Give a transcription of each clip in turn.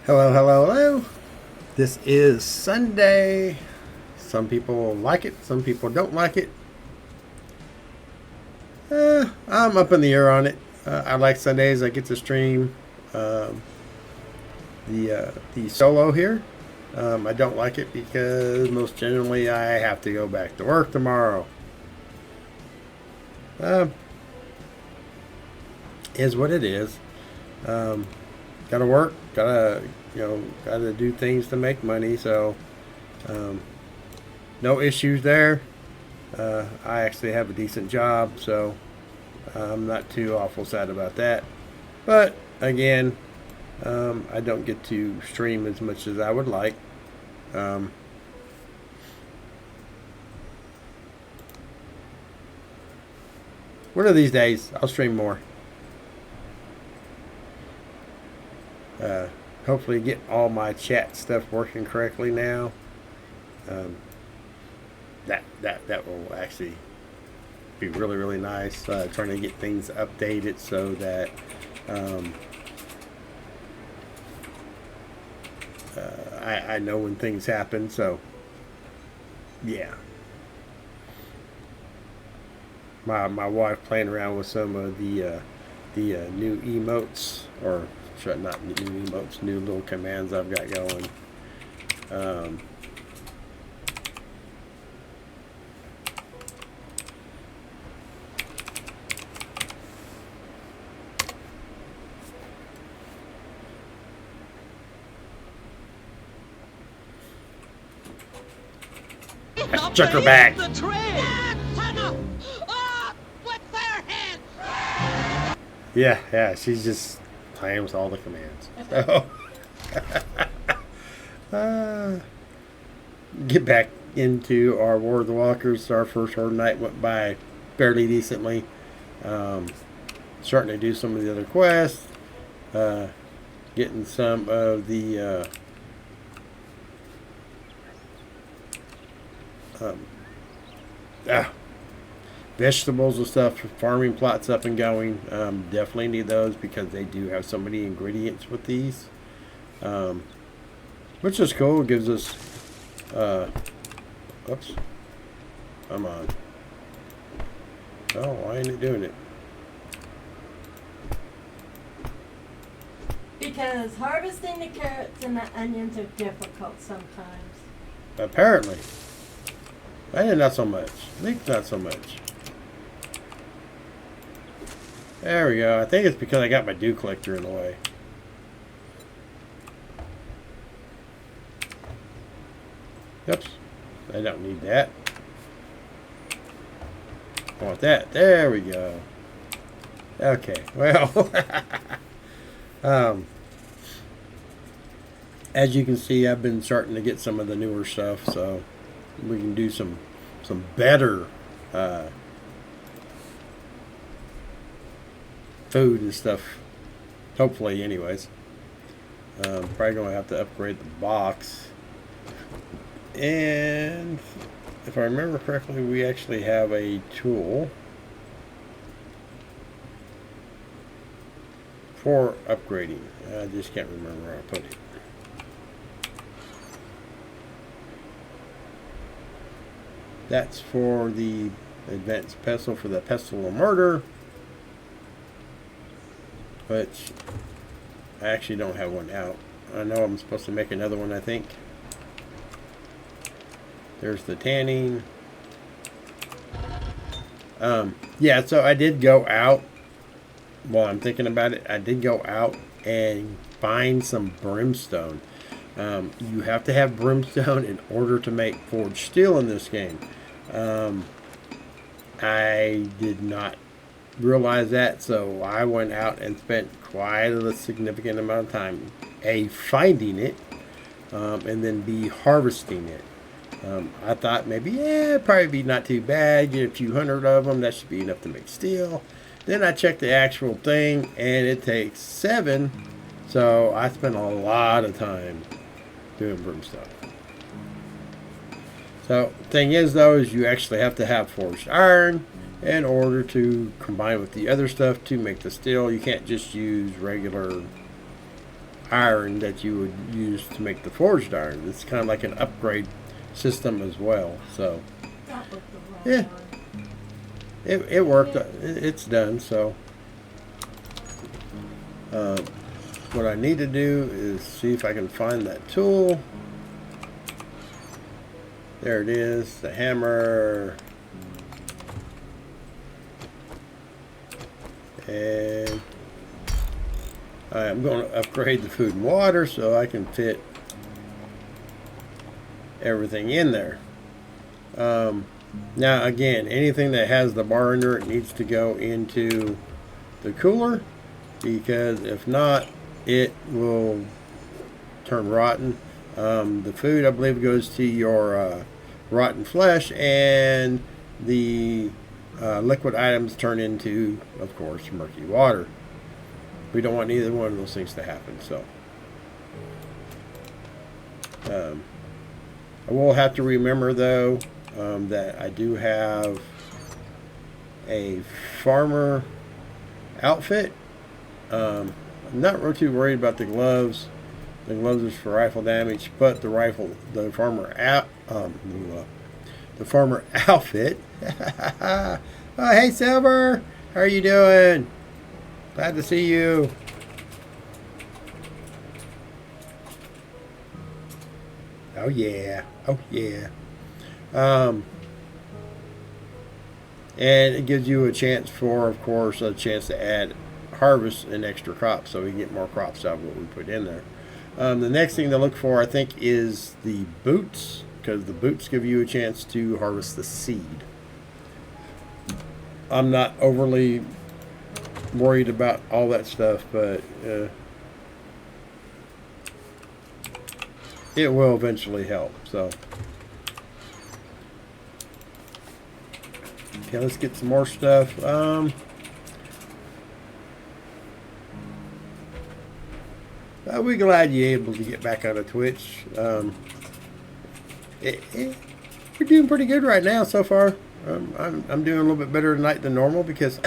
Hello, hello, hello. This is Sunday. Some people like it, some people don't like it. I'm up in the air on it. I like Sundays. I get to stream um, the solo here. I don't like it because most generally I have to go back to work tomorrow. Um, is what it is. Um, gotta work. Gotta do things to make money. So um, no issues there. I actually have a decent job, so I'm not too awful sad about that. But again, I don't get to stream as much as I would like. Um, One of these days, I'll stream more. Uh, Hopefully, get all my chat stuff working correctly now. Um, that will actually be really really nice. Trying to get things updated so that um, I know when things happen. So yeah, my wife playing around with some of the new emotes, or not new emotes, new little commands I've got going. Um, Chuck her back. Yeah, she's just playing with all the commands. So, uh, get back into our War of the Walkers. Our first horde night went by fairly decently. Um, Starting to do some of the other quests. Getting some of the um, ah, vegetables and stuff, farming plots up and going. Definitely need those because they do have so many ingredients with these, um, which is cool. It gives us, oops, come on. Oh, why ain't it doing it? Because harvesting the carrots and the onions are difficult sometimes. Apparently. Not so much. Leek, not so much. There we go. I think it's because I got my dew collector in the way. Oops. I don't need that. I want that. There we go. Okay. Well, as you can see, I've been starting to get some of the newer stuff, so we can do some better food and stuff. Hopefully, anyways. Probably gonna have to upgrade the box. And if I remember correctly, we actually have a tool for upgrading. I just can't remember where I put it. That's for the advanced pestle for the pestle of murder, which I actually don't have one out. I know I'm supposed to make another one, I think. There's the tanning. Yeah, so I did go out while I'm thinking about it. I did go out and find some brimstone. You have to have brimstone in order to make forged steel in this game. I did not realize that, so I went out and spent quite a significant amount of time, A, finding it, and then B, harvesting it. I thought maybe, it'd probably be not too bad, get a few hundred of them, that should be enough to make steel. Then I checked the actual thing, and it takes 7, so I spent a lot of time doing brimstone. So, thing is though, is you actually have to have forged iron in order to combine with the other stuff to make the steel. You can't just use regular iron that you would use to make the forged iron. It's kind of like an upgrade system as well. So That was the wrong yeah, one. it worked. It's done. So what I need to do is see if I can find that tool. There it is, the hammer. And I'm going to upgrade the food and water so I can fit everything in there. Now again, anything that has the bar under it needs to go into the cooler, because if not, it will turn rotten. The food, I believe, goes to your rotten flesh, and the liquid items turn into, of course, murky water. We don't want either one of those things to happen. So I will have to remember, though, that I do have a farmer outfit. I'm not really too worried about the gloves. The gloves are for rifle damage, but the farmer outfit. Oh, hey Silver, how are you doing? Glad to see you. Oh yeah, oh yeah. And it gives you a chance to add harvest an extra crop, so we can get more crops out of what we put in there. The next thing to look for, I think, is the boots, because the boots give you a chance to harvest the seed. I'm not overly worried about all that stuff, but it will eventually help. So, okay, let's get some more stuff. We're glad you're able to get back out of Twitch. We're doing pretty good right now so far. I'm doing a little bit better tonight than normal because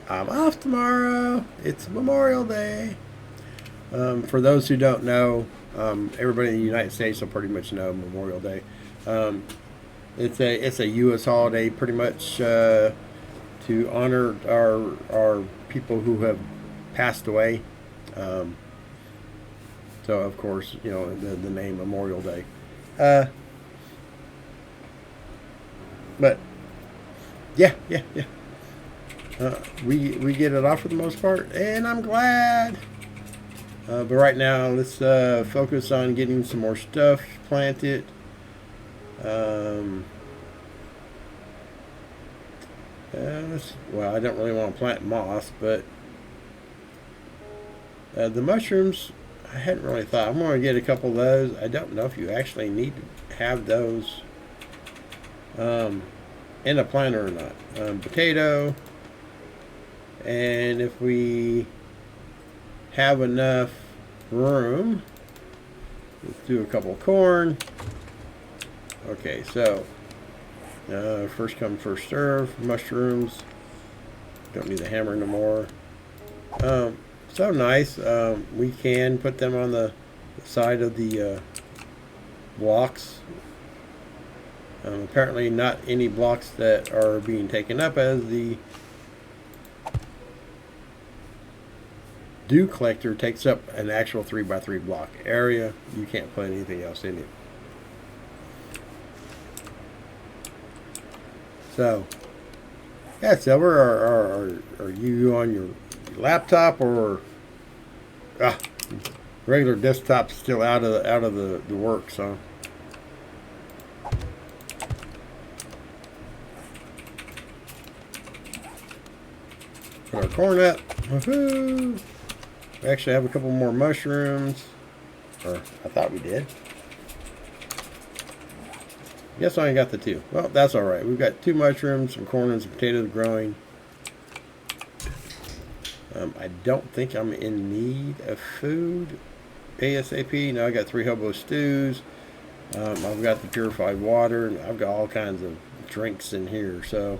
I'm off tomorrow. It's Memorial Day. For those who don't know, everybody in the United States will pretty much know Memorial Day. It's a U.S. holiday, pretty much to honor our people who have passed away. So of course, you know, the name Memorial Day. But yeah. We get it off for the most part, and I'm glad. But right now, let's focus on getting some more stuff planted. Well, I don't really want to plant moss, but the mushrooms, I hadn't really thought. I'm going to get a couple of those. I don't know if you actually need to have those in a planter or not. Potato, and if we have enough room, let's do a couple of corn. Okay, so first come, first serve. Mushrooms. Don't need the hammer no more. So nice. We can put them on the side of the blocks. Apparently not any blocks that are being taken up, as the dew collector takes up an actual 3x3 block area. You can't put anything else in it. So, yeah, Silver, are you on your laptop or regular desktop still out of the works, huh? Put our corn up. Woohoo! We actually have a couple more mushrooms. Or I thought we did. Guess I only got the two. Well, that's alright. We've got 2 mushrooms, some corn, and some potatoes growing. I don't think I'm in need of food ASAP. Now I got 3 hobo stews. I've got the purified water. And I've got all kinds of drinks in here. So,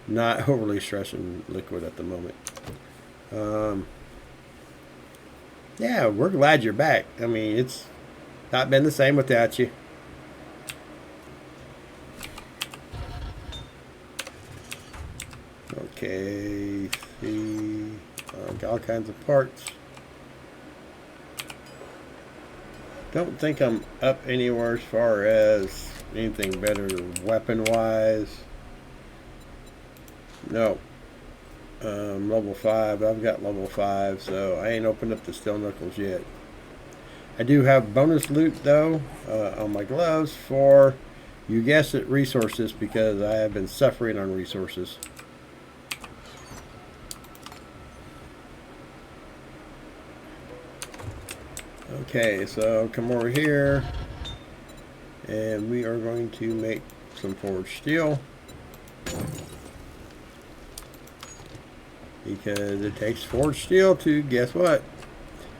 not overly stressing liquid at the moment. Yeah, we're glad you're back. I mean, it's not been the same without you. Okay, see, got all kinds of parts. Don't think I'm up anywhere as far as anything better weapon-wise. No. Level 5. I've got level 5, so I ain't opened up the steel knuckles yet. I do have bonus loot, though, on my gloves for, you guessed it, resources, because I have been suffering on resources. Okay, so come over here, and we are going to make some forged steel. Because it takes forged steel to, guess what,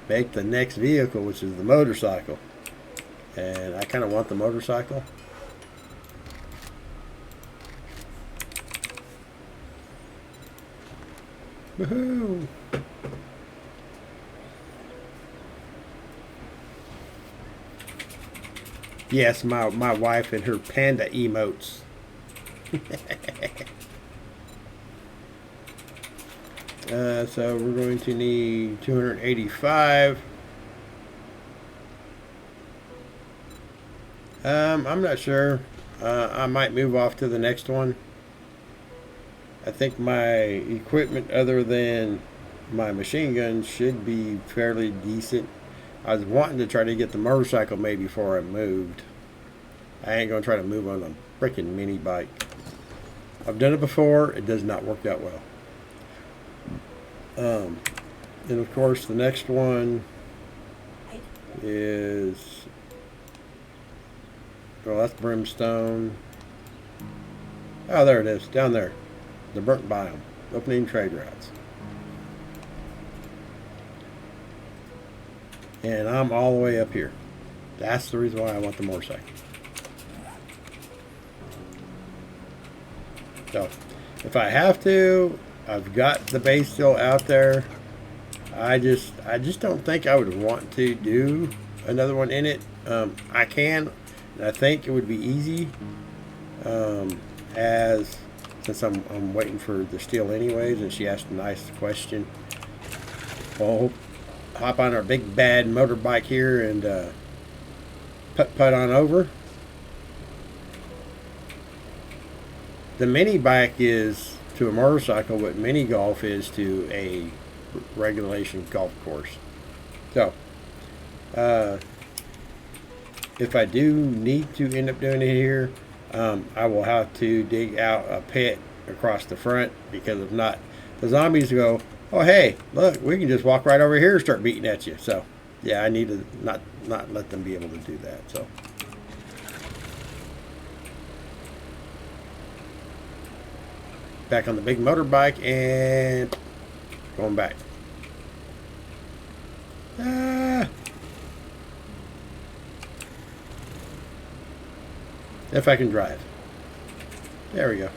make the next vehicle, which is the motorcycle. And I kind of want the motorcycle. Woohoo! Yes, my wife and her panda emotes. So we're going to need 285. I'm not sure. I might move off to the next one. I think my equipment, other than my machine gun, should be fairly decent. I was wanting to try to get the motorcycle made before I moved. I ain't going to try to move on a freaking mini bike. I've done it before. It does not work that well. And of course, the next one is, well, that's brimstone. Oh, there it is, down there. The burnt biome, opening trade routes. And I'm all the way up here. That's the reason why I want the motorcycle. So, if I have to, I've got the base still out there. I just don't think I would want to do another one in it. I can, and I think it would be easy. As since I'm waiting for the steel anyways, and she asked a nice question. We'll hop on our big bad motorbike here and putt on over. The mini bike is to a motorcycle what mini golf is to a regulation golf course. So, if I do need to end up doing it here, I will have to dig out a pit across the front, because if not, the zombies go, oh hey, look, we can just walk right over here and start beating at you. So, yeah, I need to not let them be able to do that. So. Back on the big motorbike and going back. If I can drive. There we go.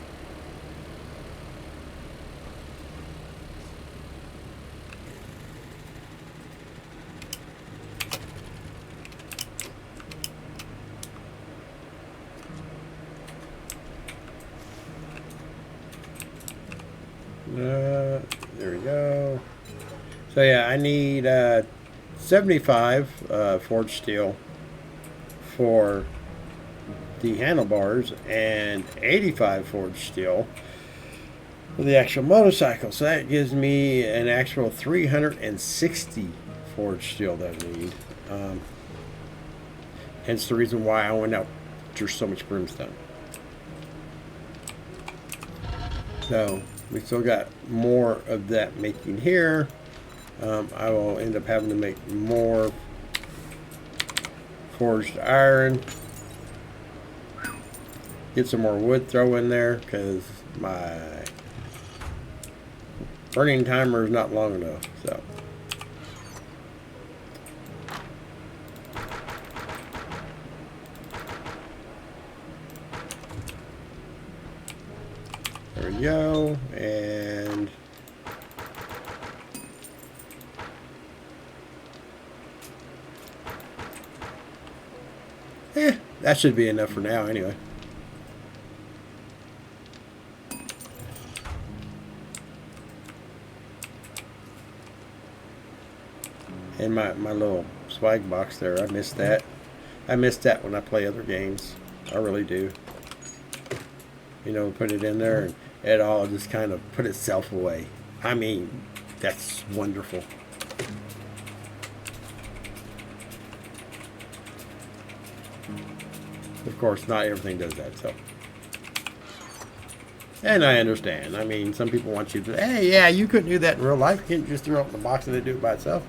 There we go. So yeah, I need 75 forged steel for the handlebars and 85 forged steel for the actual motorcycle. So that gives me an actual 360 forged steel that I need. Hence the reason why I went out after so much brimstone. So we still got more of that making here. I will end up having to make more forged iron. Get some more wood throw in there, because my burning timer is not long enough. So there we go. And That should be enough for now anyway. And my little swag box there, I missed that. I miss that when I play other games. I really do. You know, put it in there and it all just kind of put itself away. I mean, that's wonderful. Of course, not everything does that, so. And I understand. I mean, some people want you to, hey, yeah, you couldn't do that in real life. You can't just throw it in the box and then do it by itself.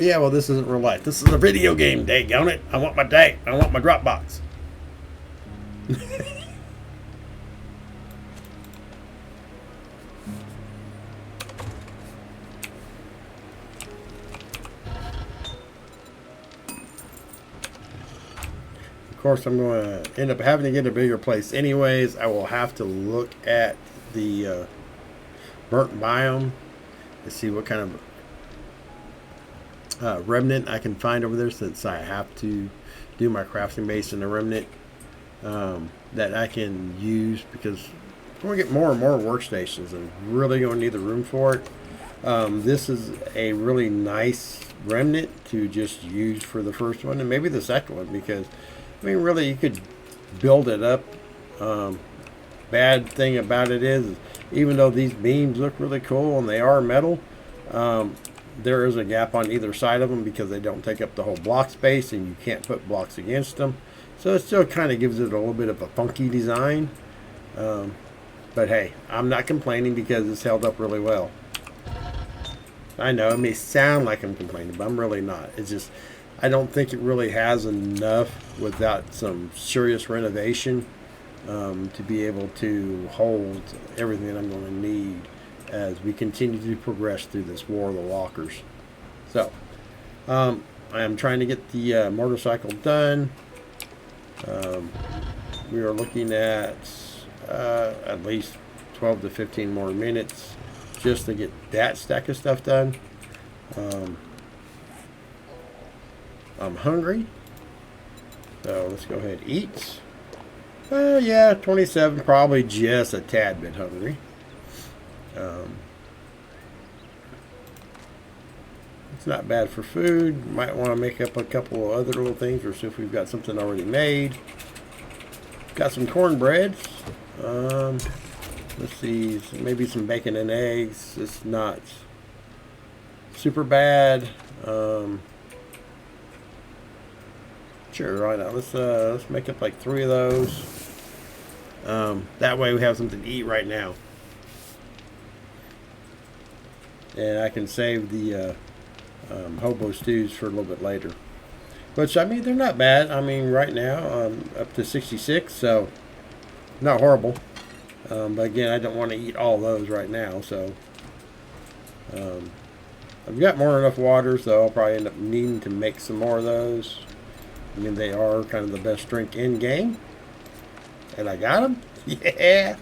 Yeah, well, this isn't real life. This is a video game, daggone it. I want my day. I want my Dropbox. Of course, I'm going to end up having to get a bigger place anyways. I will have to look at the burnt biome to see what kind of remnant I can find over there, since I have to do my crafting base in the remnant that I can use, because I'm going to get more and more workstations and really going to need the room for it. This is a really nice remnant to just use for the first one and maybe the second one, because I mean, really, you could build it up. Bad thing about it is, even though these beams look really cool and they are metal, there is a gap on either side of them because they don't take up the whole block space and you can't put blocks against them. So it still kind of gives it a little bit of a funky design. But hey, I'm not complaining because it's held up really well. I know it may sound like I'm complaining, but I'm really not. It's just, I don't think it really has enough without some serious renovation to be able to hold everything that I'm going to need as we continue to progress through this War of the Walkers. So, I am trying to get the motorcycle done. We are looking at least 12 to 15 more minutes just to get that stack of stuff done. I'm hungry, so let's go ahead and eat. Yeah, 27, probably just a tad bit hungry. It's not bad for food. Might want to make up a couple of other little things, or see if we've got something already made. Got some cornbread. Let's see, maybe some bacon and eggs. It's not super bad. Sure, why not? Let's make up like 3 of those. That way we have something to eat right now, and I can save the hobo stews for a little bit later. Which, I mean, they're not bad. I mean, right now I'm up to 66, so not horrible. But again, I don't want to eat all those right now, so I've got more than enough water, so I'll probably end up needing to make some more of those. I mean, they are kind of the best drink in game, and I got them. Yeah.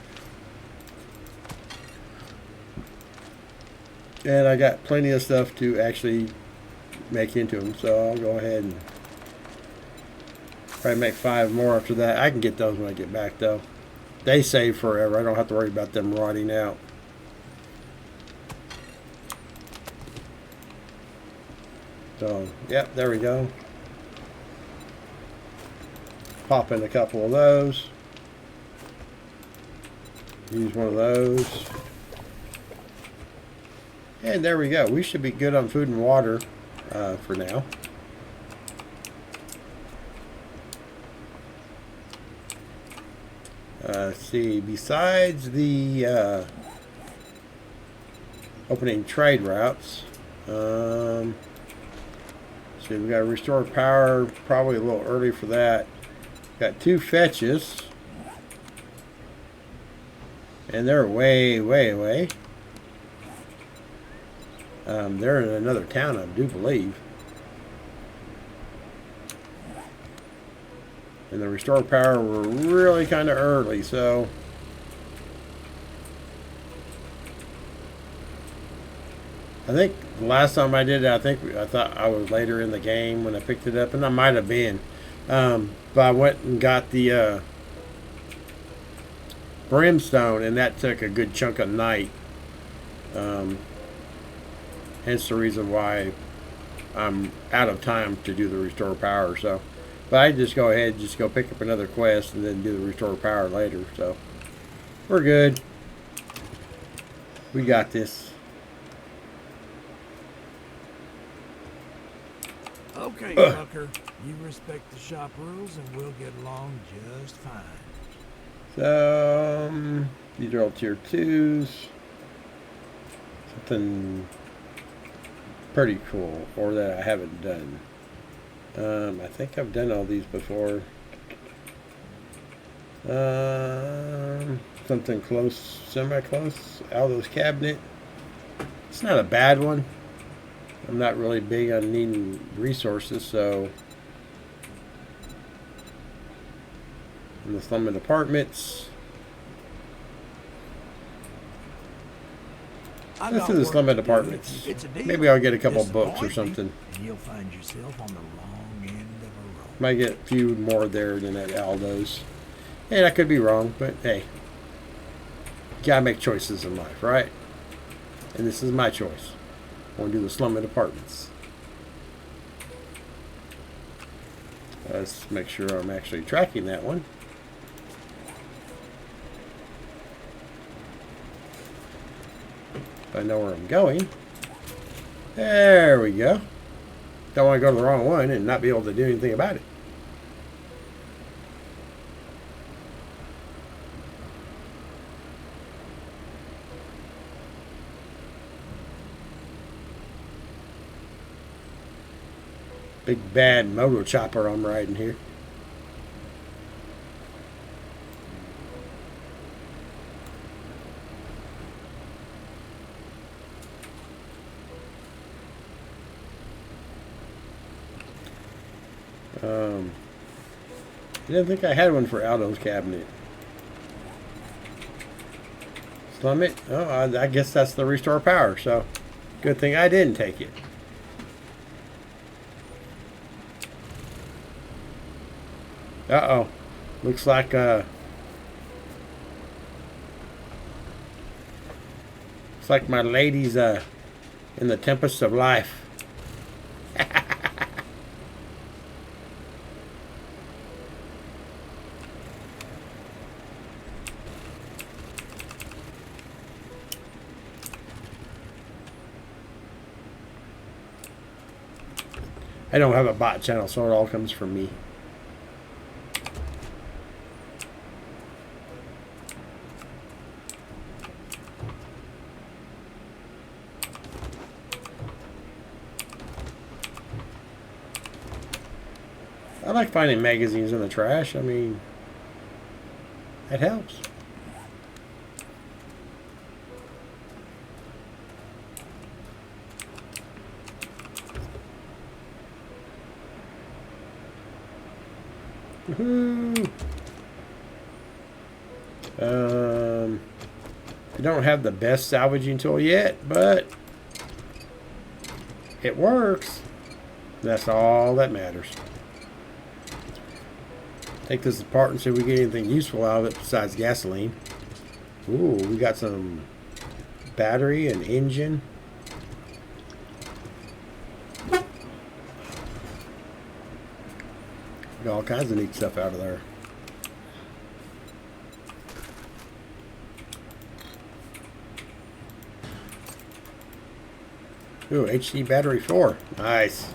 And I got plenty of stuff to actually make into them, so I'll go ahead and probably make 5 more after that. I can get those when I get back, though. They save forever. I don't have to worry about them rotting out. So, yep, there we go. Pop in a couple of those. Use one of those. And there we go. We should be good on food and water for now. Let's see, besides the opening trade routes, see, we got to restore power, probably a little early for that. Got 2 fetches, and they're way, way away. They're in another town, I do believe. And the restore power were really kind of early, so I think The last time I did it, I thought I was later in the game when I picked it up, and I might have been. But I went and got the brimstone, and that took a good chunk of night. Hence the reason why I'm out of time to do the restore power. So, but I just go ahead, just go pick up another quest, and then do the restore power later. So we're good. We got this. Okay, Tucker. You respect the shop rules, and we'll get along just fine. So these are all tier 2s. Something pretty cool, or that I haven't done. I think I've done all these before. Something close, semi-close. Aldo's cabinet. It's not a bad one. I'm not really big on needing resources, so. In the slummed apartments. Let's do the slummed apartments. Maybe I'll get a couple books or something. And you'll find yourself on the wrong end of a rope. Might get a few more there than at Aldo's. And I could be wrong, but hey. Gotta make choices in life, right? And this is my choice. I want to do the slummed apartments. Let's make sure I'm actually tracking that one. I know where I'm going. There we go. Don't want to go to the wrong one and not be able to do anything about it. Big bad motor chopper I'm riding here. I didn't think I had one for Aldo's cabinet. Slum it? Oh, I guess that's the restore power, so good thing I didn't take it. Uh-oh. Looks like my lady's in the tempest of life. I don't have a bot channel, so it all comes from me. I like finding magazines in the trash. I mean, it helps. Woohoo! I don't have the best salvaging tool yet, but it works. That's all that matters. Take this apart and see if we get anything useful out of it besides gasoline. Ooh, we got some battery and engine. Got all kinds of neat stuff out of there. Ooh, HD battery 4. Nice.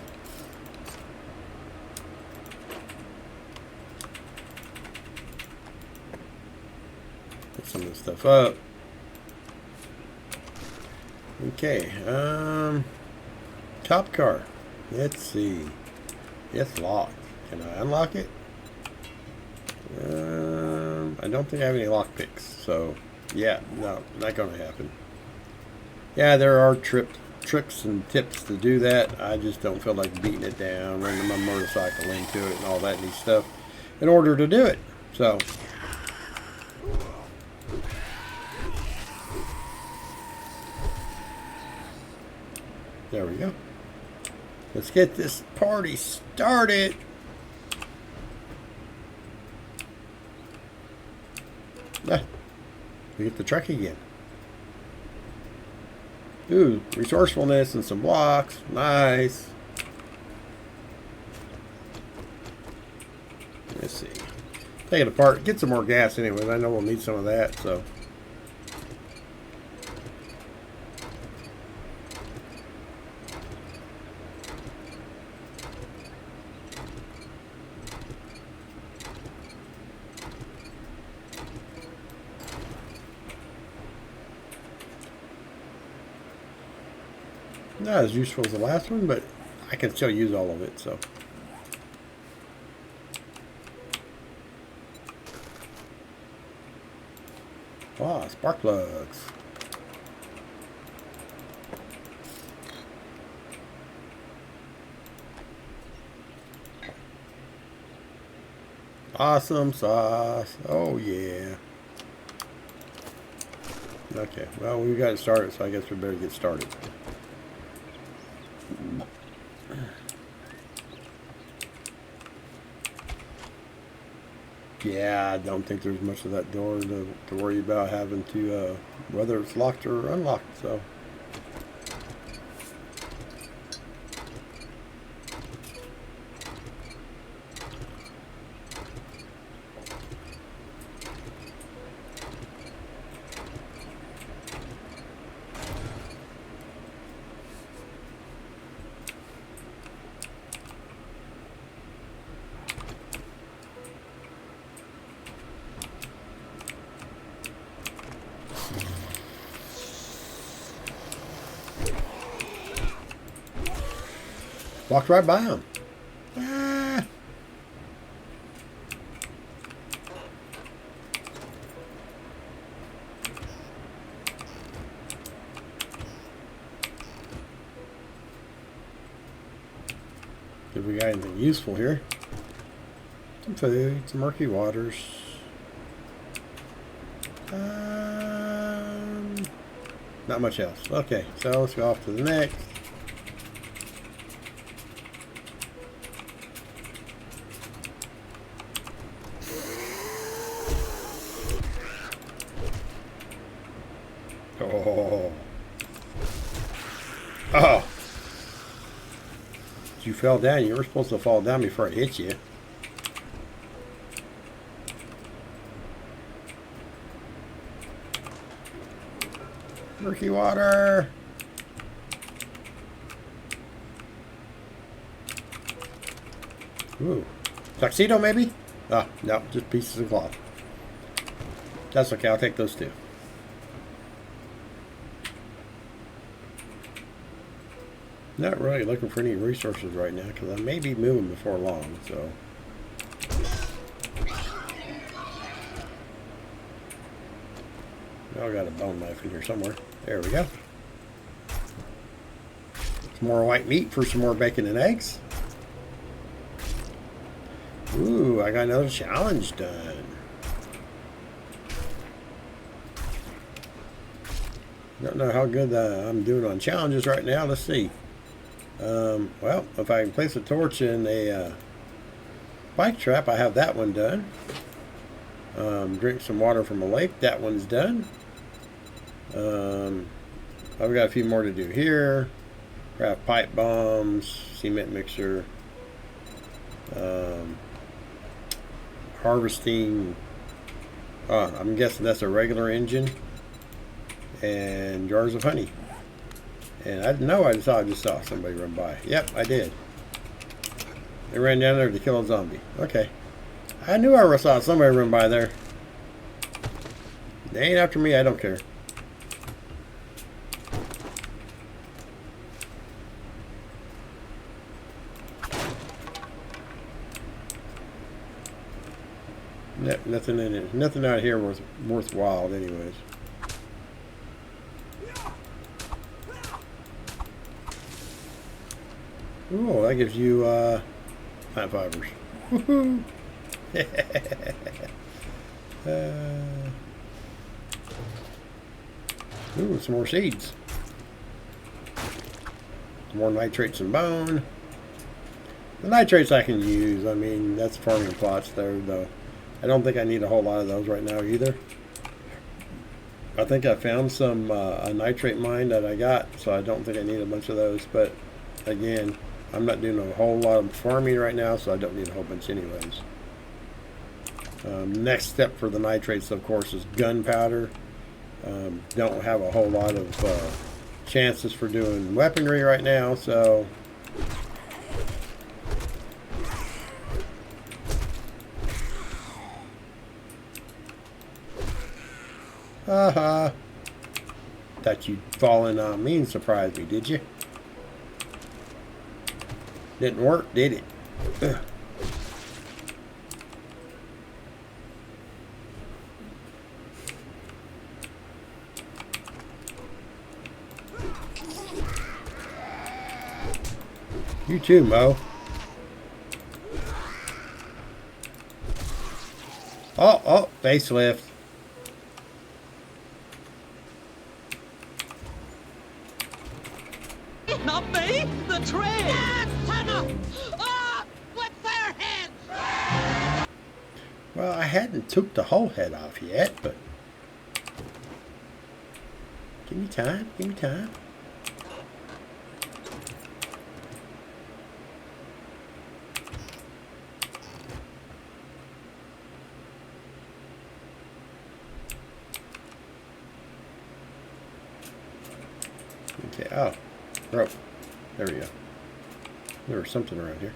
Put some of this stuff up. Okay, top car. Let's see. It's locked. Can I unlock it? I don't think I have any lockpicks, so yeah, no, not gonna happen. Yeah, there are tricks and tips to do that. I just don't feel like beating it down, running my motorcycle into it and all that neat stuff in order to do it. So There we go. Let's get this party started. Ah, we get the truck again. Ooh, resourcefulness and some blocks. Nice. Let's see. Take it apart. Get some more gas anyways. I know we'll need some of that, so. Not as useful as the last one, but I can still use all of it, so. Ah, spark plugs. Awesome sauce. Oh, yeah. Okay, well, we got it started, so I guess we better get started. Yeah, I don't think there's much of that door to worry about having to, whether it's locked or unlocked, so. Walked right by him. Ah. If we got anything useful here. Some food, some murky waters. Not much else. Okay, so let's go off to the next. Oh. Oh. You fell down. You were supposed to fall down before it hit you. Murky water. Ooh. Tuxedo, maybe? Ah, no, just pieces of cloth. That's okay. I'll take those two. Not really looking for any resources right now because I may be moving before long, so. I got a bone knife in here somewhere. There we go. Some more white meat for some more bacon and eggs. Ooh, I got another challenge done. Don't know how good I'm doing on challenges right now. Let's see. Well, if I can place a torch in a bike trap, I have that one done. Drink some water from a lake. That one's done. I've got a few more to do here. Craft pipe bombs, cement mixer, harvesting. I'm guessing that's a regular engine, and jars of honey. And I didn't know. I just saw somebody run by. Yep, I did. They ran down there to kill a zombie. Okay, I knew I saw somebody run by there. They ain't after me. I don't care. Nothing in it. Nothing out here worthwhile, anyways. Ooh, that gives you plant fibers. Woohoo! Ooh, some more seeds. More nitrates and bone. The nitrates I can use. I mean, that's farming plots there, though. I don't think I need a whole lot of those right now either. I think I found some a nitrate mine that I got, so I don't think I need a bunch of those. But again, I'm not doing a whole lot of farming right now, so I don't need a whole bunch anyways. Next step for the nitrates, of course, is gunpowder. Don't have a whole lot of chances for doing weaponry right now, so haha. Thought you'd fallen on me and surprised me, did you? Didn't work, did it? Ugh. You too, Mo. Oh, facelift. Not me! The train! What's their heads? Well, I hadn't took the whole head off yet, but give me time, give me time. Okay, oh, rope. There we go. There was something around here.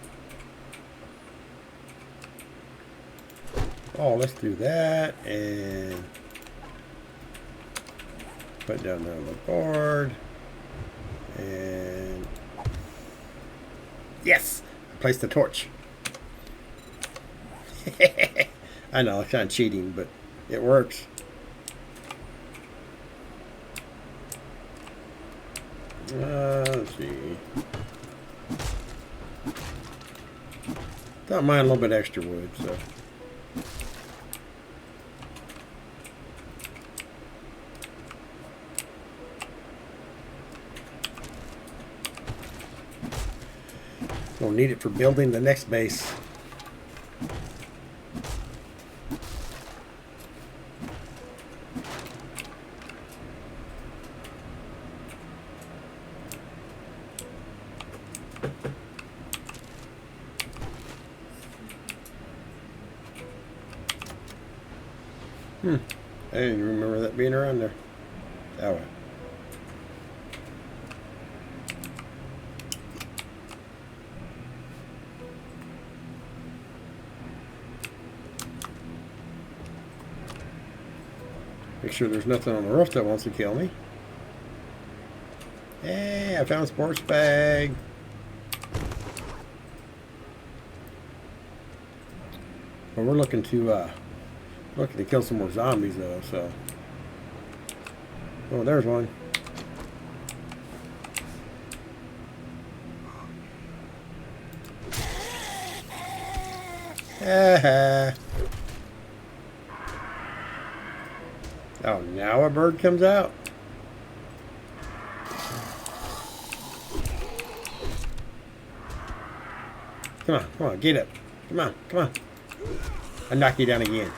Oh, let's do that and put down there on the board. And yes, I placed the torch. I know, it's kind of cheating, but it works. Let's see. Don't mind a little bit extra wood, so. We'll need it for building the next base. I didn't remember that being around there. Oh well. Make sure there's nothing on the roof that wants to kill me. Hey, I found a sports bag. Well, we're looking to kill some more zombies though, so. Oh, there's one. Oh, now a bird comes out. Come on, get up. Come on. I knock you down again.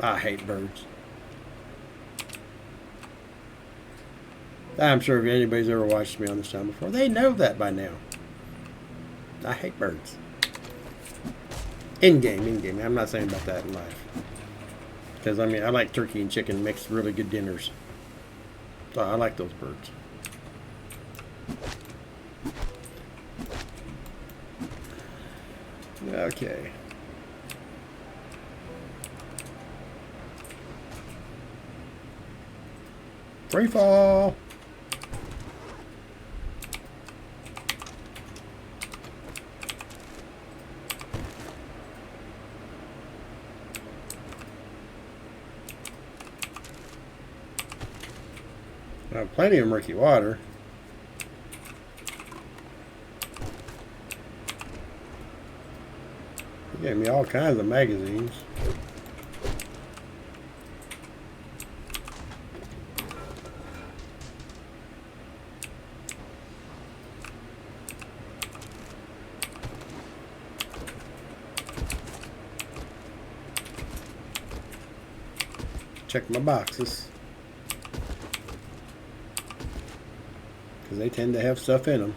I hate birds. I'm sure if anybody's ever watched me on this channel before, they know that by now. I hate birds. In-game. I'm not saying about that in life. Because, I mean, I like turkey and chicken, makes really good dinners. So I like those birds. Okay. Free fall. Plenty of murky water. He gave me all kinds of magazines. Check my boxes. Because they tend to have stuff in them.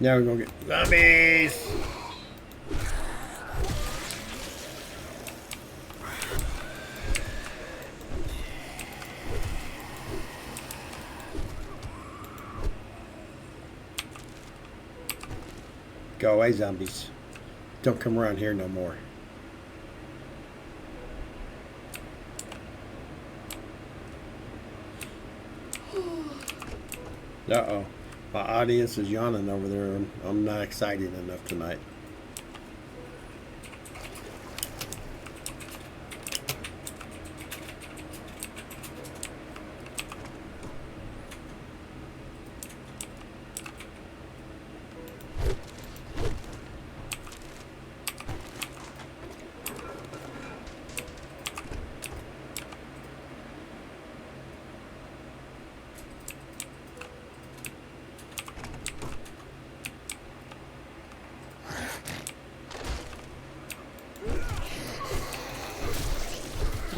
Now we're gonna get zombies. Go away, zombies. Don't come around here no more. Uh-oh. My audience is yawning over there. I'm not excited enough tonight.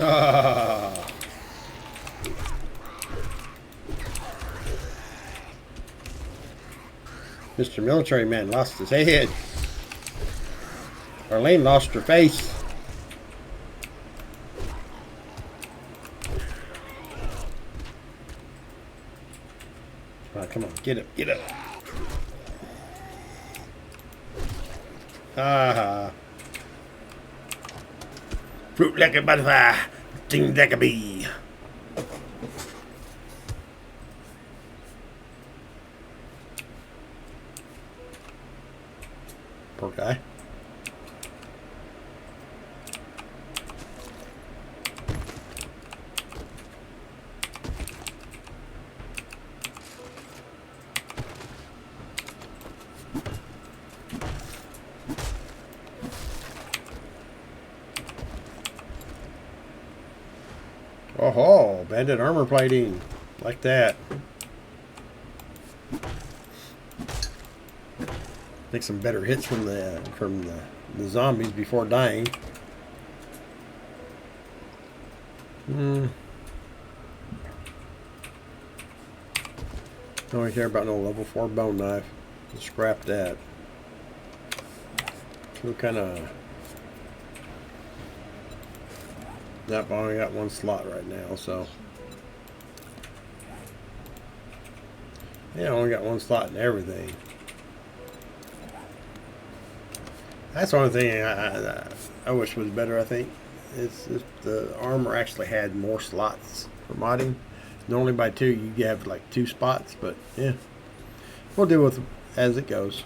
Ah. Mr. Military Man lost his head. Arlene lost her face. Alright, come on, get up, get up. Ah. Fruit like a butterfly, sting like a bee. Poor guy. Oh, bandit armor plating, like that. Take some better hits from the zombies before dying. Don't care about no level 4 bone knife. Just scrap that. What kind of? Yep, I only got one slot right now, so yeah, I only got one slot in everything. That's the only thing I wish was better. I think it's if the armor actually had more slots for modding. Normally by 2 you have like 2 spots, but yeah, we'll deal with it as it goes.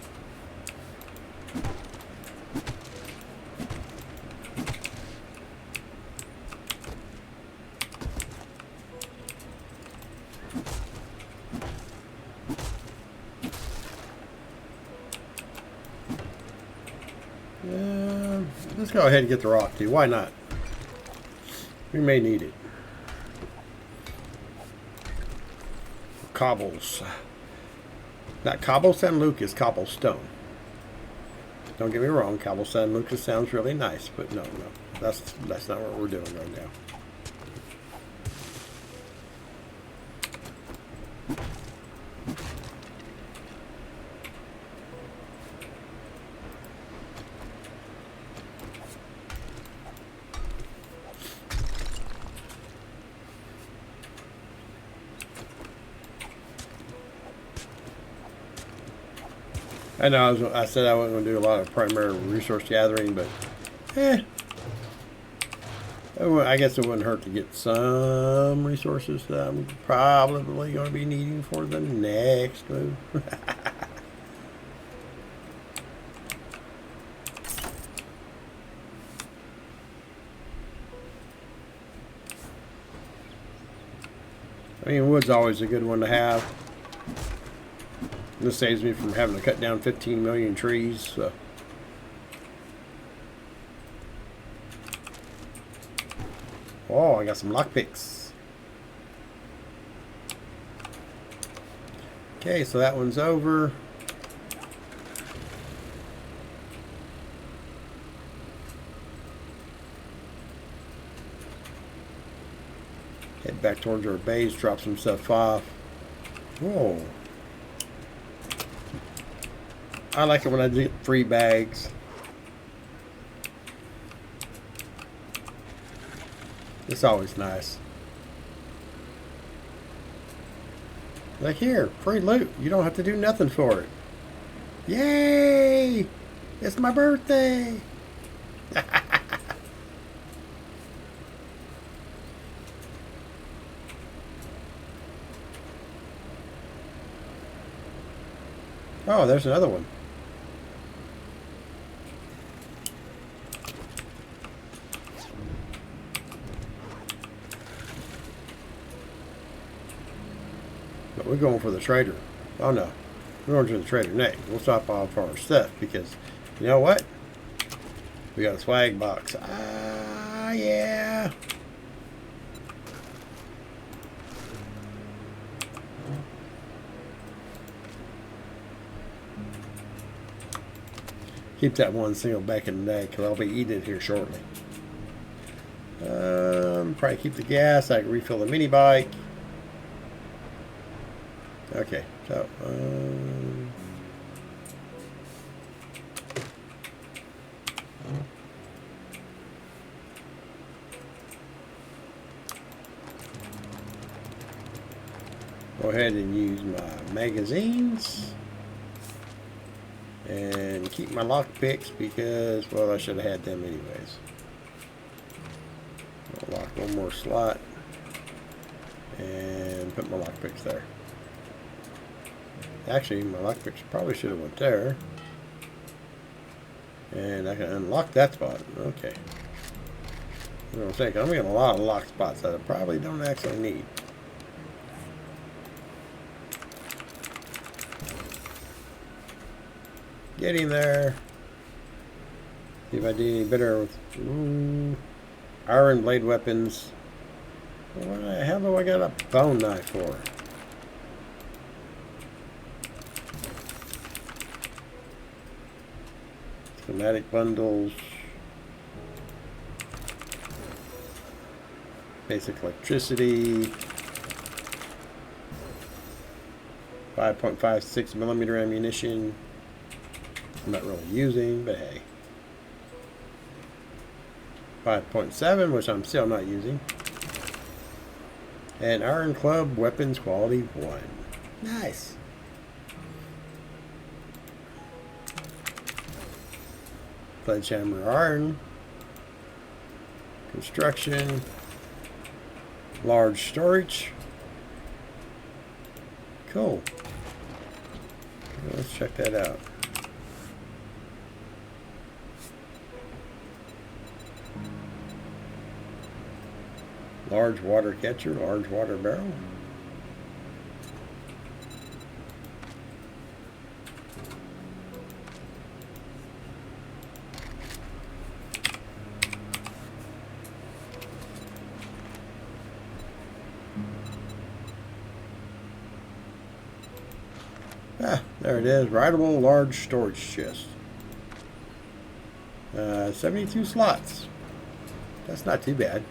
Let's go ahead and get the rock too. Why not? We may need it. Cobbles. Not Cobble San Lucas, cobblestone. Don't get me wrong, Cobble San Lucas sounds really nice, but no, that's not what we're doing right now. I know I said I wasn't going to do a lot of primary resource gathering, but I guess it wouldn't hurt to get some resources that I'm probably going to be needing for the next move. I mean, wood's always a good one to have. This saves me from having to cut down 15 million trees. So. Oh, I got some lockpicks. Okay, so that one's over. Head back towards our base, drop some stuff off. Whoa. I like it when I get free bags. It's always nice. Like here, free loot. You don't have to do nothing for it. Yay! It's my birthday! Oh, there's another one. But we're going for the trader. Oh no, we're going to the trader next. We'll stop off for our stuff because you know what? We got a swag box. Ah, yeah. Keep that one single back in the day because I'll be eating it here shortly. Probably keep the gas. I can refill the mini bike. Okay, so go ahead and use my magazines and keep my lock picks because, well, I should have had them anyways. I'll lock one more slot and put my lock picks there. Actually, my lock picks probably should have went there. And I can unlock that spot. Okay. You know what I'm saying? I'm getting a lot of lock spots that I probably don't actually need. Getting there. See if I do any better with iron blade weapons. What the hell do I got a bone knife for? Schematic bundles. Basic electricity. 5.56 millimeter ammunition. I'm not really using, but hey. 5.7, which I'm still not using. And Iron Club Weapons Quality 1. Nice. Sledgehammer iron. Construction. Large storage. Cool. Let's check that out. Large water catcher, large water barrel. Ah, there it is. Rideable large storage chest. 72 slots. That's not too bad.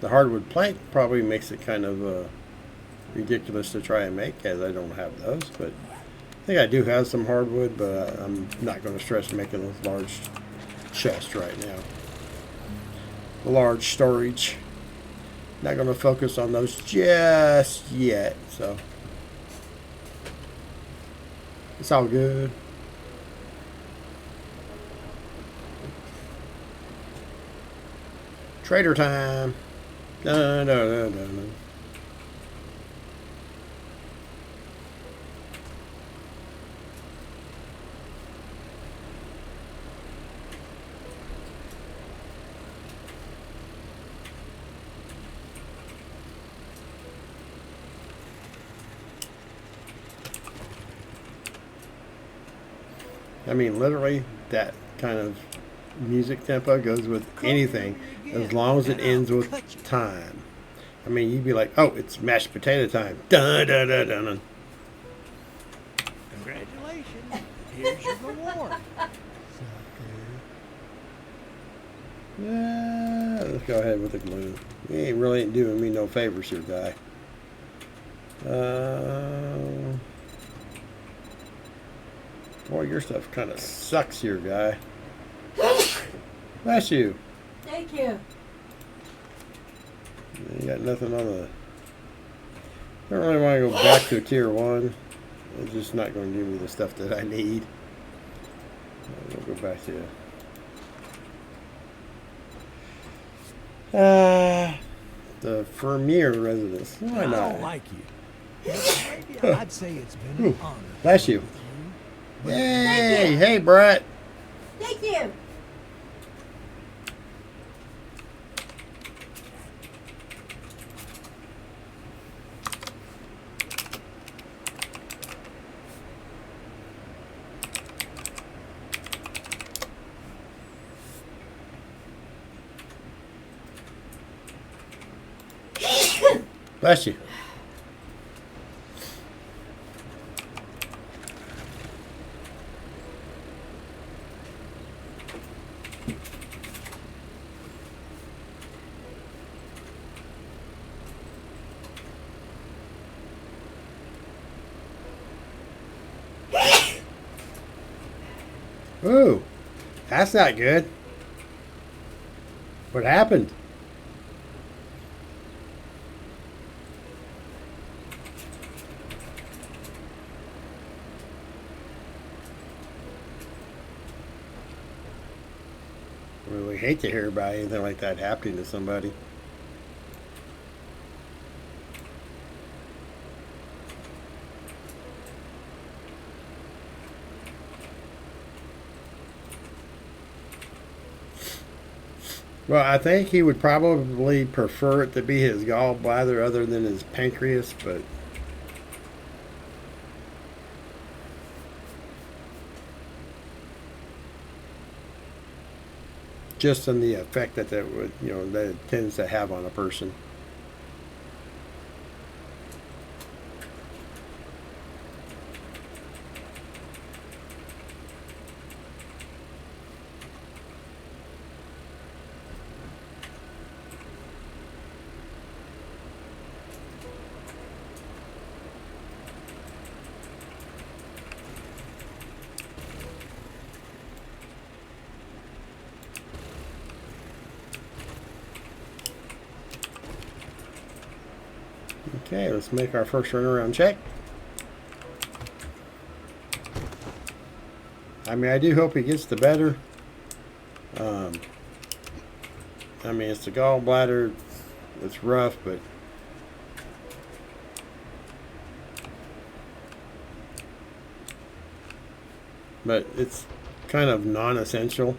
The hardwood plank probably makes it kind of ridiculous to try and make, as I don't have those. But I think I do have some hardwood, but I'm not going to stress making a large chest right now. Large storage. Not going to focus on those just yet, so it's all good. Trader time. No, no, no, no, no. I mean, literally, that kind of music tempo goes with anything as long as it ends with time. I mean, you'd be like, oh, it's mashed potato time. Dun, dun, dun, dun, dun. Congratulations. Here's your reward. Let's go ahead with the glue. You ain't doing me no favors here, guy. Boy, your stuff kind of sucks here, guy. Bless you. Thank you. You got nothing on the... I don't really want to go back to tier 1. It's just not going to give me the stuff that I need. We'll go back to... the Vermeer residence. Why I not? don't like you. Maybe I'd say it's been an honor. Bless you. Yay! Hey, Brett. Thank you. Bless you. Ooh, that's not good. What happened? I really hate to hear about anything like that happening to somebody. Well, I think he would probably prefer it to be his gallbladder other than his pancreas, but just in the effect that would, that it tends to have on a person. Okay, let's make our first runaround check. I mean, I do hope he gets the better. I mean, it's the gallbladder. It's rough, but it's kind of non-essential.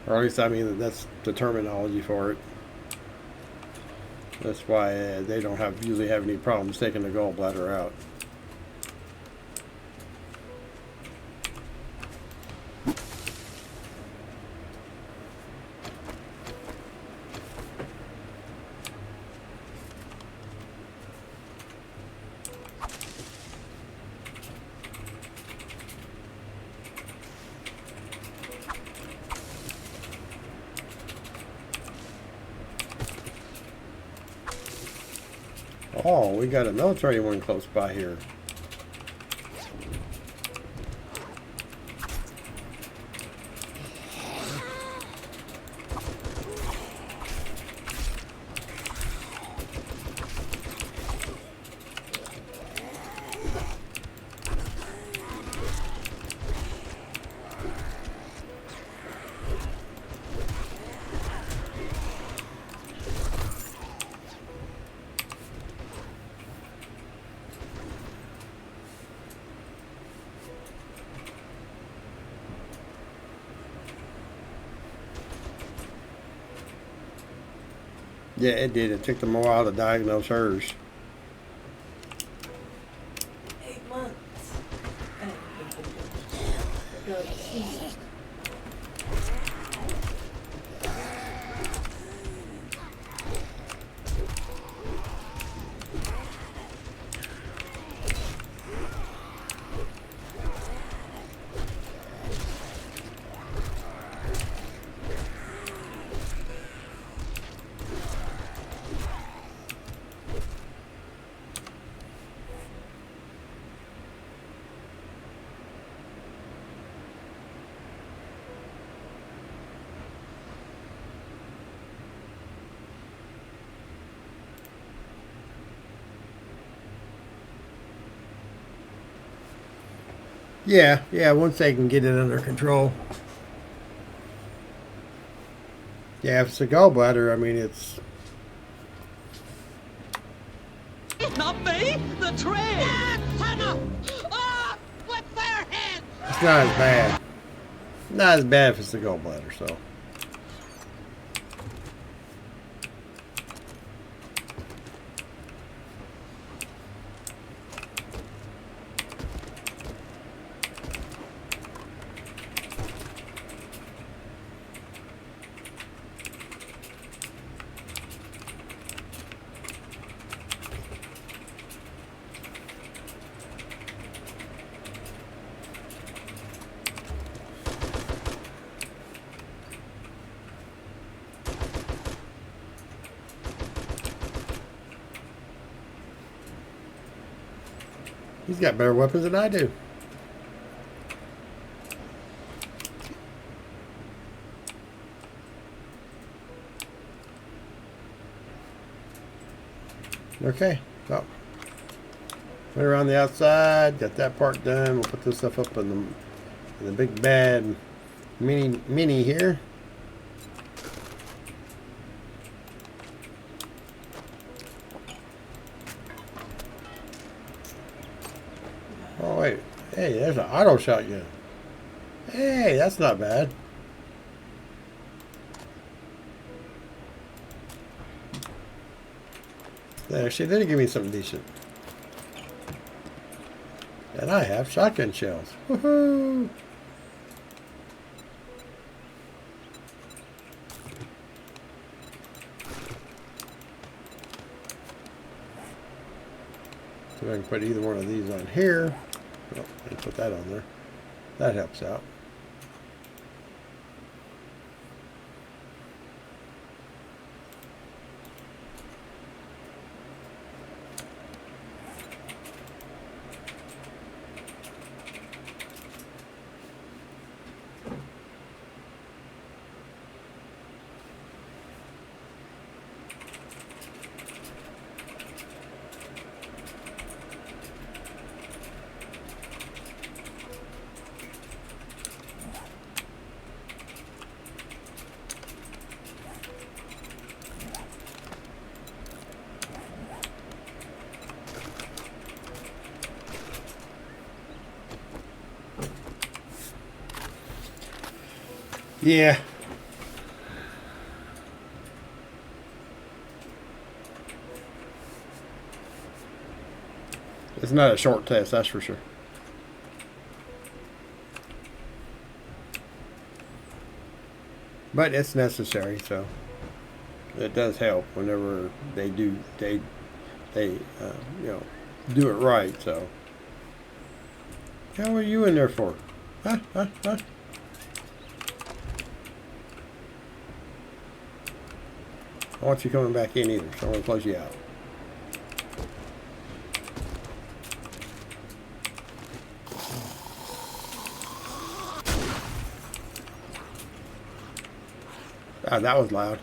Or at least, I mean, that's the terminology for it. That's why they don't usually have any problems taking the gallbladder out. Oh, we got a military one close by here. Yeah, it did. It took them a while to diagnose hers. go to sleep. Yeah, once they can get it under control. Yeah, if it's a gallbladder, I mean, it's... Not me, the train! Ah, son of... Ah, with their hands! It's not as bad. Not as bad if it's a gallbladder, so... He's got better weapons than I do. Okay, so went around the outside, got that part done. We'll put this stuff up in the big bad mini here. Oh wait, hey, there's an auto shotgun. Hey, that's not bad. They actually did give me something decent. And I have shotgun shells. Woohoo! So I can put either one of these on here. Oh, and put that on there. That helps out. Yeah. It's not a short test, that's for sure. But it's necessary, so it does help whenever they do you know, do it right. So, how are you in there for? Huh? I want you coming back in either, so I'm going to close you out. Ah, that was loud.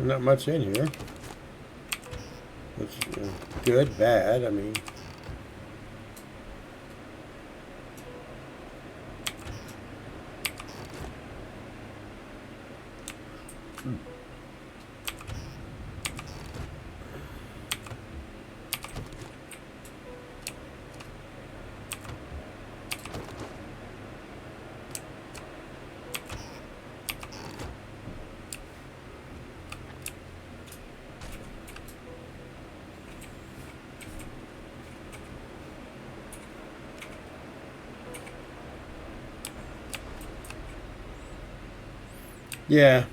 Not much in here. It's good, bad, I mean. Yeah.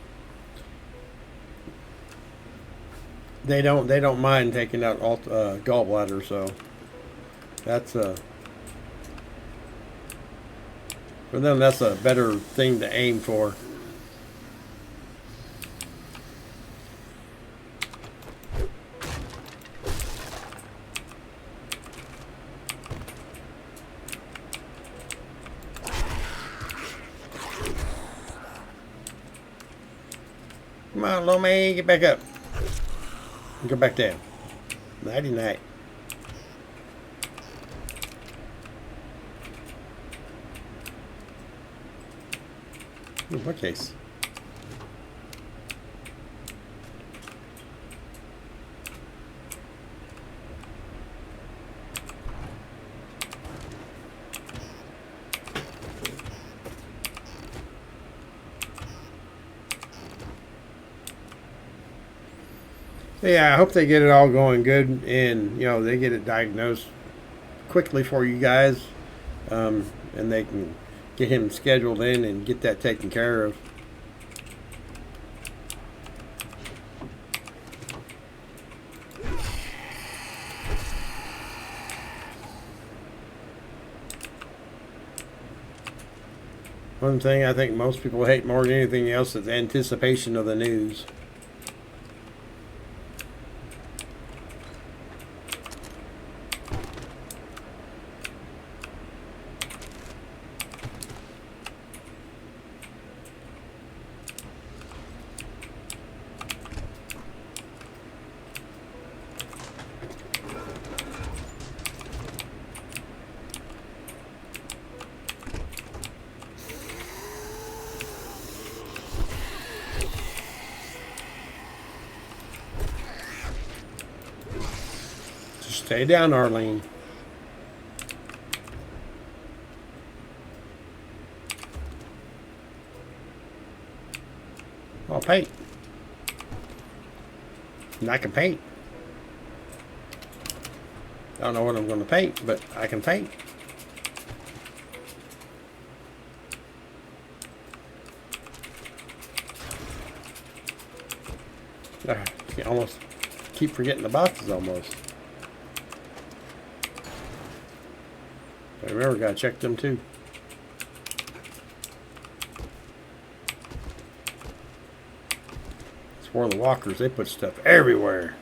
They don't mind taking out gallbladder, so that's for them that's a better thing to aim for. Come on, Lomé, get back up. Go back down. Nighty night. Ooh, what case? Yeah, I hope they get it all going good, and they get it diagnosed quickly for you guys, and they can get him scheduled in and get that taken care of. One thing I think most people hate more than anything else is anticipation of the news. Stay down, Arlene. I'll paint. And I can paint. I don't know what I'm going to paint, but I can paint. You almost keep forgetting the boxes almost. But remember, gotta check them too. It's where the walkers, they put stuff everywhere.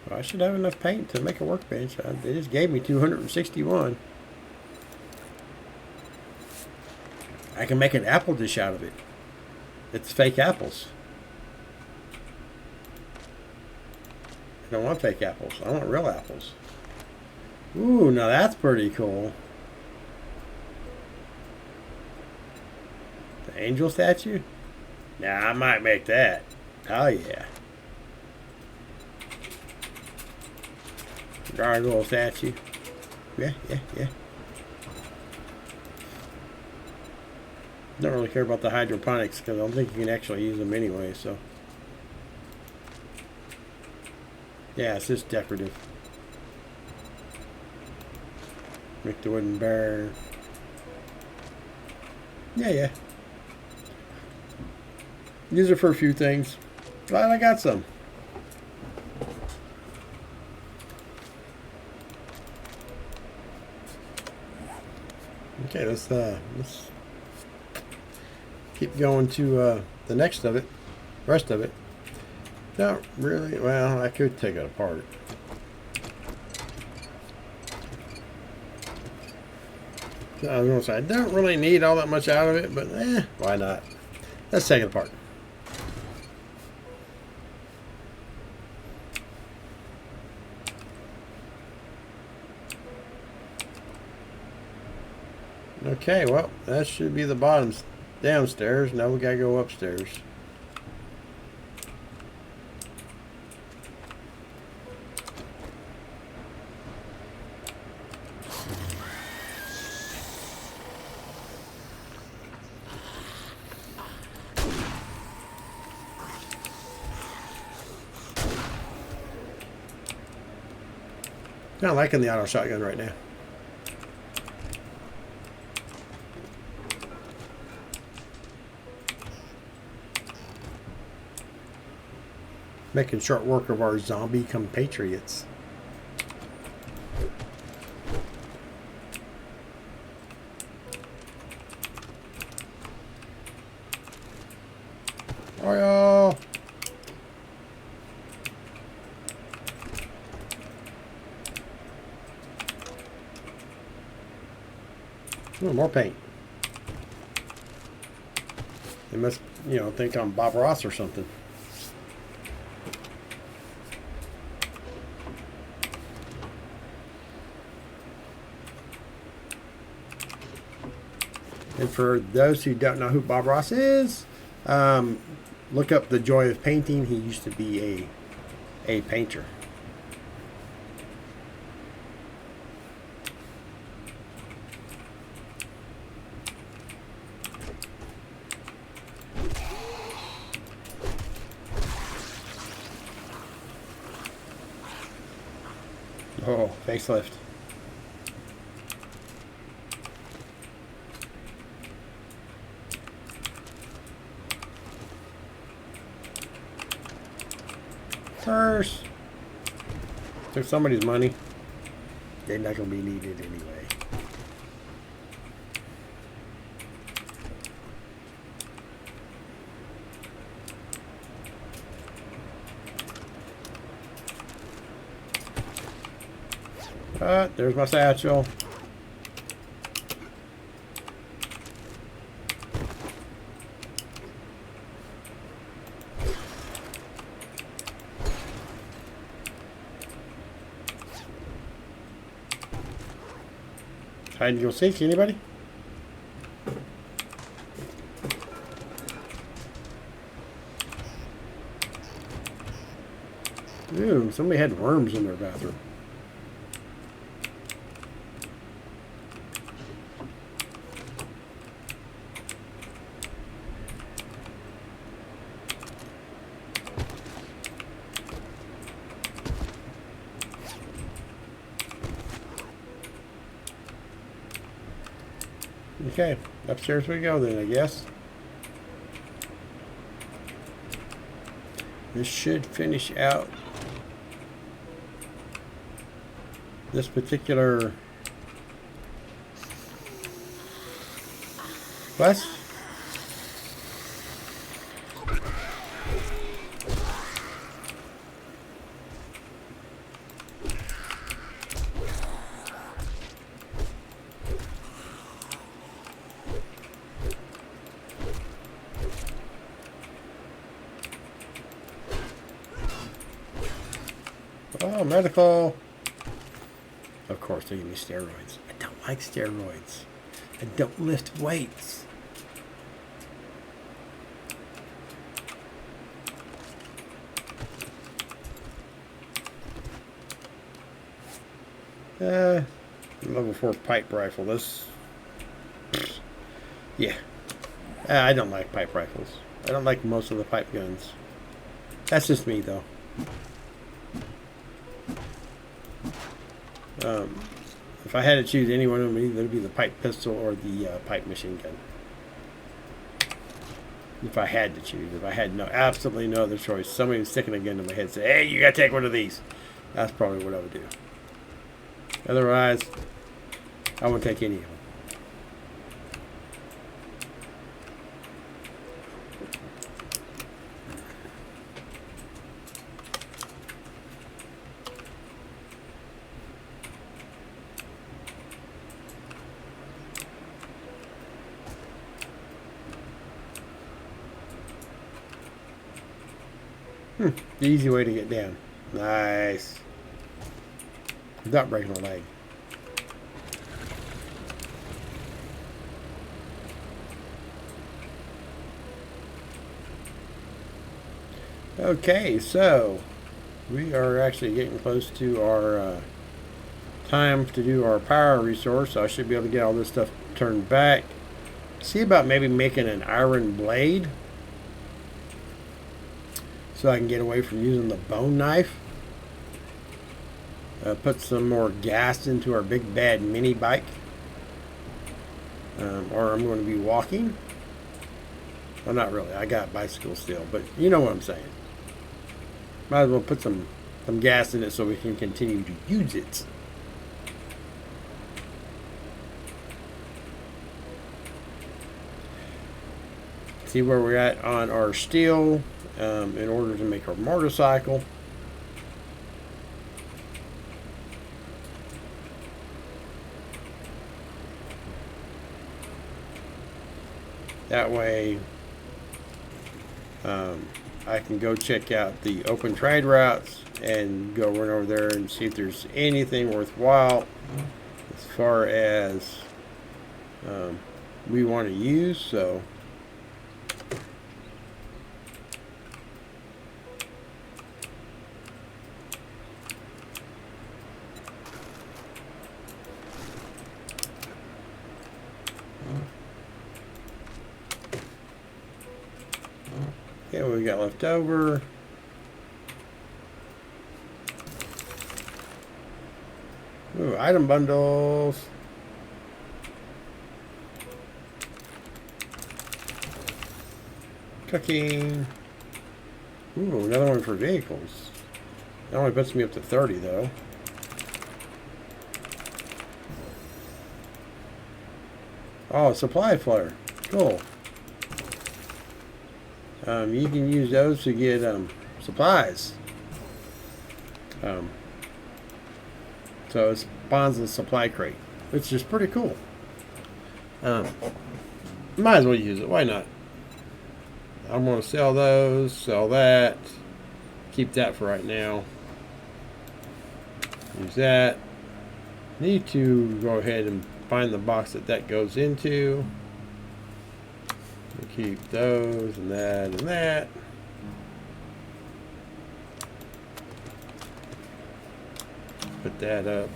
Well, I should have enough paint to make a workbench. They just gave me 261. I can make an apple dish out of it. It's fake apples. I don't want fake apples. I want real apples. Ooh, now that's pretty cool. The angel statue? Nah, I might make that. Oh, yeah. Gargoyle statue. Yeah. Don't really care about the hydroponics because I don't think you can actually use them anyway, so. Yeah, it's just decorative. Make the wooden bear. Yeah. Use it for a few things. Glad I got some. Okay, let's keep going to the rest of it. Not really. Well, I could take it apart. So I was going to say I don't really need all that much out of it, but why not? Let's take it apart. Okay, well, that should be the bottom downstairs. Now we gotta go upstairs. Kind of liking the auto shotgun right now. Making short work of our zombie compatriots. Oil. Oh, more paint. They must, you know, think I'm Bob Ross or something. And for those who don't know who Bob Ross is, look up The Joy of Painting. He used to be a painter. Oh, facelift. First, took somebody's money. They're not gonna be needed anyway. There's my satchel. Hide and go seek, anybody? Ooh, somebody had worms in their bathroom. Okay, upstairs we go then, I guess. This should finish out this particular quest. Oh, medical. Of course, they give me steroids. I don't like steroids. I don't lift weights. Level 4 pipe rifle. This. Yeah. I don't like pipe rifles. I don't like most of the pipe guns. That's just me, though. If I had to choose any one of them, either it would be the pipe pistol or the pipe machine gun. If I had to choose, if I had absolutely no other choice, somebody was sticking a gun to my head and say, "Hey, you gotta take one of these." That's probably what I would do. Otherwise, I wouldn't take any of them. The easy way to get down. Nice. Without breaking a leg. Okay, so we are actually getting close to our time to do our power resource. So I should be able to get all this stuff turned back. See about maybe making an iron blade, so I can get away from using the bone knife. put some more gas into our big bad mini bike. Or I'm going to be walking. Well, not really. I got a bicycle still, but you know what I'm saying. Might as well put some gas in it so we can continue to use it. See where we're at on our steel in order to make our motorcycle. That way I can go check out the open trade routes and go run over there and see if there's anything worthwhile as far as we want to use. So yeah, what we got left over. Ooh, item bundles. Cooking. Ooh, another one for vehicles. That only puts me up to 30 though. Oh, supply flare. Cool. You can use those to get supplies. So it spawns a supply crate, which is pretty cool. Might as well use it. Why not? I'm going to sell those, sell that, keep that for right now. Use that. Need to go ahead and find the box that goes into. Keep those and that and that. Put that up.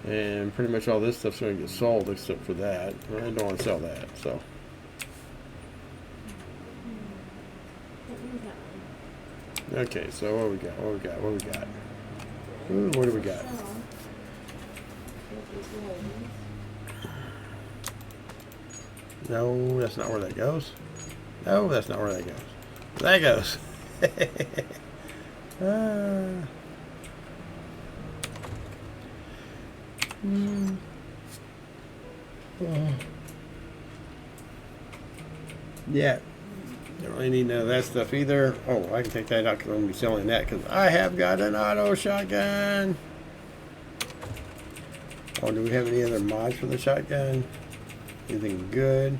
And pretty much all this stuff's going to get sold except for that. I don't want to sell that, so. Okay, so what we got? What we got? What we got? Ooh, what do we got? No, that's not where that goes. No, that's not where that goes. That goes. Yeah. Don't really need none of that stuff either. Oh, I can take that out because I'm going to be selling that because I have got an auto shotgun. Oh, do we have any other mods for the shotgun? Anything good?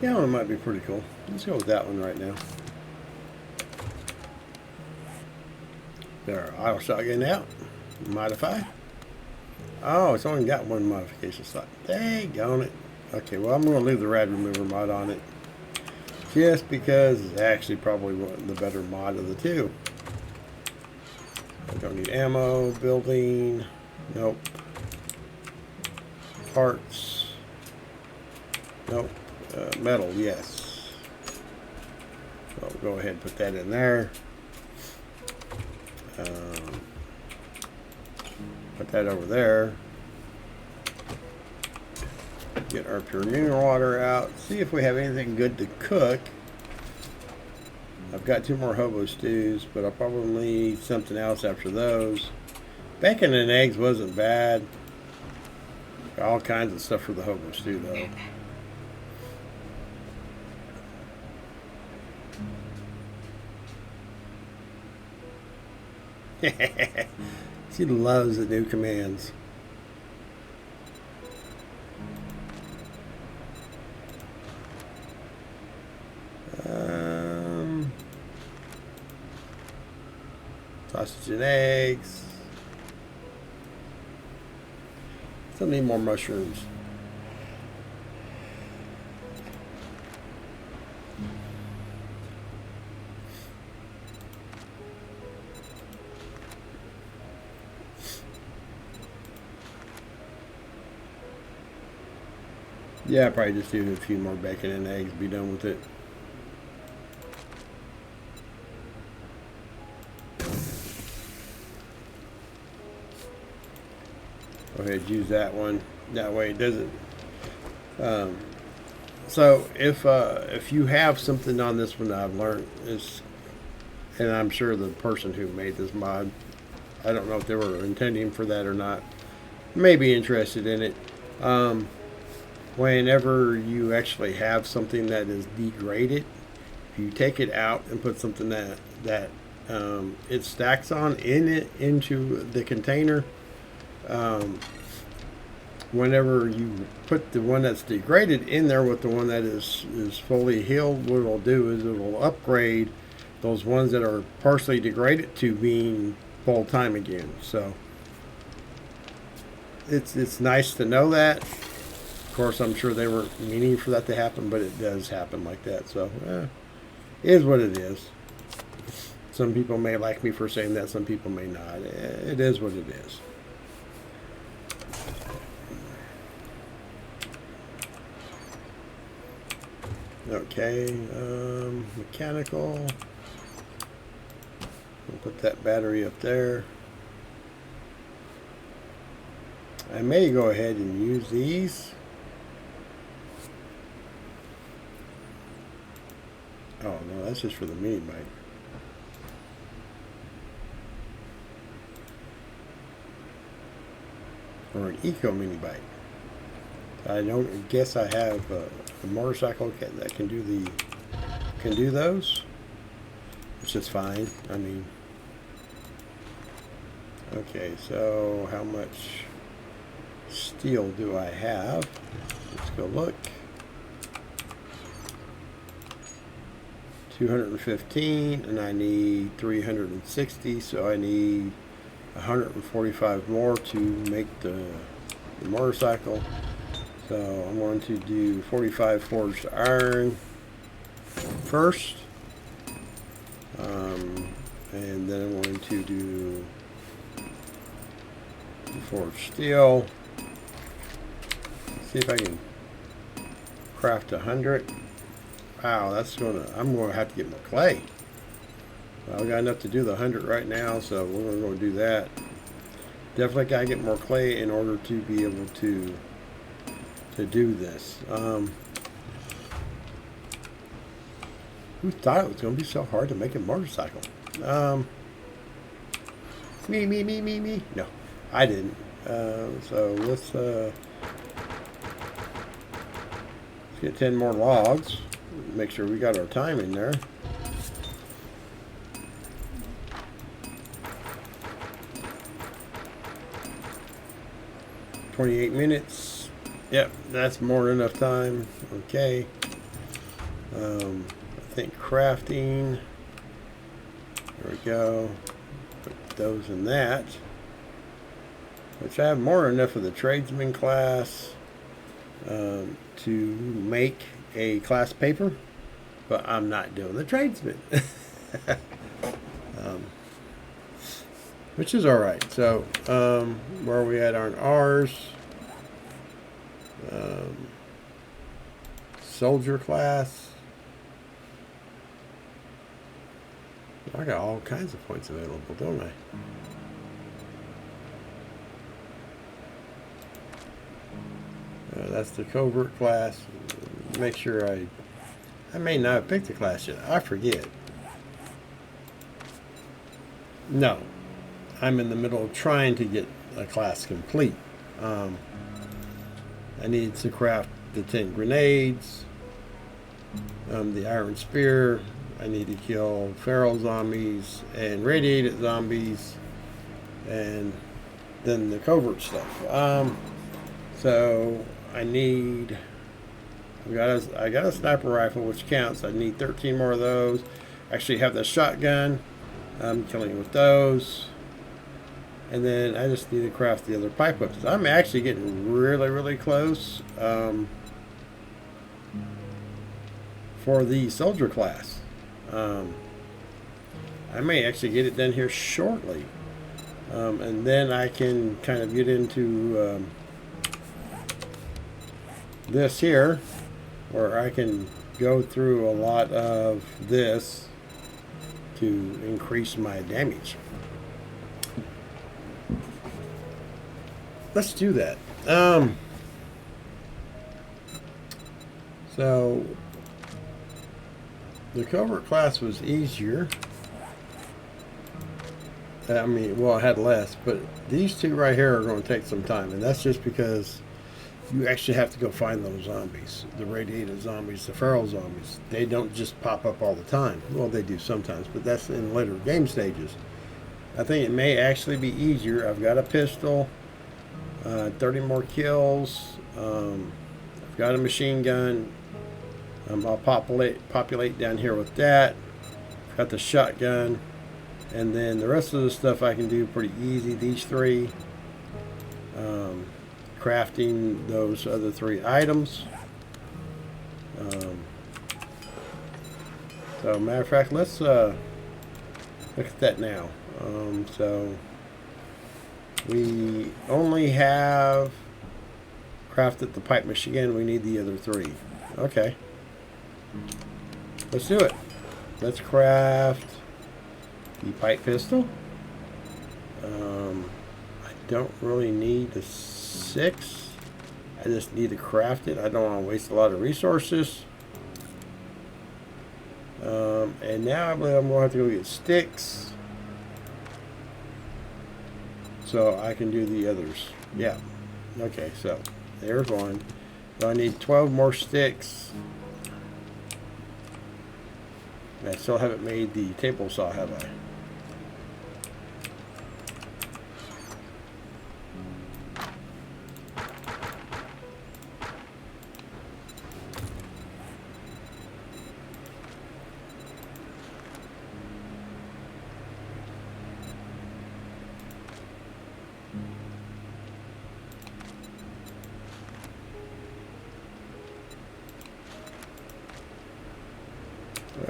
Yeah, one might be pretty cool. Let's go with that one right now. There, auto shotgun out. Modify. Oh, it's only got one modification slot. Dang on it. Okay, well, I'm going to leave the rad remover mod on it. Just because it's actually probably the better mod of the two. I don't need ammo, building. Nope. Parts. Nope. Metal, yes. So we'll go ahead and put that in there. Put that over there. Get our pure mineral water out. See if we have anything good to cook. I've got 2 more hobo stews, but I'll probably need something else after those. Bacon and eggs wasn't bad. Got all kinds of stuff for the hobo stew though. She loves the new commands. Sausage and eggs. Still need more mushrooms. Yeah, probably just do a few more bacon and eggs, be done with it. Go ahead, use that one. That way it doesn't. So if you have something on this one that I've learned is, and I'm sure the person who made this mod, I don't know if they were intending for that or not, may be interested in it. Whenever you actually have something that is degraded, if you take it out and put something that it stacks on into the container, whenever you put the one that's degraded in there with the one that is fully healed, what it'll do is it'll upgrade those ones that are partially degraded to being full time again. So it's nice to know that. Of course, I'm sure they weren't meaning for that to happen, but it does happen like that. So it is what it is. Some people may like me for saying that, some people may not. It is what it is. Okay, mechanical. We'll put that battery up there. I may go ahead and use these. Oh no, that's just for the mini bike. Or an eco mini bike. I don't guess I have a motorcycle that can do those, which is fine. I mean, okay, so how much steel do I have? Let's go look. 215, and I need 360, so I need 145 more to make the motorcycle. So I'm going to do 45 forged iron first, and then I'm going to do forged steel. See if I can craft 100. Wow, I'm gonna have to get more clay. Well, I got enough to do the 100 right now, so we're gonna go do that. Definitely gotta get more clay in order to be able to do this. Who thought it was gonna be so hard to make a motorcycle? Me. No, I didn't. So let's get 10 more logs. Make sure we got our time in there. "28 minutes. Yep, that's more than enough time. Okay. I think crafting. There we go. Put those in that. Which I have more than enough of the tradesman class to make a class paper, but I'm not doing the tradesman. Which is alright. So, where are we at on ours? Soldier class. I got all kinds of points available, don't I? That's the covert class. Make sure I may not have picked the class yet. I forget. No. I'm in the middle of trying to get a class complete. I need to craft the 10 grenades, the iron spear. I need to kill feral zombies and radiated zombies, and then the covert stuff. So I got a sniper rifle, which counts. I need 13 more of those. Actually have the shotgun. I'm killing with those. And then I just need to craft the other pipe weapons. I'm actually getting really, really close for the soldier class. I may actually get it done here shortly. And then I can kind of get into this here, where I can go through a lot of this to increase my damage. Let's do that. So the covert class was easier. I mean, well, I had less, but these two right here are going to take some time, and that's just because you actually have to go find those zombies, the radiated zombies, the feral zombies. They don't just pop up all the time. Well, they do sometimes, but that's in later game stages. I think it may actually be easier. I've got a pistol, 30 more kills. I've got a machine gun. I'll populate down here with that. Got the shotgun. And then the rest of the stuff I can do pretty easy. These three. Crafting those other 3 items. So matter of fact, let's look at that now. So we only have crafted the pipe machine. We need the other 3. Okay. Let's do it. Let's craft the pipe pistol. I don't really need the 6. I just need to craft it. I don't want to waste a lot of resources. And now I believe I'm going to have to go get sticks so I can do the others. Yeah. Okay, so there's one. So I need 12 more sticks. I still haven't made the table saw, have I?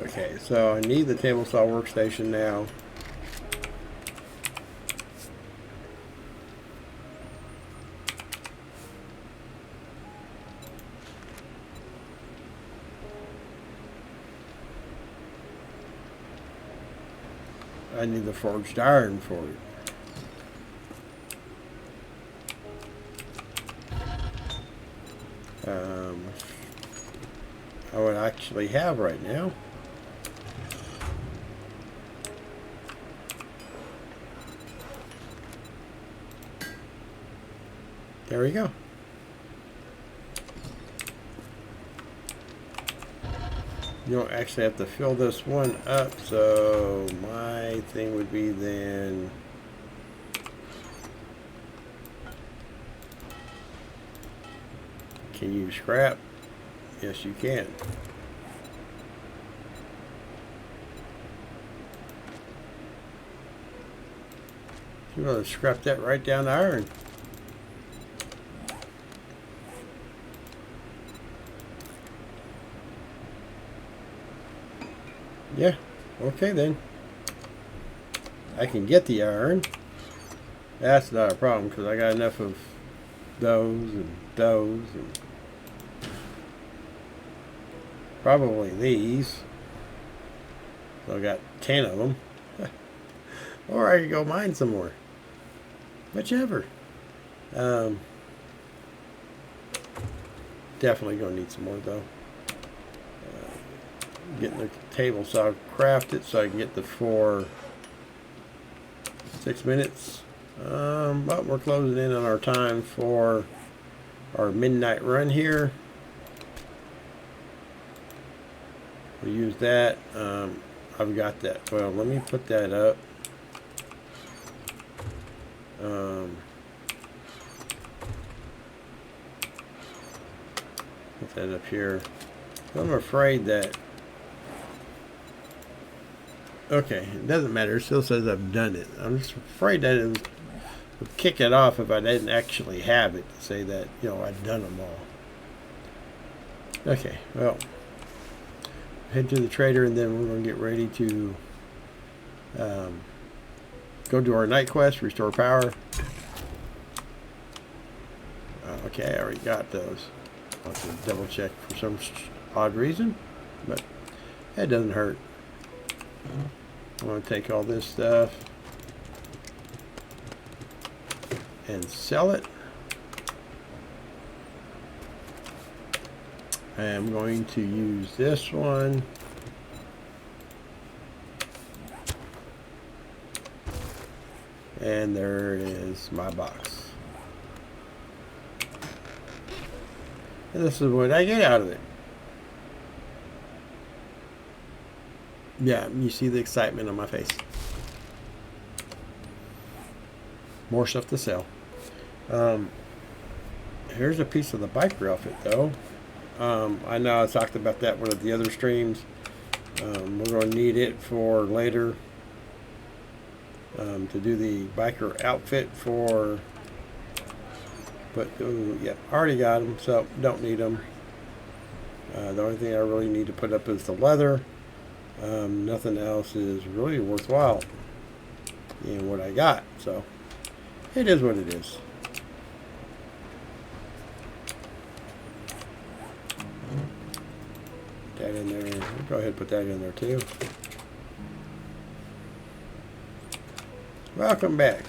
Okay, so I need the table saw workstation now. I need the forged iron for it. I would actually have right now. There we go. You don't actually have to fill this one up, so my thing would be then can you scrap? Yes, you can. You're going to scrap that right down to iron. Yeah, okay then. I can get the iron. That's not a problem because I got enough of those and probably these. So I got 10 of them. Or I could go mine some more. Whichever. Definitely gonna need some more though. Getting the table saw crafted so I can get the 6 minutes. But we're closing in on our time for our midnight run here. We'll use that. I've got that. Well, let me put that up. Put that up here. I'm afraid that. Okay, it doesn't matter. It still says I've done it. I'm just afraid that it would kick it off if I didn't actually have it to say that, you know, I'd done them all. Okay, well, head to the trader and then we're going to get ready to go do our night quest, restore power. Okay, I already got those. I'll have to double check for some odd reason, but that doesn't hurt. I'm going to take all this stuff and sell it. I'm going to use this one. And there is my box. And this is what I get out of it. Yeah, you see the excitement on my face. More stuff to sell. Here's a piece of the biker outfit, though. I know I talked about that one of the other streams. We're going to need it for later. To do the biker outfit for, but yeah, already got them, so don't need them. The only thing I really need to put up is the leather. Nothing else is really worthwhile in what I got, so it is what it is. Put that in there. I'll go ahead and put that in there too. Welcome back.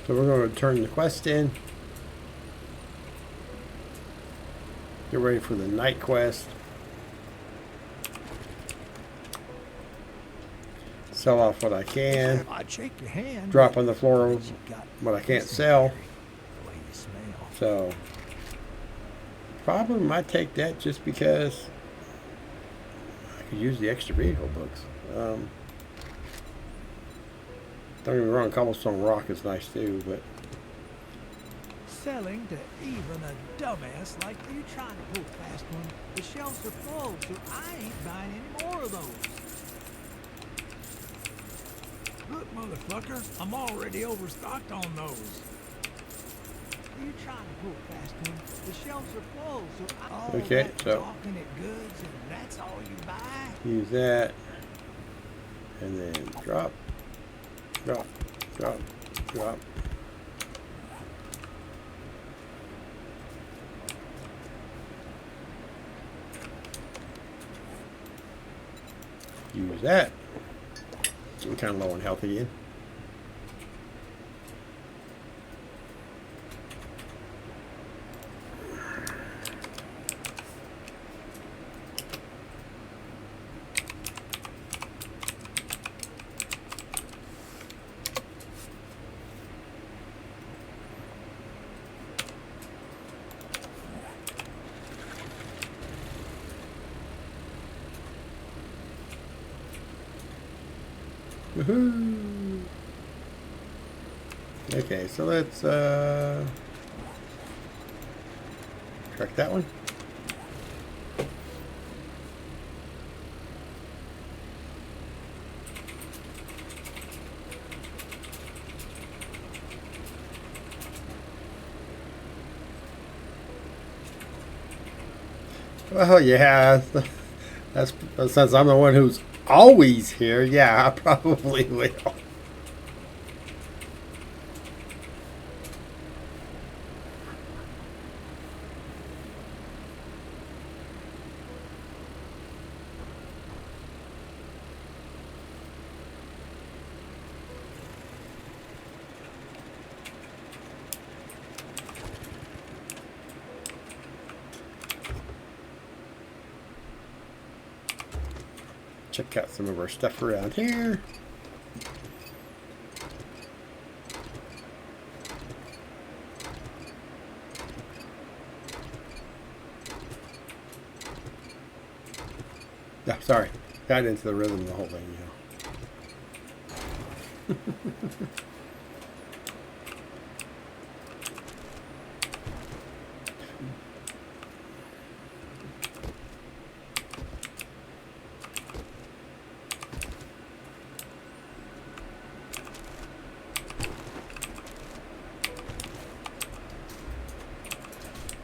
So we're going to turn the quest in. Get ready for the night quest. Sell off what I can. I'd shake your hand. Drop on the floor but you got what I can't sell. the way you smell. So probably might take that just because I could use the extra vehicle books. Don't get me wrong, cobblestone rock is nice too, but Selling to even a dumbass like you trying to pull fast one. The shelves are full, so I ain't buying any more of those. Look, motherfucker, I'm already overstocked on those. You trying to pull fast one? The shelves are full, so all okay, that so talking at goods, and that's all you buy. use that, and then drop, drop, drop, drop. Use that. I'm kind of low on health again. Woohoo! Okay, so let's track that one. Well, yeah, that's since I'm the one who's always here. Yeah, I probably will. Check out some of our stuff around here. Yeah, sorry. Got into the rhythm of the whole thing, you know.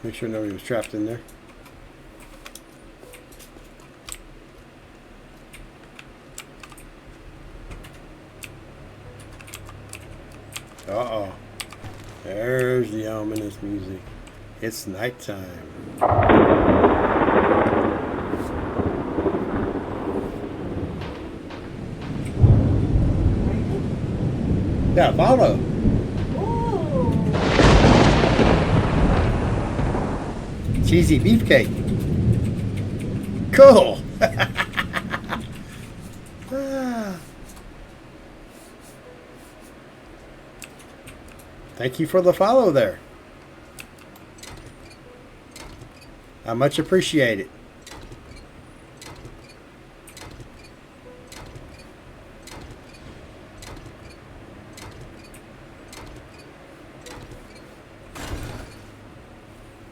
Make sure nobody was trapped in there. Uh-oh. There's the ominous music. It's nighttime. Yeah, follow. Ooh. Cheesy beefcake. Cool. Ah. Thank you for the follow there. I much appreciate it.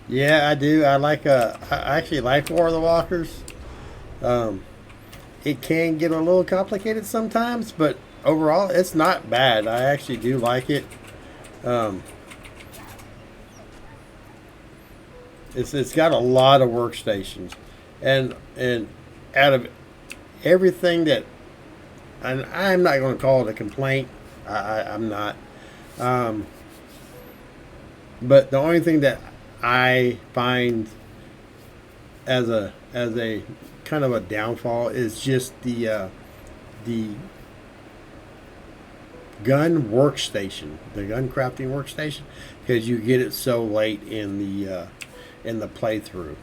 Yeah, I do. I actually like War of the Walkers. It can get a little complicated sometimes, but overall, it's not bad. I actually do like it. It's got a lot of workstations, and out of everything that, and I'm not going to call it a complaint. I'm not. But the only thing that I find as a kind of a downfall is just the gun workstation, the gun crafting workstation, because you get it so late in the playthrough.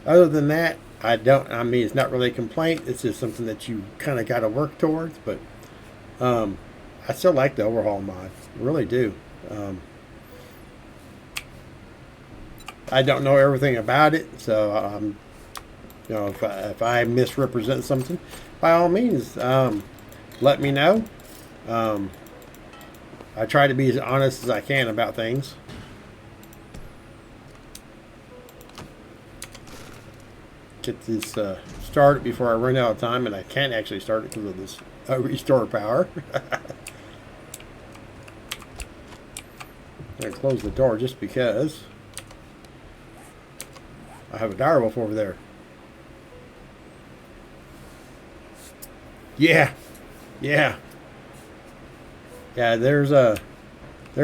Other than that, I mean, it's not really a complaint. It's just something that you kind of got to work towards. But I still like the overhaul mod. I really do. I don't know everything about it, so you know, if I misrepresent something, by all means, let me know. I try to be as honest as I can about things. Get this started before I run out of time, and I can't actually start it because of this restore power. I'm going to close the door just because I have a direwolf over there. Yeah. There's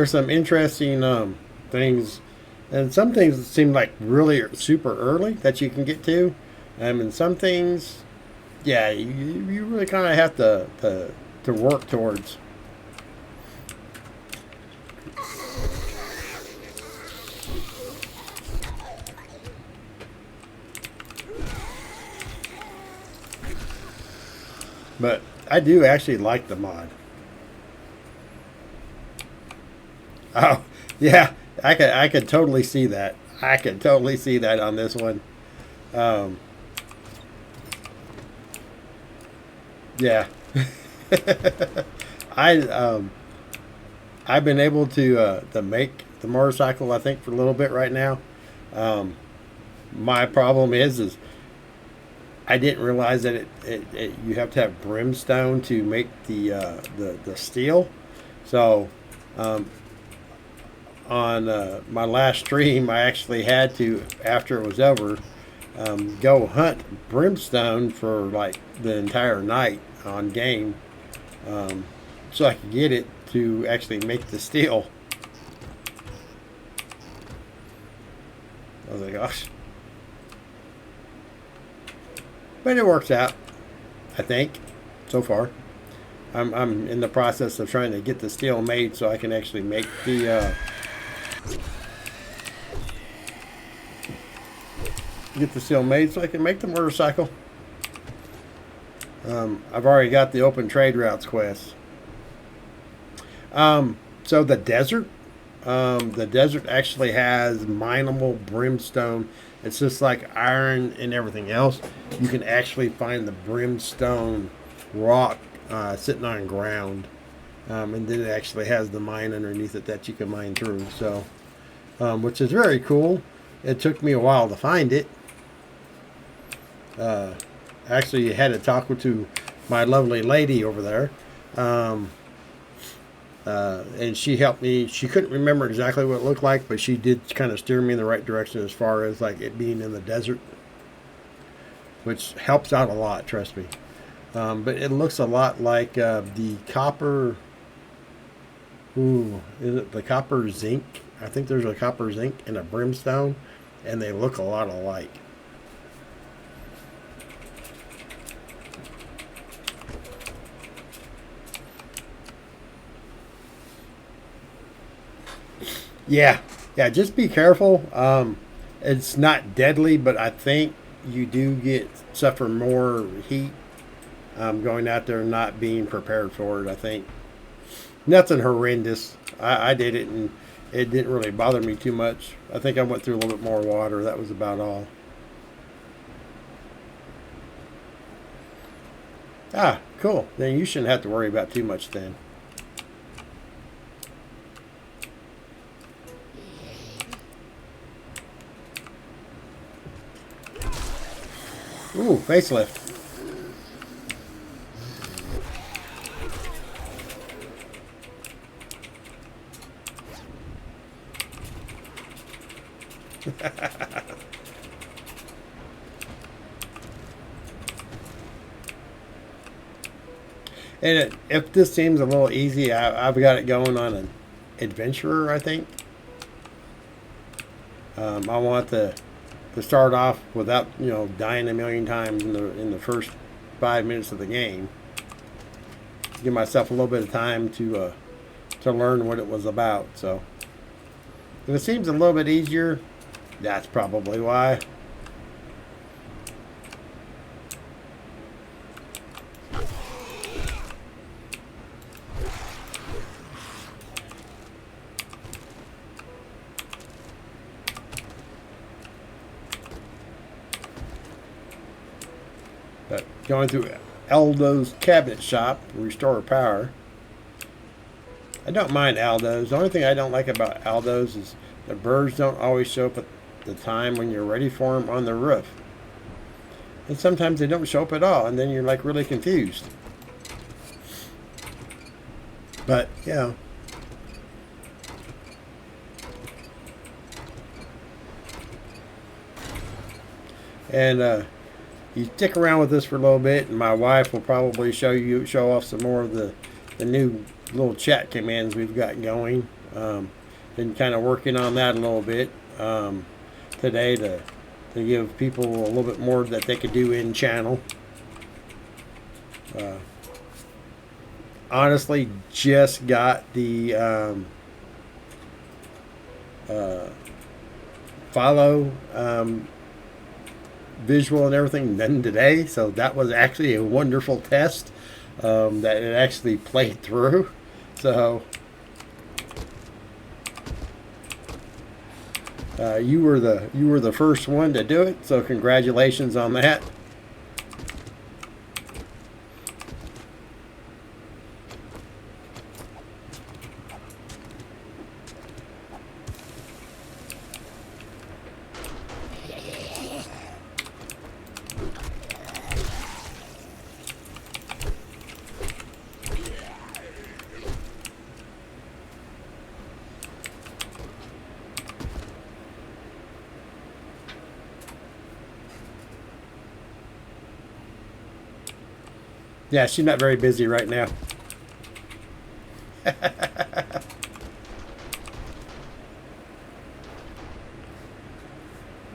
some interesting things, and some things that seem like really super early that you can get to, and some things, yeah, you really kind of have to work towards. But I do actually like the mod. Oh, yeah, I could totally see that. I could totally see that on this one. Yeah. I've been able to make the motorcycle, I think, for a little bit right now. My problem is I didn't realize that you have to have brimstone to make the steel. So on my last stream, I actually had to, after it was over, go hunt brimstone for like the entire night on game, so I could get it to actually make the steel. I was like, gosh. But it works out, I think, so far. I'm in the process of trying to get the steel made so I can actually make the motorcycle. I've already got the open trade routes quest. So the desert actually has mineable brimstone. It's just like iron and everything else. You can actually find the brimstone rock sitting on ground, and then it actually has the mine underneath it that you can mine through. So, which is very cool. It took me a while to find it. Actually, I had to talk to my lovely lady over there. And she helped me. She couldn't remember exactly what it looked like, but she did kind of steer me in the right direction as far as like it being in the desert, which helps out a lot, trust me. But it looks a lot like the copper. Ooh, is it the copper zinc? I think there's a copper zinc and a brimstone, and they look a lot alike. Yeah, yeah. Just be careful. It's not deadly, but I think you do suffer more heat going out there and not being prepared for it. I think nothing horrendous. I did it and it didn't really bother me too much. I think I went through a little bit more water. That was about all. Ah, cool. Then you shouldn't have to worry about too much then. Ooh, facelift. And if this seems a little easy, I've got it going on an adventurer, I think. I want to start off without dying a million times in the first 5 minutes of the game. Give myself a little bit of time to learn what it was about. So if it seems a little bit easier, that's probably why. But going through Aldo's cabinet shop, restore power. I don't mind Aldo's. The only thing I don't like about Aldo's is the birds don't always show up at the time when you're ready for them on the roof. And sometimes they don't show up at all, and then you're like really confused. But, yeah. And you stick around with this for a little bit, and my wife will probably show off some more of the new little chat commands we've got going. Been kind of working on that a little bit today to give people a little bit more that they could do in channel. Honestly, just got the follow visual and everything done today, so that was actually a wonderful test that it actually played through. So you were the first one to do it, so congratulations on that. Yeah, she's not very busy right now. That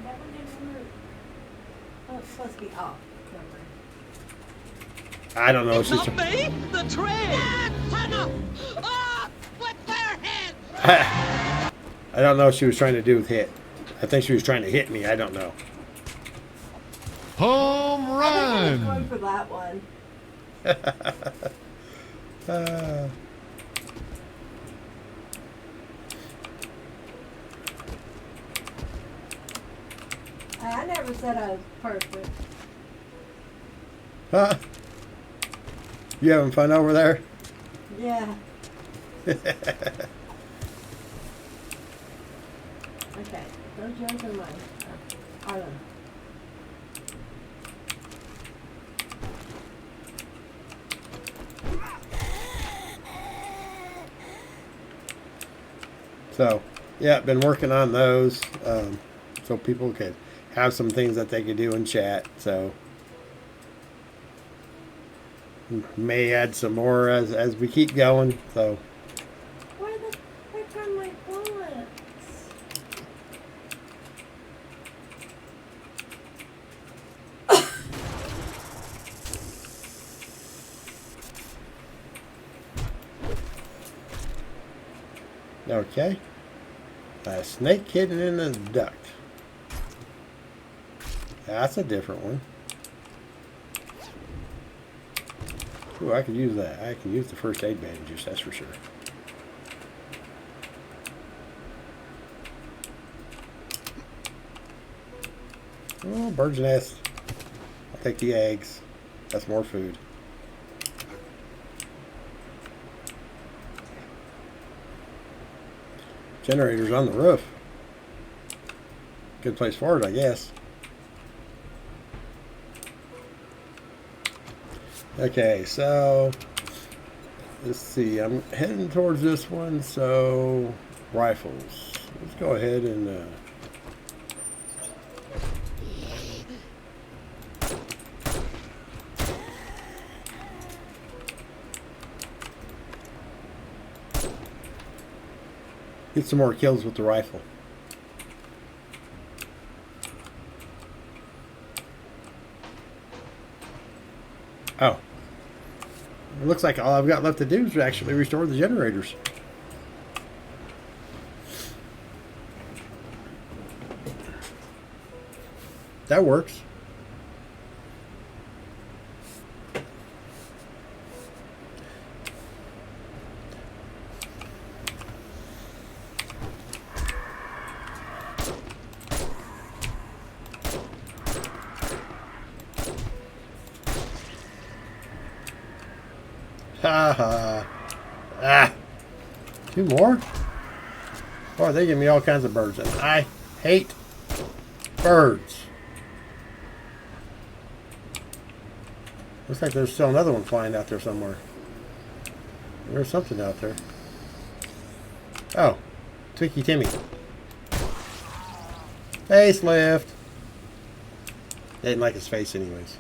one didn't work. Oh, it's supposed to be off. I don't know. It's She's not me, the train! Son of... with their heads! I don't know what she was trying to do with hit. I think she was trying to hit me. I don't know. Home I was going run! for that one. I never said I was perfect. Huh? You having fun over there? Yeah. Okay, don't jump in mine. Arlen. So, yeah, been working on those so people could have some things that they could do in chat. So, may add some more as we keep going. So, Where the heck are my bullets? okay. A snake hidden in a duct. That's a different one. Ooh, I could use that. I can use the first aid bandages, that's for sure. Oh, bird's nest. I'll take the eggs. That's more food. Generators on the roof. Good place for it, I guess. Okay, so let's see. I'm heading towards this one, so rifles. Let's go ahead and get some more kills with the rifle. Oh. It looks like all I've got left to do is actually restore the generators. That works. Ha ha. Ah. Two more? Boy, they give me all kinds of birds. And I hate birds. Looks like there's still another one flying out there somewhere. There's something out there. Oh. Twinkie Timmy. Facelift. They didn't like his face anyways.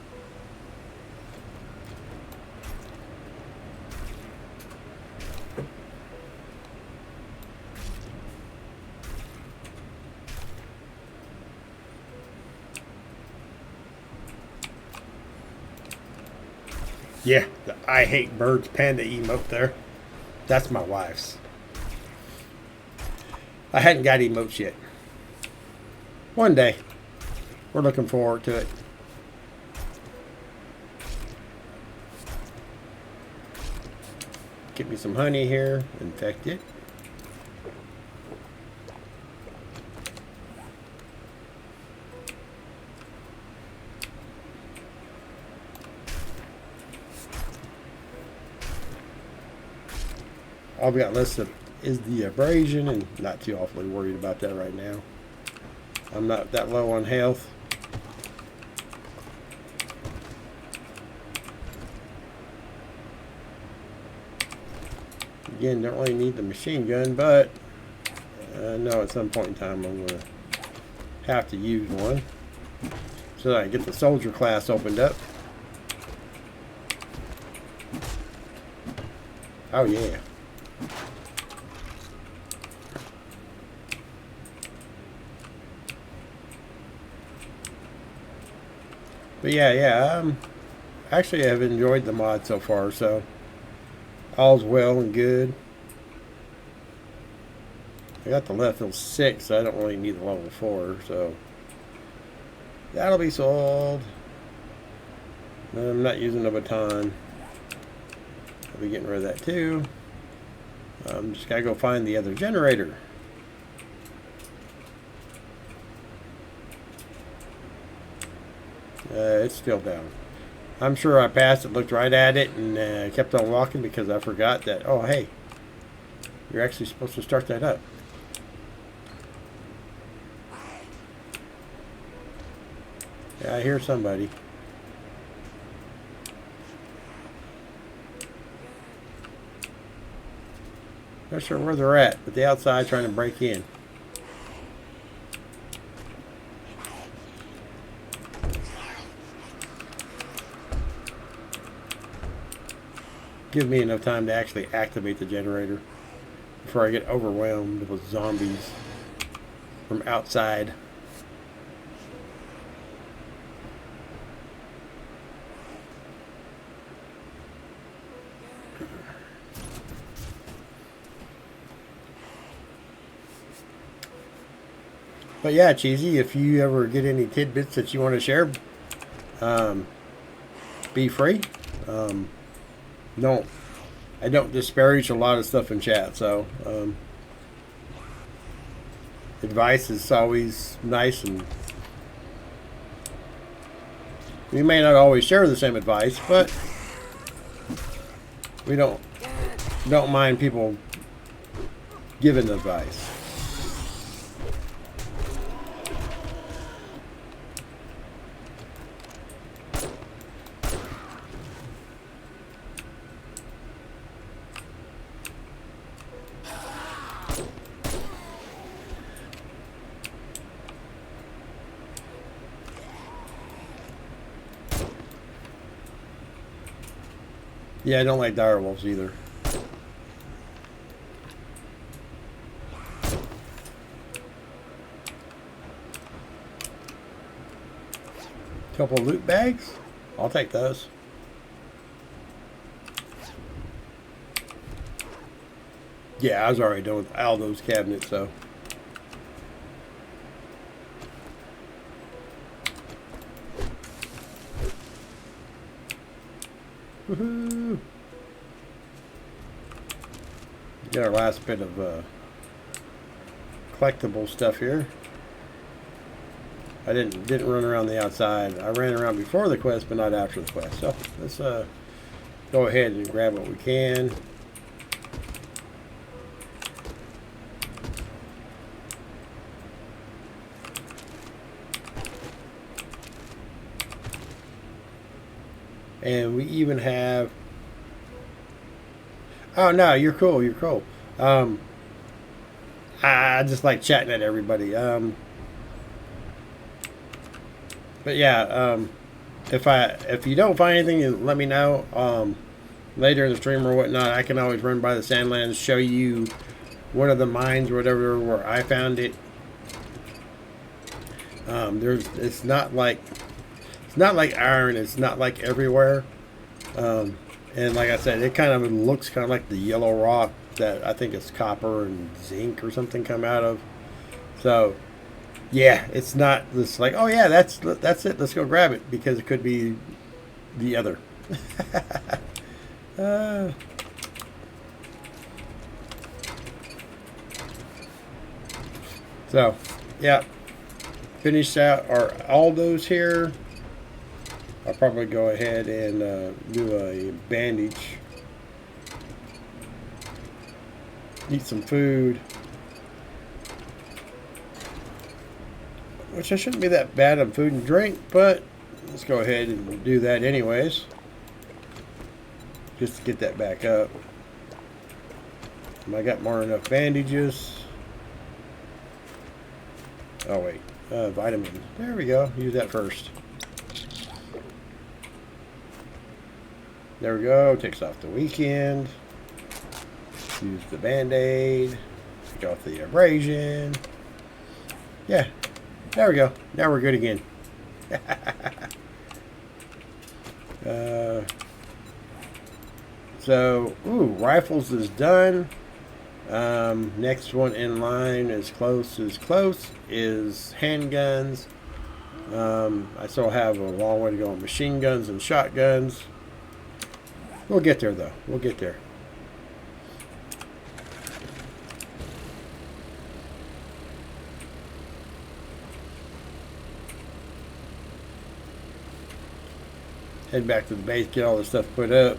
Yeah, the I hate birds panda emote there. That's my wife's. I hadn't got emotes yet. One day. We're looking forward to it. Get me some honey here. Infect it. All we got listed is the abrasion, and not too awfully worried about that right now. I'm not that low on health. Again, don't really need the machine gun, but I know at some point in time I'm going to have to use one so that I can get the soldier class opened up. Oh yeah. But yeah, actually I've enjoyed the mod so far, so all's well and good. I got the level 6, so I don't really need the level 4, so that'll be sold. I'm not using the baton. I'll be getting rid of that too. Just gotta go find the other generator. It's still down. I'm sure I passed it, looked right at it, and kept on walking because I forgot that, oh hey, you're actually supposed to start that up. Yeah, I hear somebody. Not sure where they're at, but the outside trying to break in. Give me enough time to actually activate the generator before I get overwhelmed with zombies from outside. But yeah, Cheesy, if you ever get any tidbits that you want to share, be free. I don't disparage a lot of stuff in chat, so advice is always nice, and we may not always share the same advice, but we don't mind people giving advice. Yeah, I don't like direwolves either. Couple loot bags? I'll take those. Yeah, I was already done with Aldo's cabinet, so. Woohoo! Get our last bit of collectible stuff here. I didn't run around the outside. I ran around before the quest, but not after the quest. So let's go ahead and grab what we can. And we even have... Oh, no, you're cool. You're cool. I just like chatting at everybody. But yeah, if you don't find anything, let me know. Later in the stream or whatnot, I can always run by the Sandlands, show you one of the mines or whatever where I found it. It's not like iron. It's not like everywhere. And like I said, it kind of looks kind of like the yellow rock that I think it's copper and zinc or something come out of. So yeah, it's not this like, oh yeah, that's it, let's go grab it, because it could be the other. So yeah, finish out our Aldos here. I'll probably go ahead and do a bandage. Eat some food. Which I shouldn't be that bad on food and drink, but let's go ahead and do that anyways. Just to get that back up. I got more than enough bandages. Oh wait, vitamin. There we go. Use that first. There we go. Takes off the weekend. Use the band-aid. Take off the abrasion. Yeah. There we go. Now we're good again. So, rifles is done. Next one in line, as close is handguns. I still have a long way to go on machine guns and shotguns. We'll get there, though. We'll get there. Head back to the base, get all this stuff put up.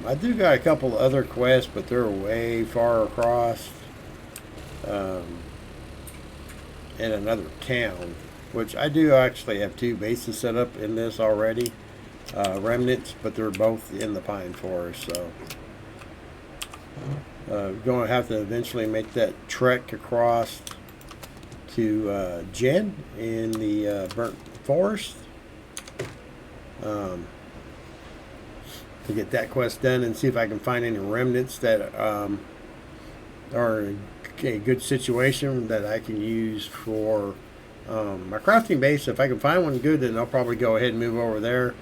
I do got a couple other quests, but they're way far across in another town, which I do actually have 2 bases set up in this already. Remnants, but they're both in the pine forest, so Going to have to eventually make that trek across to Jen in the burnt forest to get that quest done and see if I can find any remnants that are in a good situation that I can use for my crafting base. If I can find one good, then I'll probably go ahead and move over there,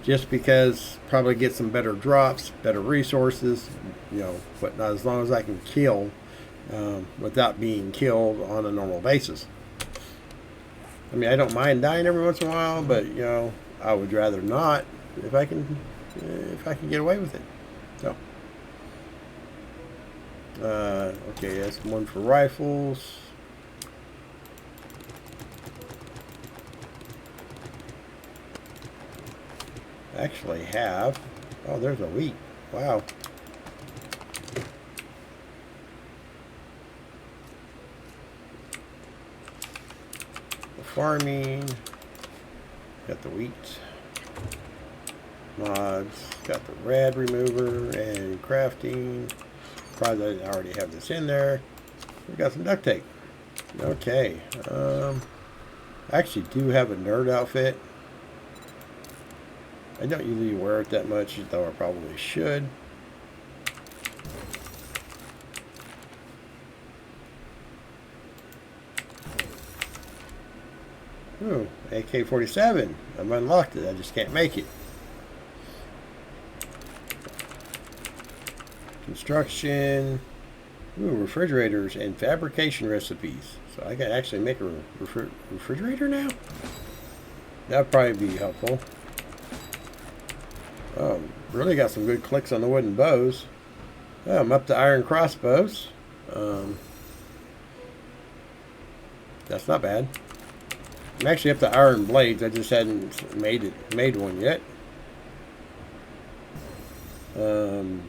just because probably get some better drops, better resources, you know, but not as long as I can kill without being killed on a normal basis. I mean, I don't mind dying every once in a while, but you know, I would rather not if I can get away with it. So okay, that's one for rifles. Actually have, oh, there's a wheat. Wow. Farming, got the wheat mods, got the rad remover and crafting. Probably I already have this in there. We got some duct tape. Okay, I actually do have a nerd outfit. I don't usually wear it that much, though I probably should. Ooh, AK-47. I've unlocked it. I just can't make it. Construction. Ooh, refrigerators and fabrication recipes. So I can actually make a refrigerator now? That'd probably be helpful. Oh, really got some good clicks on the wooden bows. Oh, I'm up to iron crossbows. That's not bad. I'm actually up to iron blades. I just hadn't made one yet.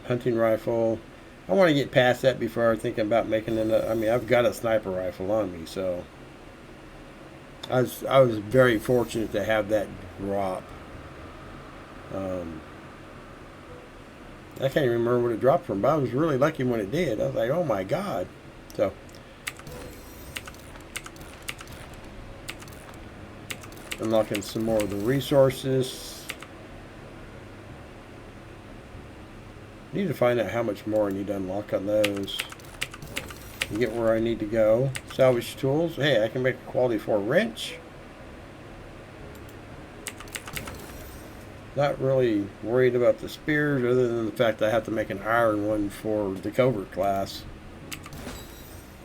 Hunting rifle. I want to get past that before I think about making another. I mean, I've got a sniper rifle on me, so I was very fortunate to have that drop. I can't even remember what it dropped from, but I was really lucky when it did. I was like, oh my god. So unlocking some more of the resources. Need to find out how much more I need to unlock on those and get where I need to go. Salvage tools. Hey, I can make a quality 4 wrench. Not really worried about the spears, other than the fact I have to make an iron one for the covert class.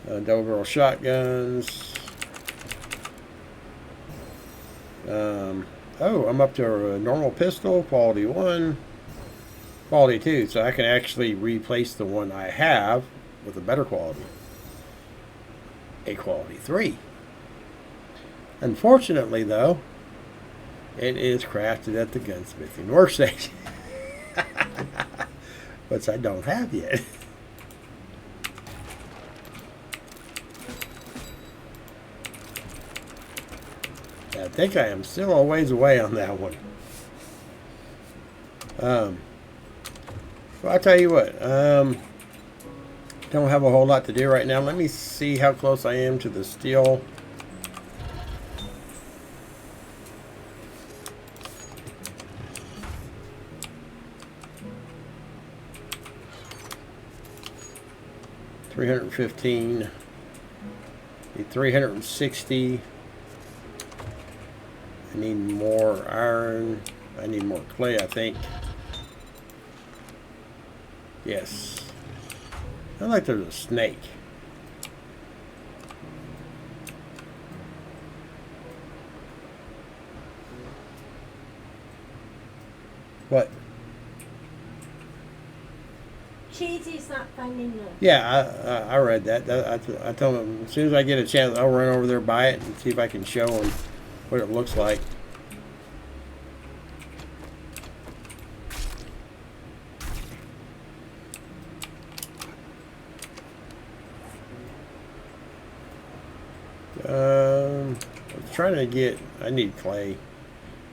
Double barrel shotguns. Oh, I'm up to a normal pistol, quality 1, quality 2, so I can actually replace the one I have with a better quality, a quality 3. Unfortunately, though, it is crafted at the gunsmithing workstation, which I don't have yet. I think I am still a ways away on that one. Well, I'll tell you what, don't have a whole lot to do right now. Let me see how close I am to the steel. $315, 360. I need more iron. I need more clay, I think. Yes. I like there's a snake. What? Cheesy's not finding the. Yeah, I read that. I told him as soon as I get a chance, I'll run over there, buy it, and see if I can show him what it looks like. I was trying to get. I need clay,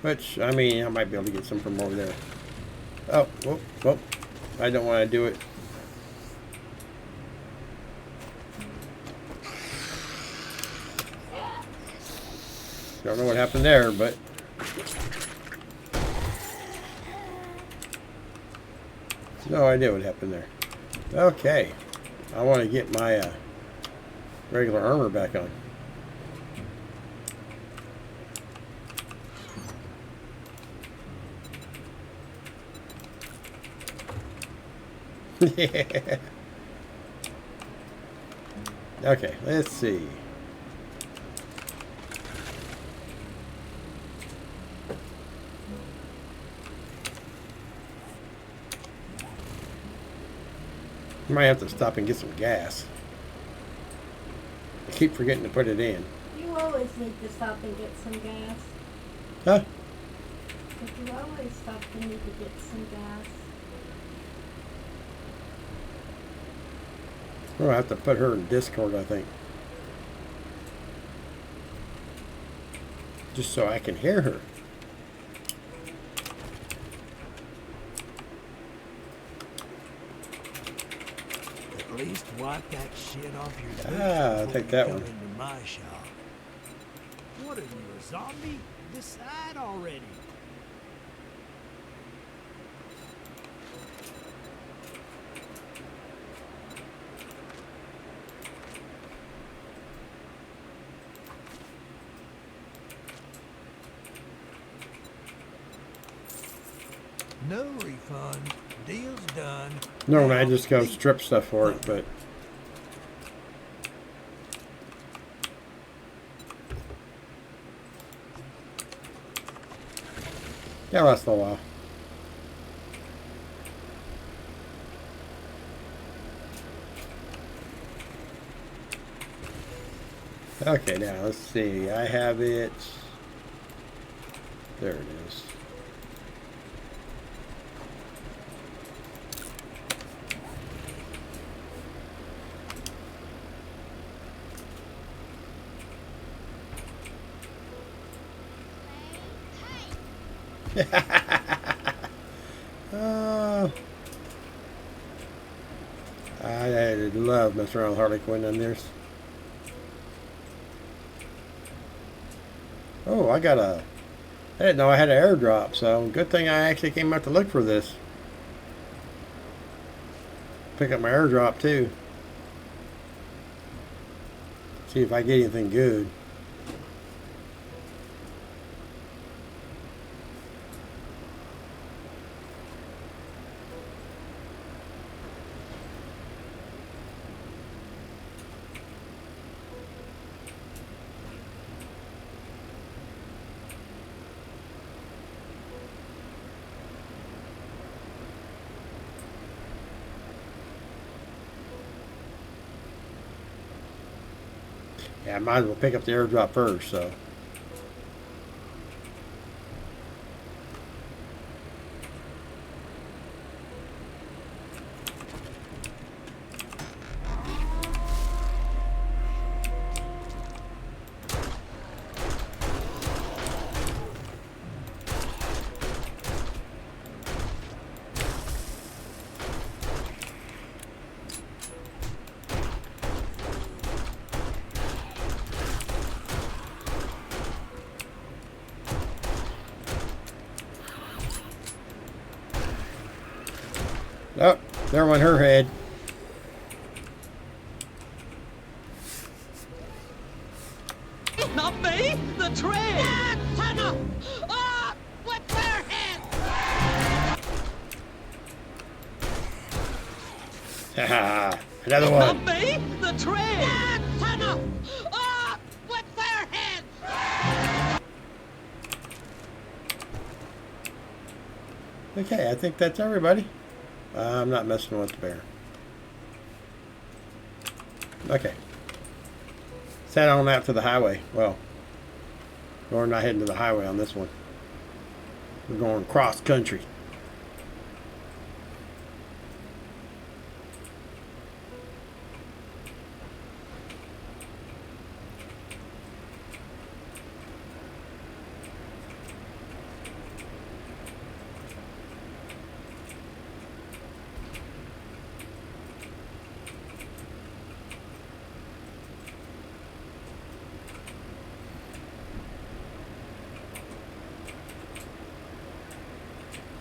which I mean I might be able to get some from over there. Oh, whoop, whoop! I don't want to do it. Don't know what happened there, but no idea what happened there. Okay, I want to get my regular armor back on. Yeah. Okay, let's see. You might have to stop and get some gas. I keep forgetting to put it in. You always need to stop and get some gas. Huh? But you always stop and need to get some gas. Oh, I have to put her in Discord, I think. Just so I can hear her. At least wipe that shit off your boots I'll before take you that come one. into my shop. What are you, a zombie? Decide already. No refund. Deal's done. No, Now, I just go leave. strip stuff for it, but yeah, lasts a while. Okay, now let's see. I have it. There it is. Oh, I love messing around with Harley Quinn on this. Oh, I didn't know I had an airdrop, so good thing I actually came out to look for this. Pick up my airdrop too. See if I get anything good. Yeah, I might as well pick up the airdrop first, so. Oh, there went her head. Not me! The train! Turn up! Ah! With their hands! Haha, another Not one. me! The train! Turn up! Ah! With their hands! Okay, I think that's everybody. I'm not messing with the bear. Okay. Set on out to the highway. Well, we're not heading to the highway on this one. We're going cross country.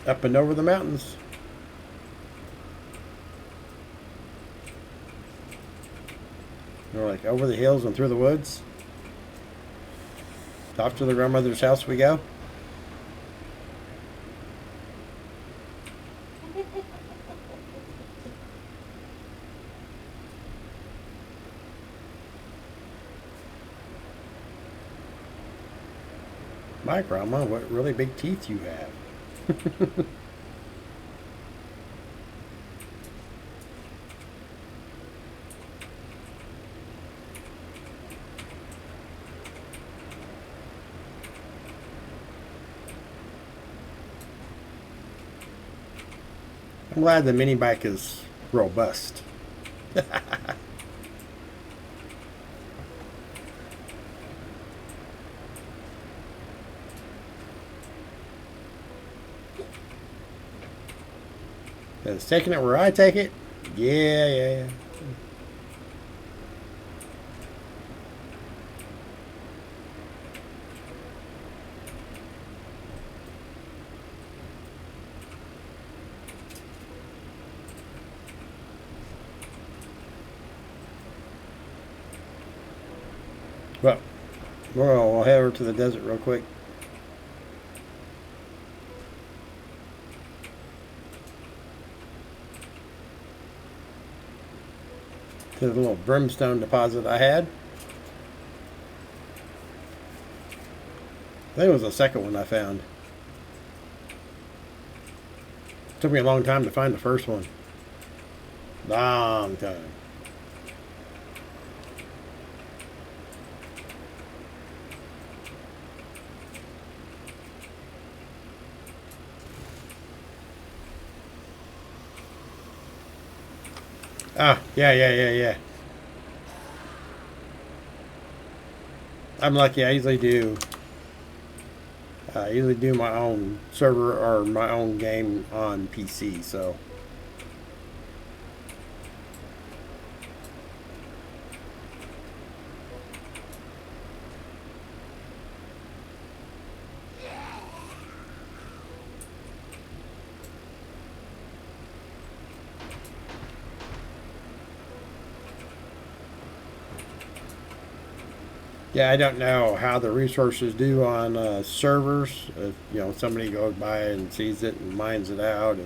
up and over the mountains. We're like over the hills and through the woods. Off to the grandmother's house we go. My grandma, what really big teeth you have. I'm glad the mini bike is robust. It's taking it where I take it. Yeah. Well, we'll head over to the desert real quick. To the little brimstone deposit I had. I think it was the second one I found. Took me a long time to find the first one. Long time. Ah, yeah. I'm lucky. I usually do my own server or my own game on PC, so. Yeah, I don't know how the resources do on servers. If somebody goes by and sees it and mines it out,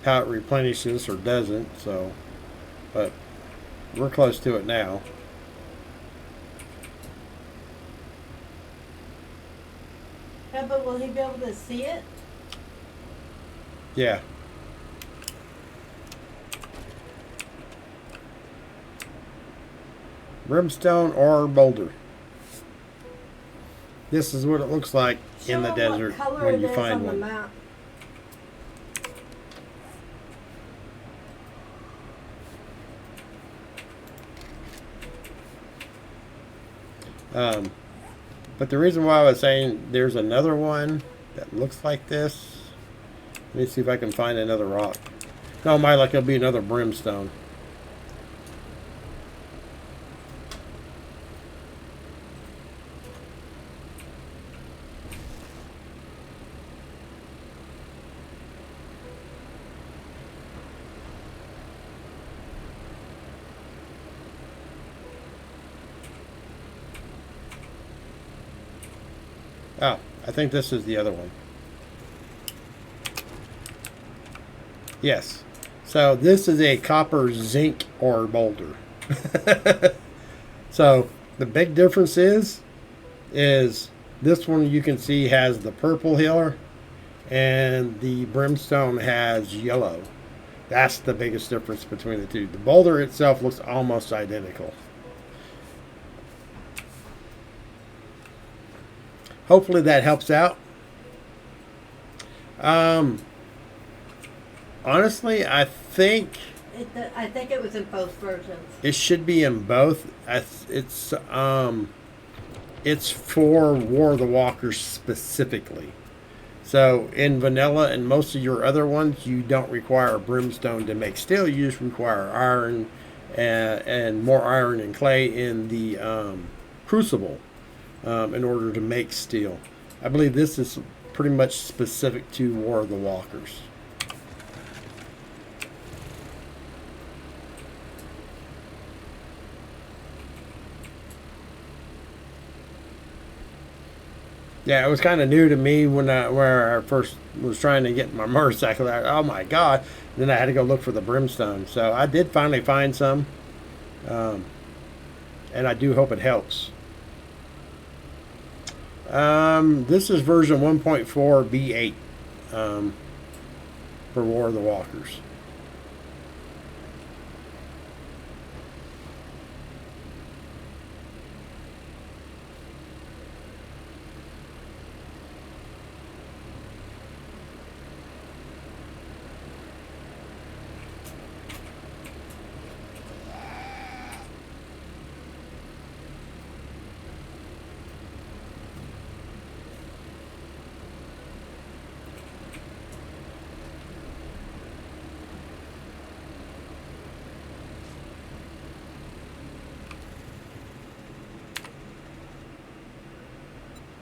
how it replenishes or doesn't. So, but we're close to it now. Yeah, but will he be able to see it? Yeah. Brimstone or boulder. This is what it looks like in the desert when you find one. Map. But the reason why I was saying there's another one that looks like this. Let me see if I can find another rock. No, my luck, it'll be another brimstone. Oh, I think this is the other one. Yes. So this is a copper zinc ore boulder. So the big difference is this one you can see has the purple here and the brimstone has yellow. That's the biggest difference between the two. The boulder itself looks almost identical. Hopefully that helps out. Honestly, I think it was in both versions. it should be in both. It's for War of the Walkers specifically. So in vanilla and most of your other ones, you don't require brimstone to make steel. You just require iron and more iron and clay in the crucible in order to make steel. I believe this is pretty much specific to War of the Walkers. Yeah, it was kind of new to me where I first was trying to get my motorcycle out. Oh my God! Then I had to go look for the brimstone. So I did finally find some, and I do hope it helps. This is version 1.4 B8 for War of the Walkers.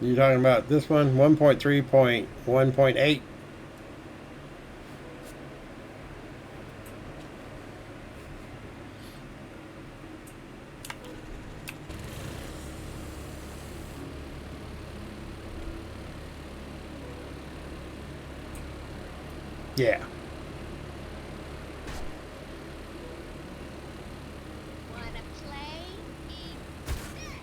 You talking about this one, 1.3.1.8? Yeah. Wanna play? Eat this!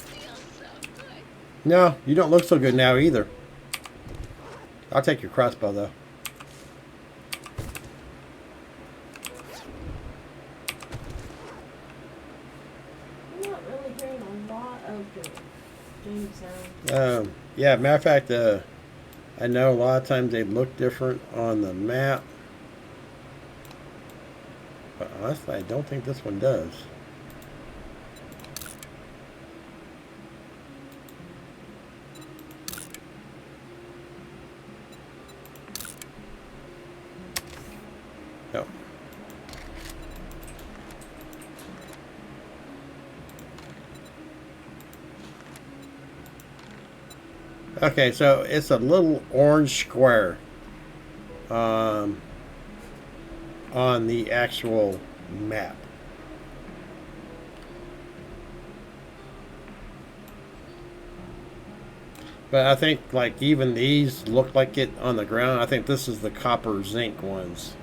Feels so good. No, you don't look so good now either. I'll take your crossbow though. I'm not really hearing a lot of the game sound. Yeah, matter of fact, I know a lot of times they look different on the map. But honestly, I don't think this one does. No. Okay, so it's a little orange square on the actual map. But I think like even these look like it on the ground. I think this is the copper zinc ones.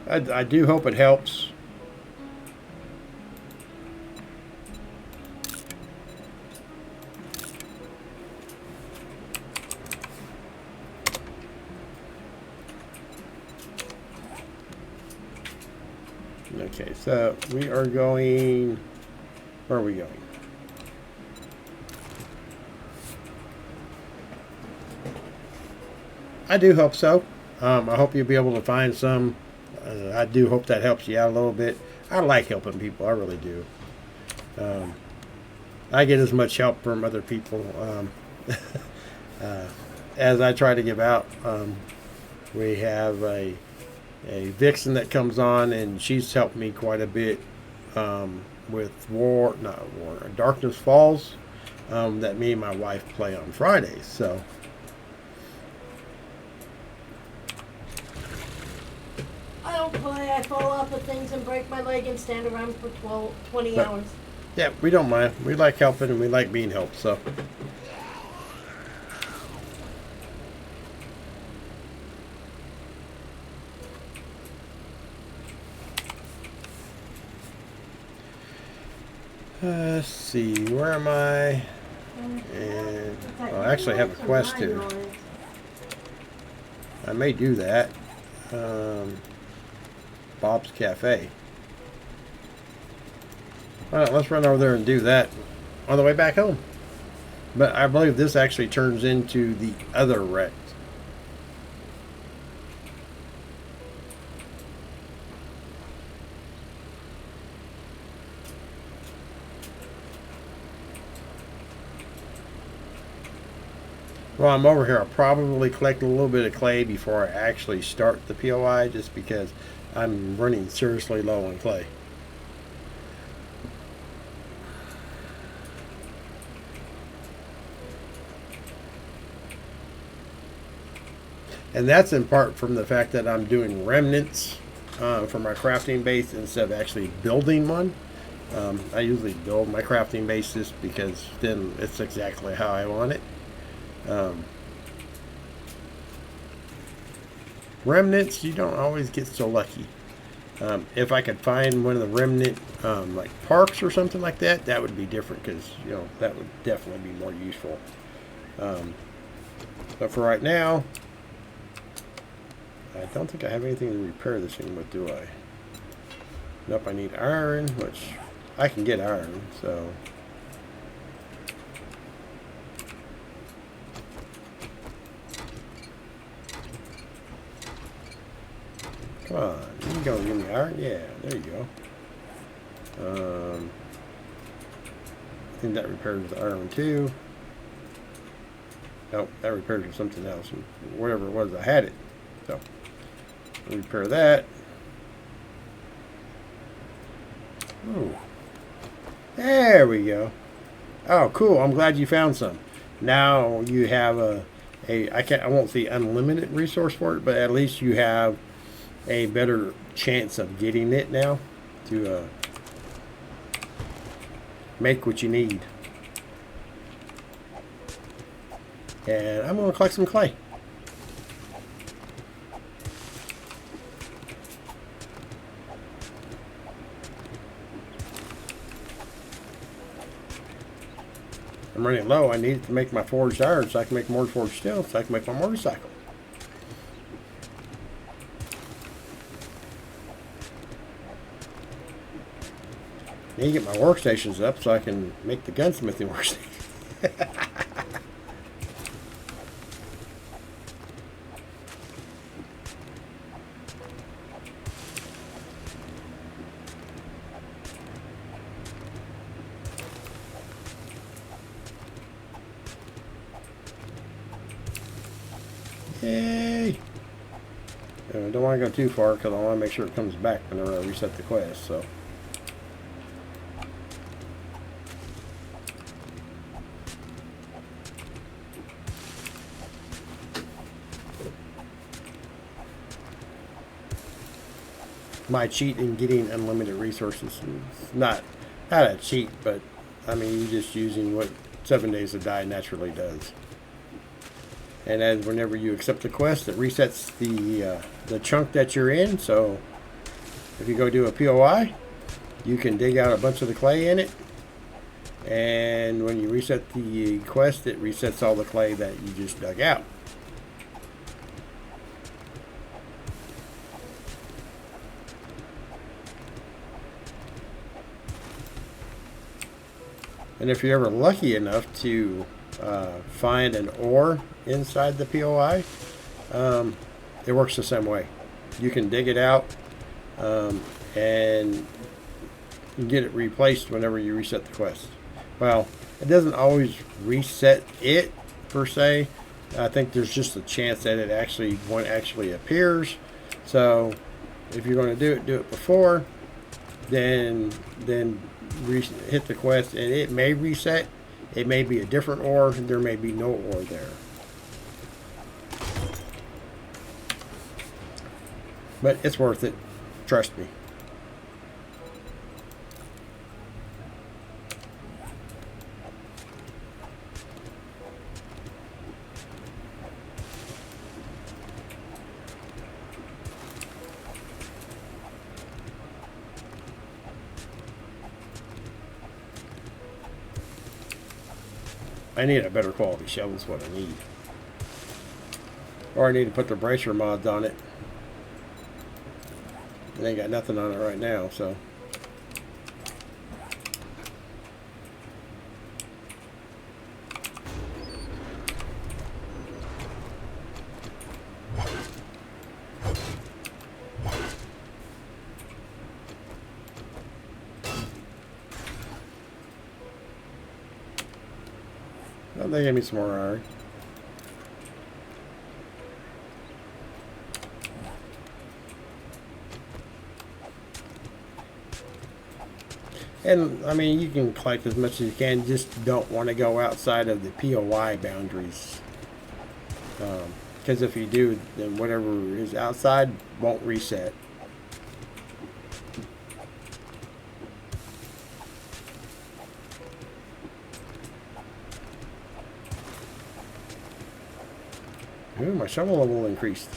I do hope it helps. Okay, so we are going. Where are we going? I do hope so. I hope you'll be able to find some. I do hope that helps you out a little bit. I like helping people. I really do. I get as much help from other people as I try to give out. We have a vixen that comes on, and she's helped me quite a bit with Darkness Falls that me and my wife play on Fridays. So I don't play. I fall off of things and break my leg and stand around for 20 But- hours. yeah, we don't mind. We like helping and we like being helped. So let's see, where am I? And well, I actually have a quest here. I may do that. Bob's Cafe. Well, let's run over there and do that on the way back home. But I believe this actually turns into the other wreck. While I'm over here, I'll probably collect a little bit of clay before I actually start the POI, just because I'm running seriously low on clay. And that's in part from the fact that I'm doing remnants for my crafting base instead of actually building one. I usually build my crafting bases because then it's exactly how I want it. Remnants, you don't always get so lucky. If I could find one of the remnant like parks or something like that, that would be different, because that would definitely be more useful. But for right now, I don't think I have anything to repair this thing with, do I? Nope, I need iron, which I can get iron, so. Come on, you can go give me iron? Yeah, there you go. I think that repairs the iron too. Nope, that repairs something else. Whatever it was, I had it. So, I'll repair that. Ooh. There we go. Oh, cool. I'm glad you found some. Now you have I won't say unlimited resource for it, but at least you have a better chance of getting it now to make what you need. And I'm going to collect some clay. I'm running low. I need it to make my forged iron so I can make more forged steel so I can make my motorcycle. I need to get my workstations up so I can make the gunsmithing workstation. Yay! Don't want to go too far because I want to make sure it comes back whenever I reset the quest. So. My cheat in getting unlimited resources is not a cheat, but I mean you're just using what 7 Days to Die naturally does. And as whenever you accept the quest, it resets the chunk that you're in. So if you go do a POI, you can dig out a bunch of the clay in it, and when you reset the quest, it resets all the clay that you just dug out. And if you're ever lucky enough to find an ore inside the POI, it works the same way. You can dig it out and you get it replaced whenever you reset the quest. Well, it doesn't always reset it per se. I think there's just a chance that it actually one actually appears. So if you're going to do it before, then hit the quest and it may reset. It may be a different ore. There may be no ore there. But it's worth it. Trust me. I need a better quality shovel is what I need. Or I need to put the bracer mods on it. It ain't got nothing on it right now, so. Oh, they gave me some more iron. And I mean, you can collect as much as you can. Just don't want to go outside of the POI boundaries. Because if you do, then whatever is outside won't reset. Ooh, my shovel level increased.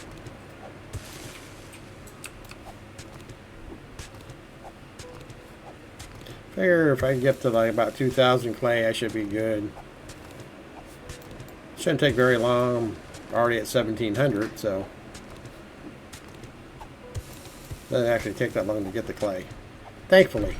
Figure if I can get to like about 2,000 clay, I should be good. Shouldn't take very long. I'm already at 1,700, so doesn't actually take that long to get the clay. Thankfully.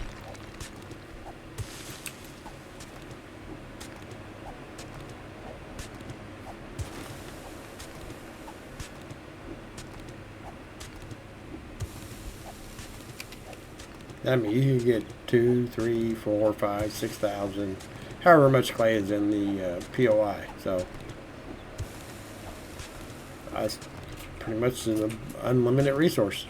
I mean, you can get 2, 3, 4, 5, 6,000, however much clay is in the POI. So, it's pretty much an unlimited resource.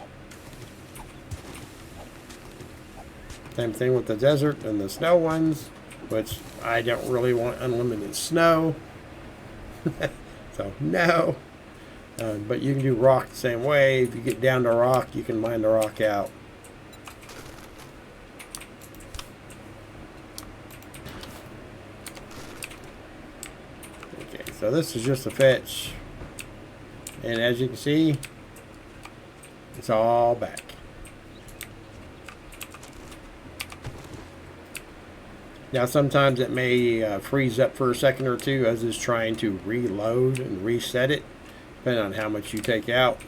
Same thing with the desert and the snow ones, which I don't really want unlimited snow. So, no. But you can do rock the same way. If you get down to rock, you can mine the rock out. So this is just a fetch, and as you can see, it's all back. Now sometimes it may freeze up for a second or two as it's trying to reload and reset it, depending on how much you take out.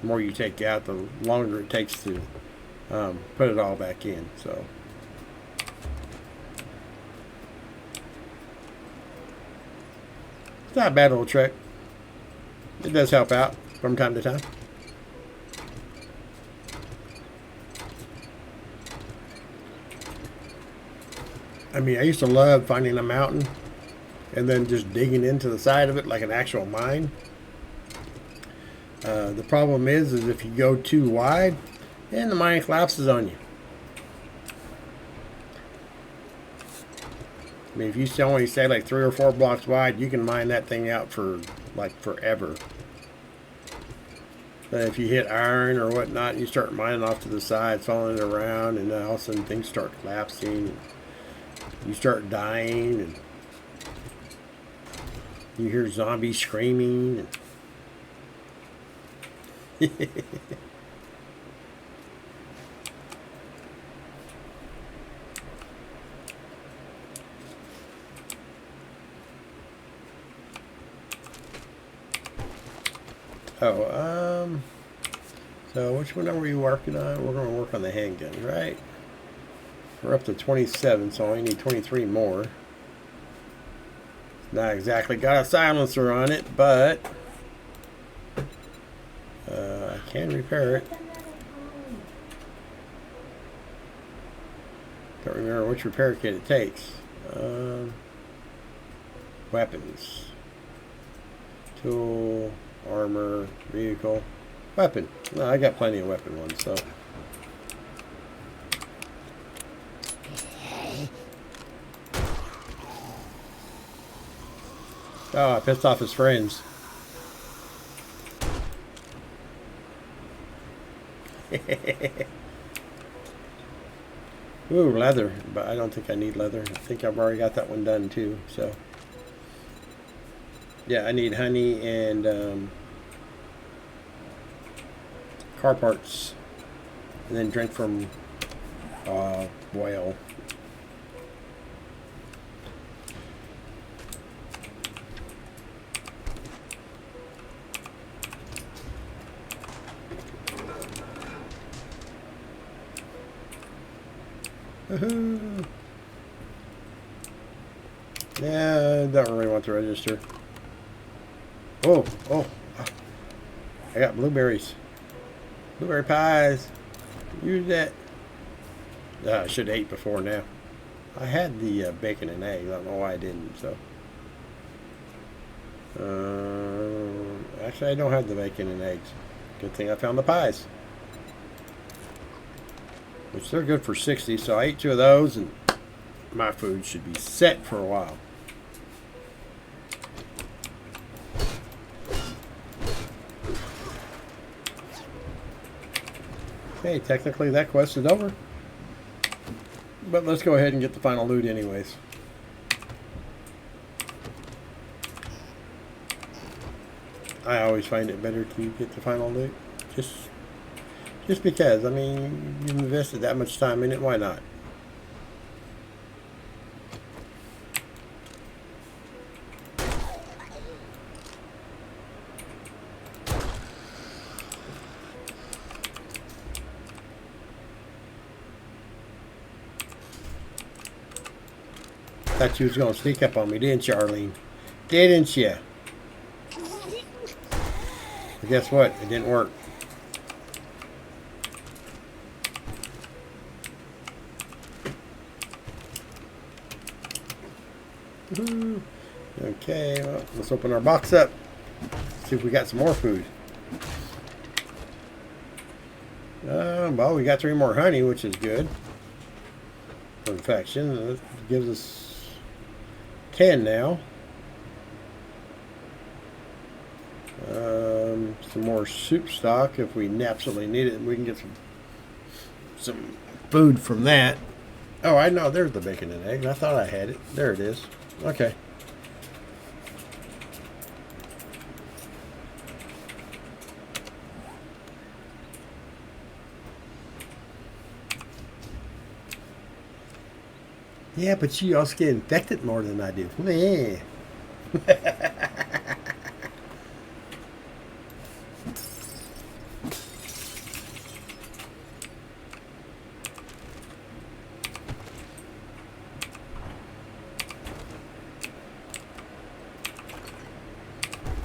The more you take out, the longer it takes to put it all back in. So. It's not a bad little trick. It does help out from time to time. I mean, I used to love finding a mountain and then just digging into the side of it like an actual mine. The problem is if you go too wide, then the mine collapses on you. I mean, if you only stay like 3 or 4 blocks wide, you can mine that thing out for like forever. But if you hit iron or whatnot, you start mining off to the side, following it around, and then all of a sudden things start collapsing. You start dying, and you hear zombies screaming. And so which one are we working on? We're going to work on the handgun, right? We're up to 27, so I need 23 more. Not exactly got a silencer on it, but I can repair it. Don't remember which repair kit it takes. Weapons. Tool, armor, vehicle, weapon. No, I got plenty of weapon ones, so. Oh, I pissed off his friends. Ooh, leather, but I don't think I need leather. I think I've already got that one done too, so. Yeah, I need honey and car parts, and then drink from whale. Woohoo! Yeah, I don't really want to register. Oh, I got blueberries. Blueberry pies. Use that. I should have ate before now. I had the bacon and eggs. I don't know why I didn't. So, actually, I don't have the bacon and eggs. Good thing I found the pies. which they're good for 60. So I ate 2 of those, and my food should be set for a while. Okay, technically that quest is over. But let's go ahead and get the final loot anyways. I always find it better to get the final loot. Just because, I mean, you've invested that much time in it, why not? Thought you was gonna sneak up on me, didn't you, Arlene? Didn't you? But guess what? It didn't work. Woohoo. Okay, well, let's open our box up. See if we got some more food. Well, we got 3 more honey, which is good. For infection, that gives us 10 now. Some more soup stock if we absolutely need it. We can get some food from that. Oh, I know. There's the bacon and eggs. I thought I had it. There it is. Okay. Yeah, but you also get infected more than I do. Meh.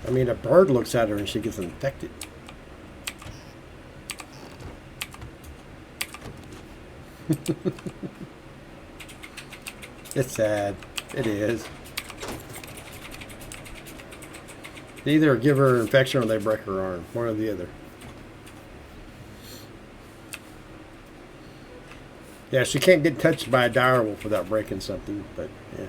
I mean, a bird looks at her and she gets infected. It's sad. It is. They either give her an infection or they break her arm. One or the other. Yeah, she can't get touched by a direwolf without breaking something, but yeah.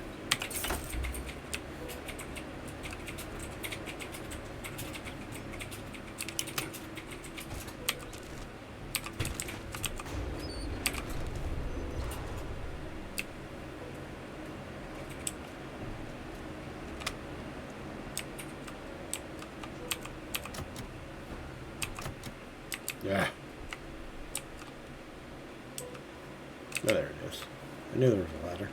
Yeah. Oh, there it is. I knew there was a ladder.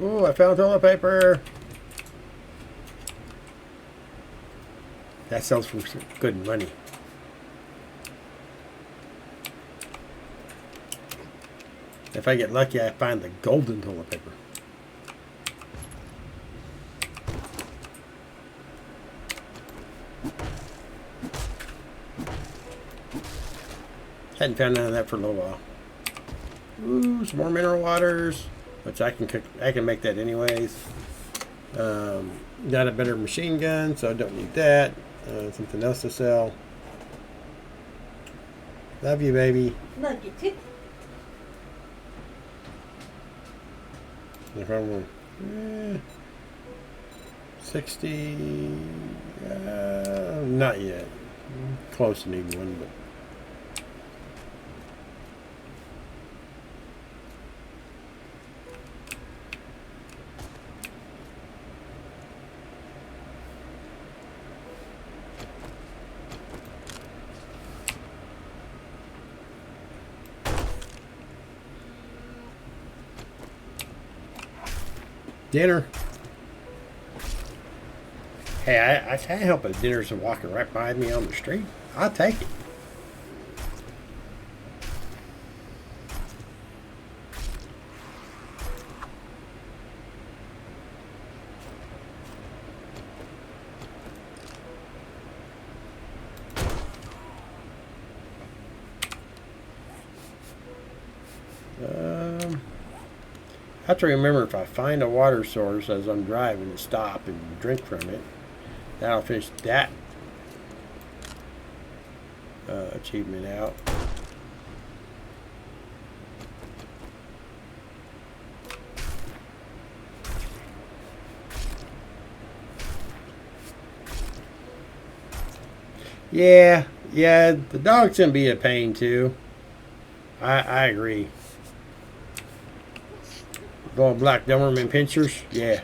Oh, I found toilet paper. That sells for some good money. If I get lucky, I find the golden toilet paper. Hadn't found none of that for a little while. Ooh, some more mineral waters, which I can cook. I can make that anyways. Got a better machine gun, so I don't need that. Something else to sell. Love you, baby. Love you too. If I'm 60, not yet. Close to needing one, but. Dinner. Hey, I can't help it. Dinner's walking right by me on the street. I'll take it. have to remember if I find a water source as I'm driving to stop and drink from it. That'll finish that achievement out. Yeah, the dog's gonna be a pain too. I agree. Going black Doberman pinchers, yeah.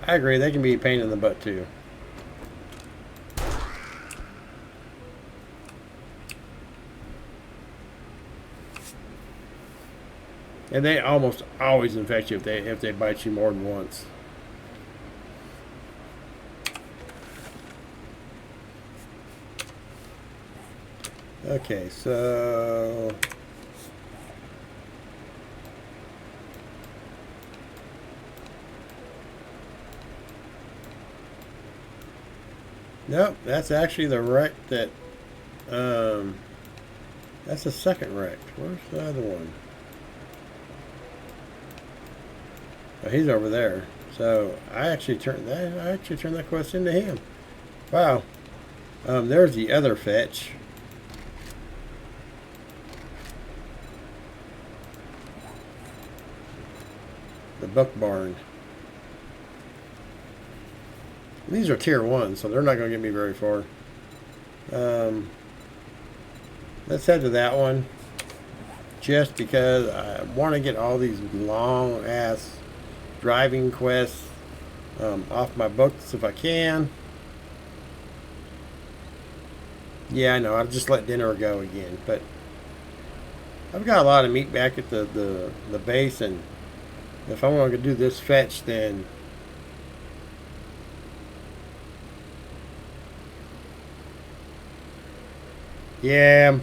I agree, they can be a pain in the butt too. And they almost always infect you if they bite you more than once. Okay, so nope, that's actually the wreck that that's the second wreck. Where's the other one? Oh, he's over there. So I actually turned that quest into him. Wow. There's the other fetch. The Buck Barn. These are tier 1, so they're not going to get me very far. Let's head to that one. Just because I want to get all these long ass driving quests off my books if I can. Yeah, I know. I'll just let dinner go again. But I've got a lot of meat back at the base, and if I want to do this fetch, then yeah.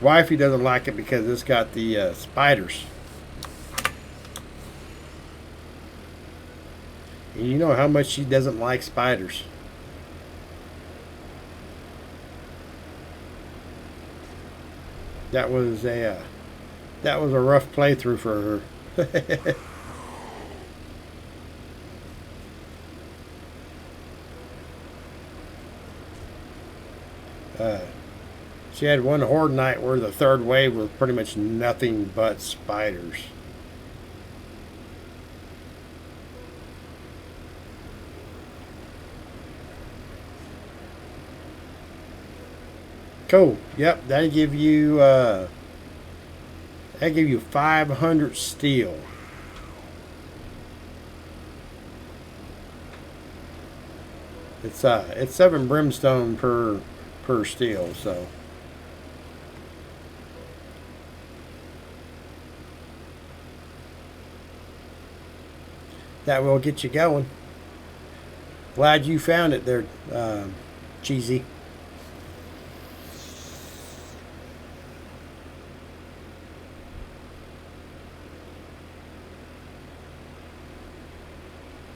Wifey doesn't like it because it's got the spiders. And you know how much she doesn't like spiders. That was a rough playthrough for her. She had one horde night where the third wave was pretty much nothing but spiders. Cool. Yep, that'll give you 500 steel. It's 7 brimstone per steel, so that will get you going. Glad you found it there, Cheesy.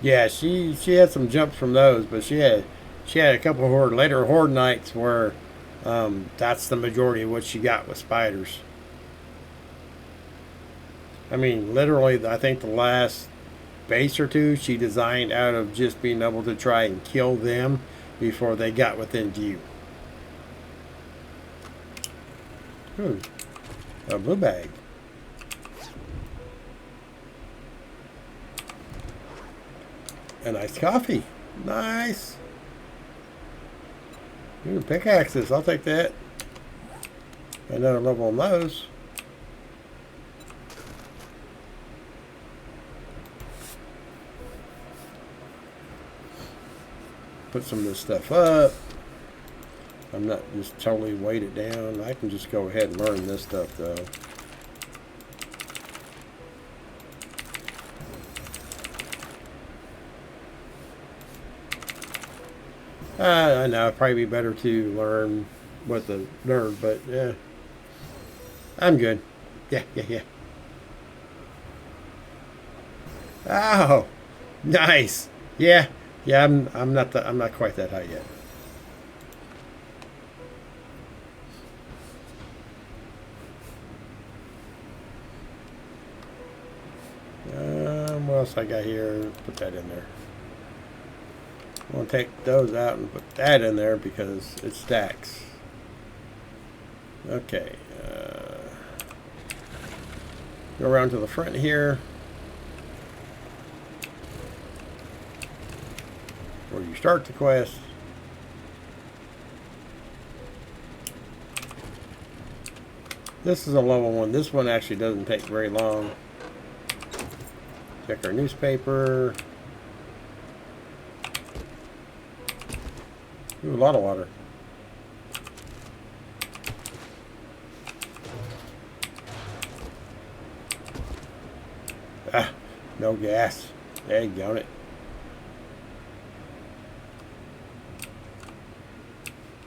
Yeah, she had some jumps from those, but she had a couple of later horde nights where that's the majority of what she got with spiders. I mean, literally, I think the last base or two she designed out of just being able to try and kill them before they got within view. Ooh, a blue bag. A nice coffee. Nice. Ooh, pickaxes. I'll take that. Another level on those. Put some of this stuff up. I'm not just totally weight it down. I can just go ahead and learn this stuff though. I know it'd probably be better to learn with the nerd, but yeah, I'm good. Yeah. Oh, nice. Yeah. I'm not quite that high yet. else I got here? Put that in there. I'm going to take those out and put that in there because it stacks. Okay. Go around to the front here. Where you start the quest. This is a level 1. This one actually doesn't take very long. Check our newspaper. Ooh, a lot of water. Ah, no gas. Daggone it.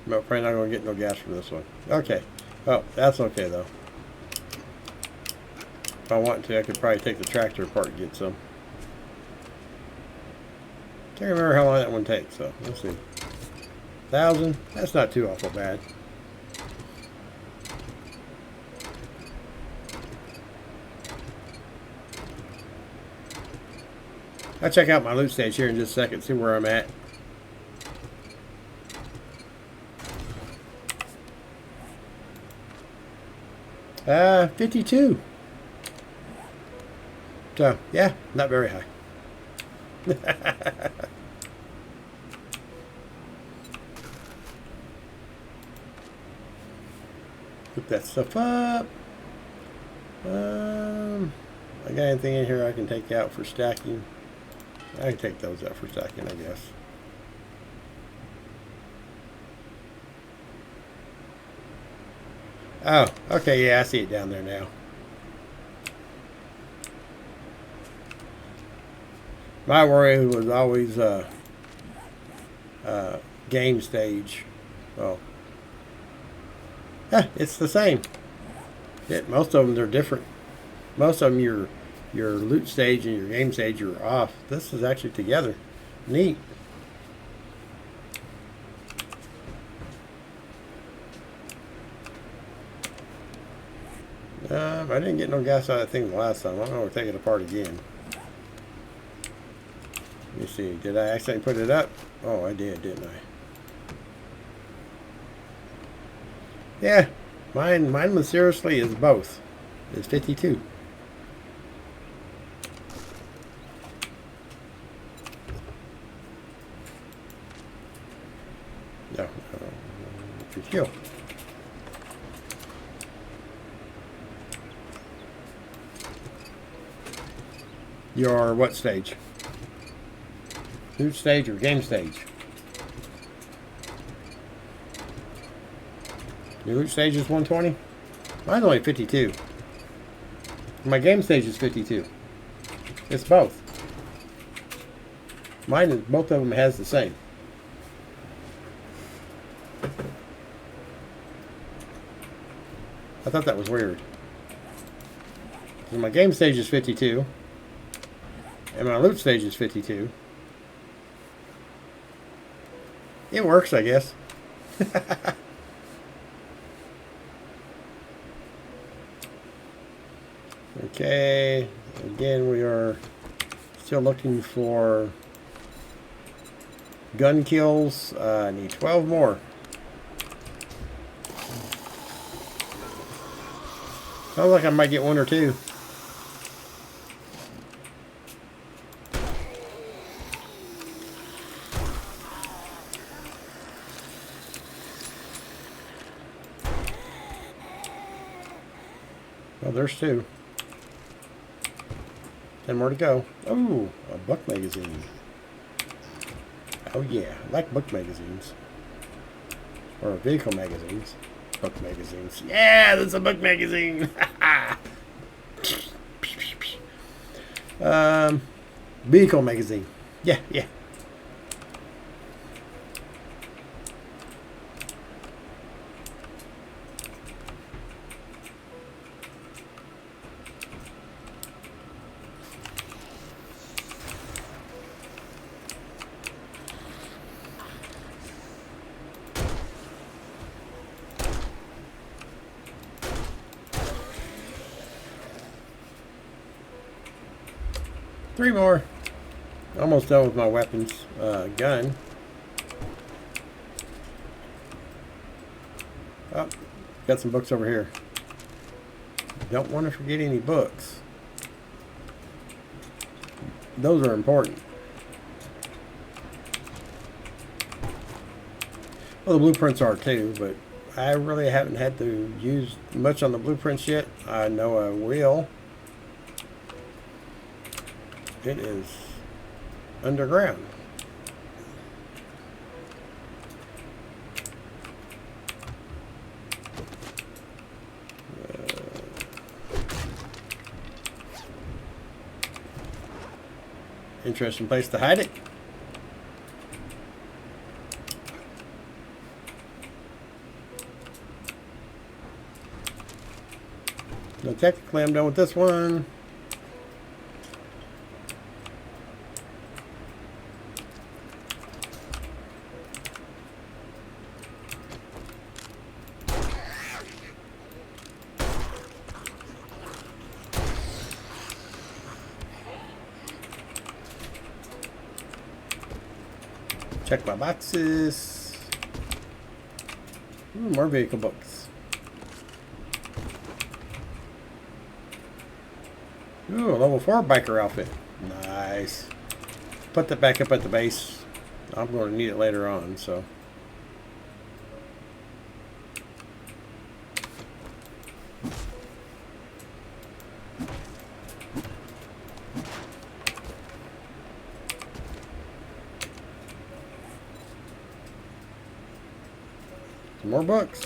I'm probably not going to get no gas from this one. Okay. Oh, that's okay though. If I want to, I could probably take the tractor apart and get some. Can't remember how long that one takes, so let's see. 1,000? That's not too awful bad. I'll check out my loot stage here in just a second, see where I'm at. 52. So, yeah, not very high. Put that stuff up. I got anything in here I can take out for stacking? I can take those out for stacking, I guess. Oh, okay, yeah, I see it down there now. My worry was always game stage. Well, yeah, it's the same. Most of them they're different. Most of them your loot stage and your game stage are off. This is actually together. Neat. I didn't get no gas out of that thing the last time. I'm going to take it apart again. Let me see. Did I accidentally put it up? Oh, I did, didn't I? Yeah. Mine seriously is both. It's 52. No. Kill. Your what stage? Loot stage or game stage? Your loot stage is 120? Mine's only 52. My game stage is 52. It's both. Mine is, both of them has the same. I thought that was weird. So my game stage is 52. And my loot stage is 52. It works, I guess. Okay. Again, we are still looking for gun kills. I need 12 more. Sounds like I might get one or two. Well, there's two. 10 more to go. Oh, a book magazine. Oh yeah, I like book magazines. Or vehicle magazines. Book magazines. Yeah, that's a book magazine. Vehicle magazine. Yeah, yeah. 3 more. Almost done with my weapons. Gun. Oh, got some books over here. Don't want to forget any books. Those are important. Well, the blueprints are too, but I really haven't had to use much on the blueprints yet. I know I will. It is underground. Interesting place to hide it. No, technically I'm done with this one. Check my boxes. Ooh, more vehicle books. Ooh, a level 4 biker outfit. Nice. Put that back up at the base. I'm going to need it later on, so. Some more books.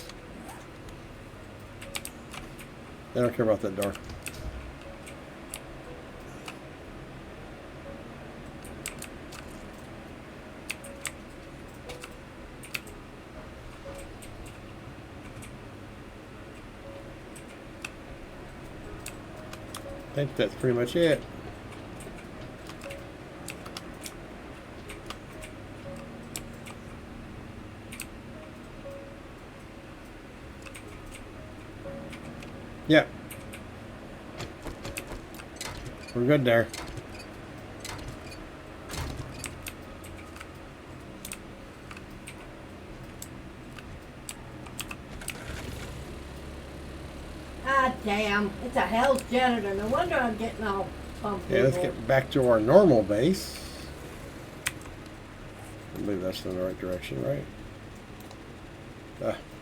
I don't care about that door. I think that's pretty much it. Yeah. We're good there. Ah, damn. It's a hell's janitor. No wonder I'm getting all pumped. Yeah, let's get back to our normal base. I believe that's in the right direction, right?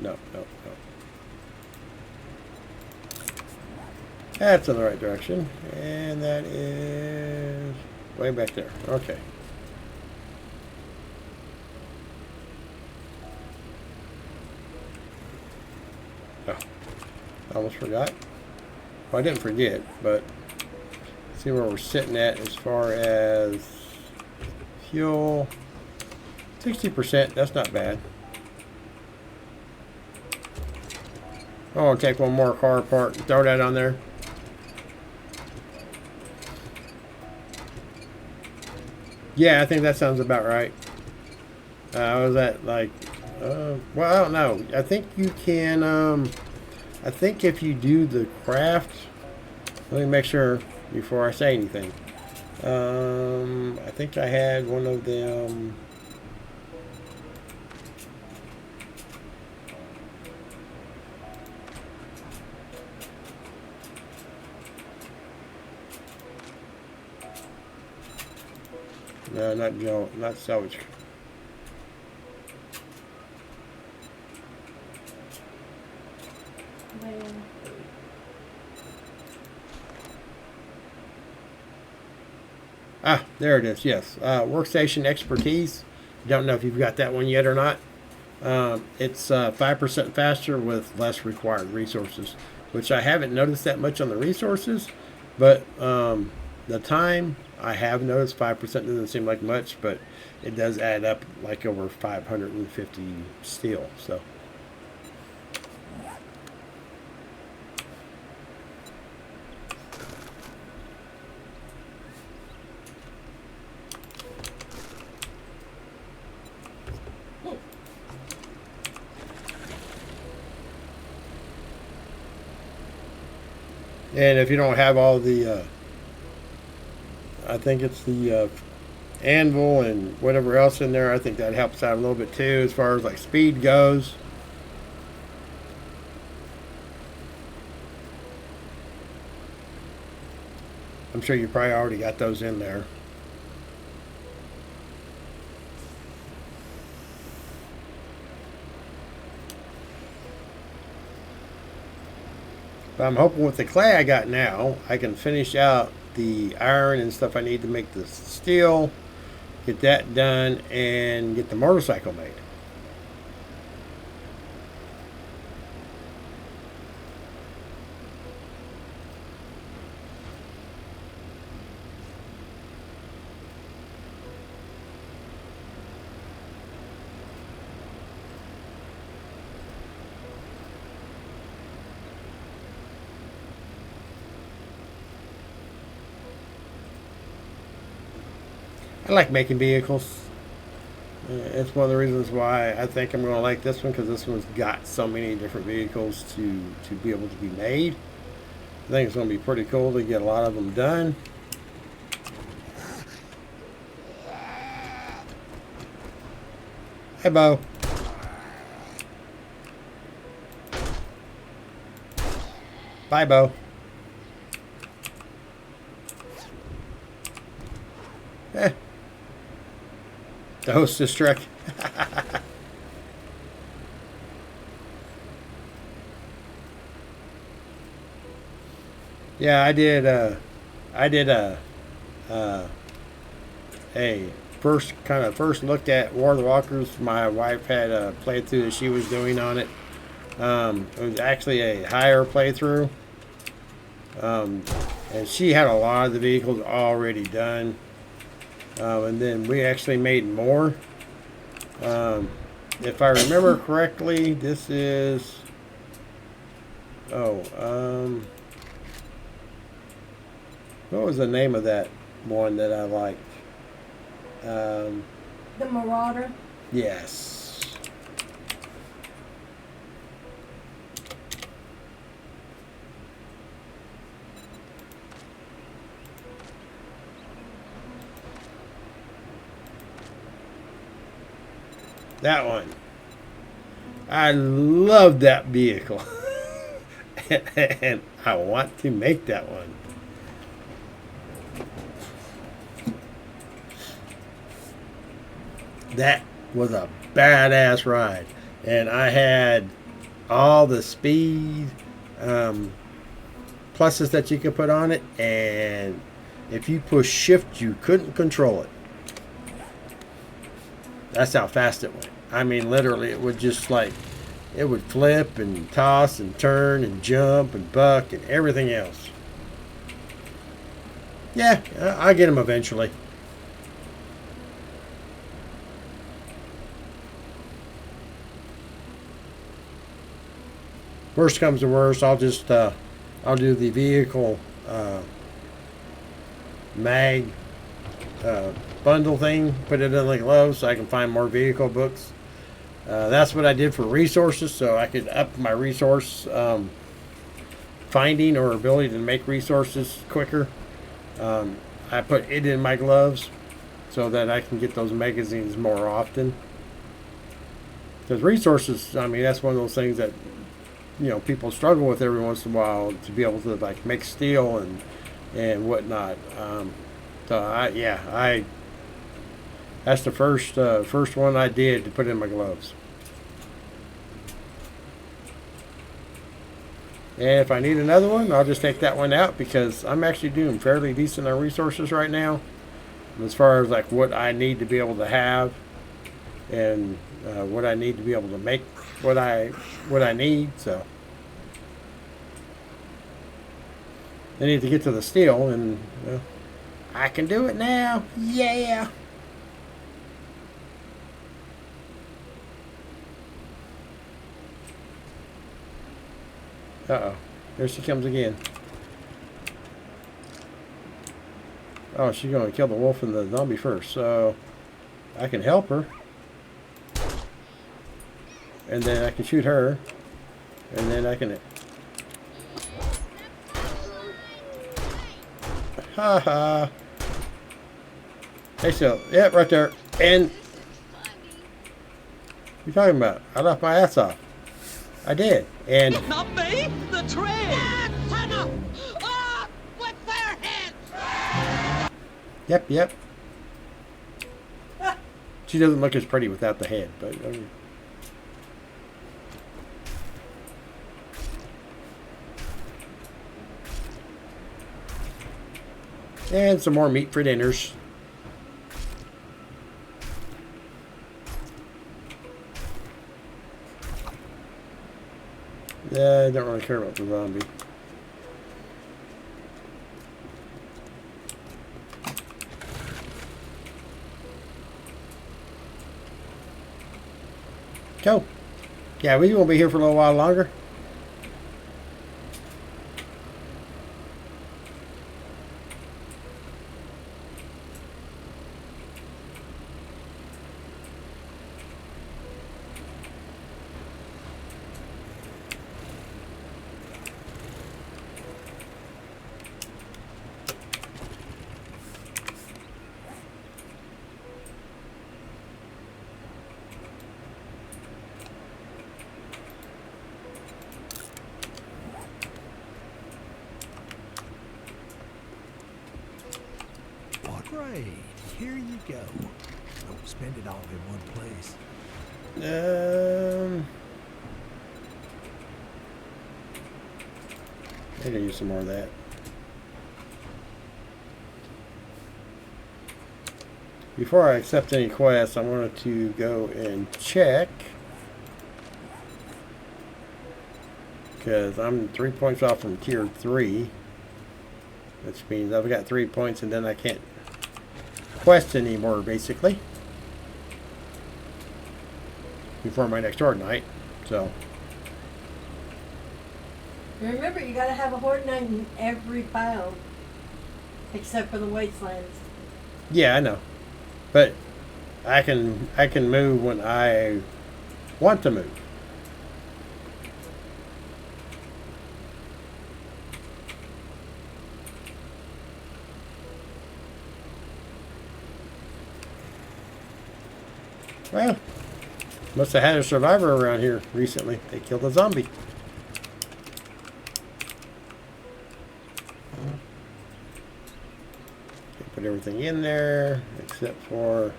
No. That's in the right direction. And that is way back there. Okay. Oh, I almost forgot. Well, I didn't forget, but see where we're sitting at as far as fuel. 60%, that's not bad. Oh, I'll take one more car apart and throw that on there. Yeah, I think that sounds about right. I was at like, well, I don't know. I think you can, I think if you do the craft, let me make sure before I say anything. I think I had one of them. No, not salvage. Ah, there it is. Yes, workstation expertise. Don't know if you've got that one yet or not. It's 5% faster with less required resources, which I haven't noticed that much on the resources, but the time I have noticed 5% doesn't seem like much, but it does add up like over 550 steel. So. And if you don't have all the I think it's the anvil and whatever else in there. I think that helps out a little bit too as far as like speed goes. I'm sure you probably already got those in there. But I'm hoping with the clay I got now, I can finish out the iron and stuff I need to make the steel, get that done, and get the motorcycle made. I like making vehicles. It's one of the reasons why I think I'm going to like this one, because this one's got so many different vehicles to be able to be made. I think it's going to be pretty cool to get a lot of them done. Hey, Bo. Bye, Bo. Eh. The hostess truck. Yeah, I did a first looked at War of the Walkers. My wife had a playthrough that she was doing on it. It was actually a higher playthrough. And she had a lot of the vehicles already done. And then we actually made more. If I remember correctly, this is... what was the name of that one that I liked? The Marauder. Yes. That one. I love that vehicle. And I want to make that one. That was a badass ride. And I had all the speed pluses that you could put on it. And if you push shift, you couldn't control it. That's how fast it went. I mean, literally, it would just like, it would flip and toss and turn and jump and buck and everything else. Yeah, I'll get him eventually. Worst comes to worst, I'll just, I'll do the vehicle mag bundle thing, put it in the gloves so I can find more vehicle books. That's what I did for resources, so I could up my resource finding or ability to make resources quicker. I put it in my gloves so that I can get those magazines more often. Because resources, I mean, that's one of those things that, you know, people struggle with every once in a while, to be able to like make steel and whatnot. So that's the first one I did to put in my gloves. And if I need another one, I'll just take that one out, because I'm actually doing fairly decent on resources right now, as far as like what I need to be able to have, and what I need to be able to make what I need. So I need to get to the steel, and I can do it now. Yeah. Uh-oh. There she comes again. Oh, she's going to kill the wolf and the zombie first, so I can help her. And then I can shoot her. And then I can... Ha ha! Hey, still. Yep, right there. And This is funny. what you talking about? I left my ass off. I did. And Not me! The train! Santa! Ah! With their heads! yep. She doesn't look as pretty without the head, but and some more meat for dinners. Yeah, I don't really care about the zombie. Go. Yeah, we won't be here for a little while longer. Great. Here you go. Don't spend it all in one place. I can use some more of that. Before I accept any quests, I wanted to go and check. Because I'm 3 points off from tier 3. Which means I've got 3 points and then I can't quest anymore, basically. Before my next horde night. So. Remember, you gotta have a horde night in every biome. Except for the wastelands. Yeah, I know. But I can move when I want to move. Well, must have had a survivor around here recently. They killed a zombie. Okay, put everything in there except for...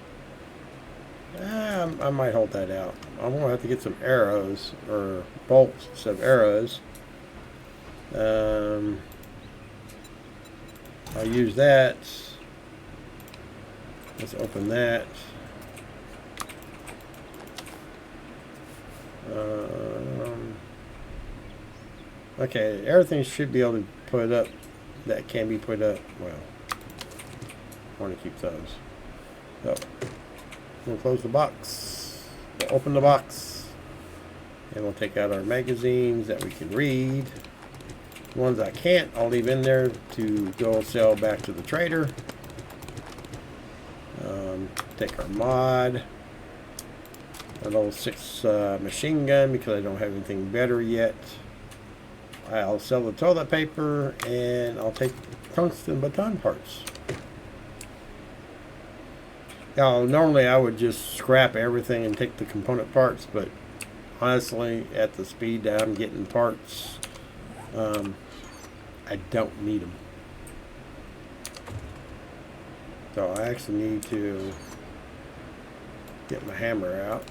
I might hold that out. I'm going to have to get some arrows, or bolts instead of arrows. I'll use that. Let's open that. Okay, everything should be able to put up that can be put up. Well, I want to keep those. So, we'll close the box. We'll open the box. And we'll take out our magazines that we can read. The ones I can't, I'll leave in there to go sell back to the trader. Take our mod. A level 6 machine gun because I don't have anything better yet. I'll sell the toilet paper and I'll take tungsten baton parts. Now, normally I would just scrap everything and take the component parts, but honestly, at the speed that I'm getting parts, I don't need them. So I actually need to get my hammer out.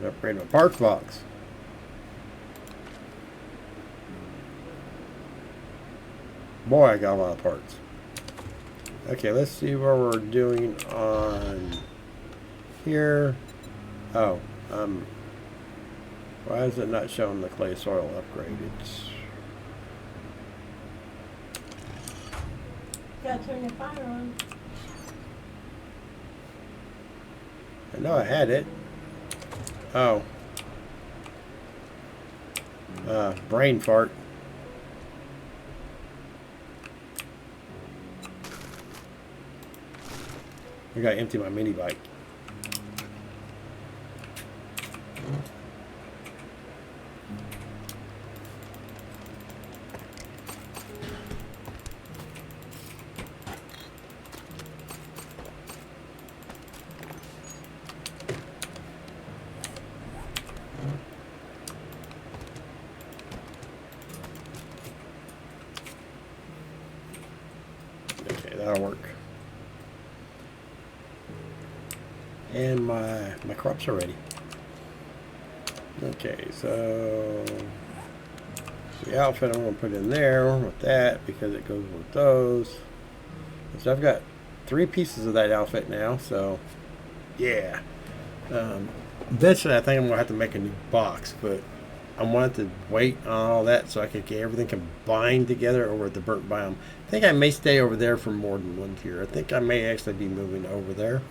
Upgrade my parts box. Boy, I got a lot of parts. Okay, let's see what we're doing on here. Oh, why is it not showing the clay soil upgrade? It's... You gotta turn your fire on. I know I had it. Oh. Brain fart. I gotta empty my mini bike. That'll work. And my crops are ready. Okay, so the outfit I'm going to put in there with that because it goes with those. So I've got 3 pieces of that outfit now, so yeah. Eventually I think I'm going to have to make a new box, but I wanted to wait on all that so I could get everything combined together over at the burnt biome. I think I may stay over there for more than 1 tier. I think I may actually be moving over there.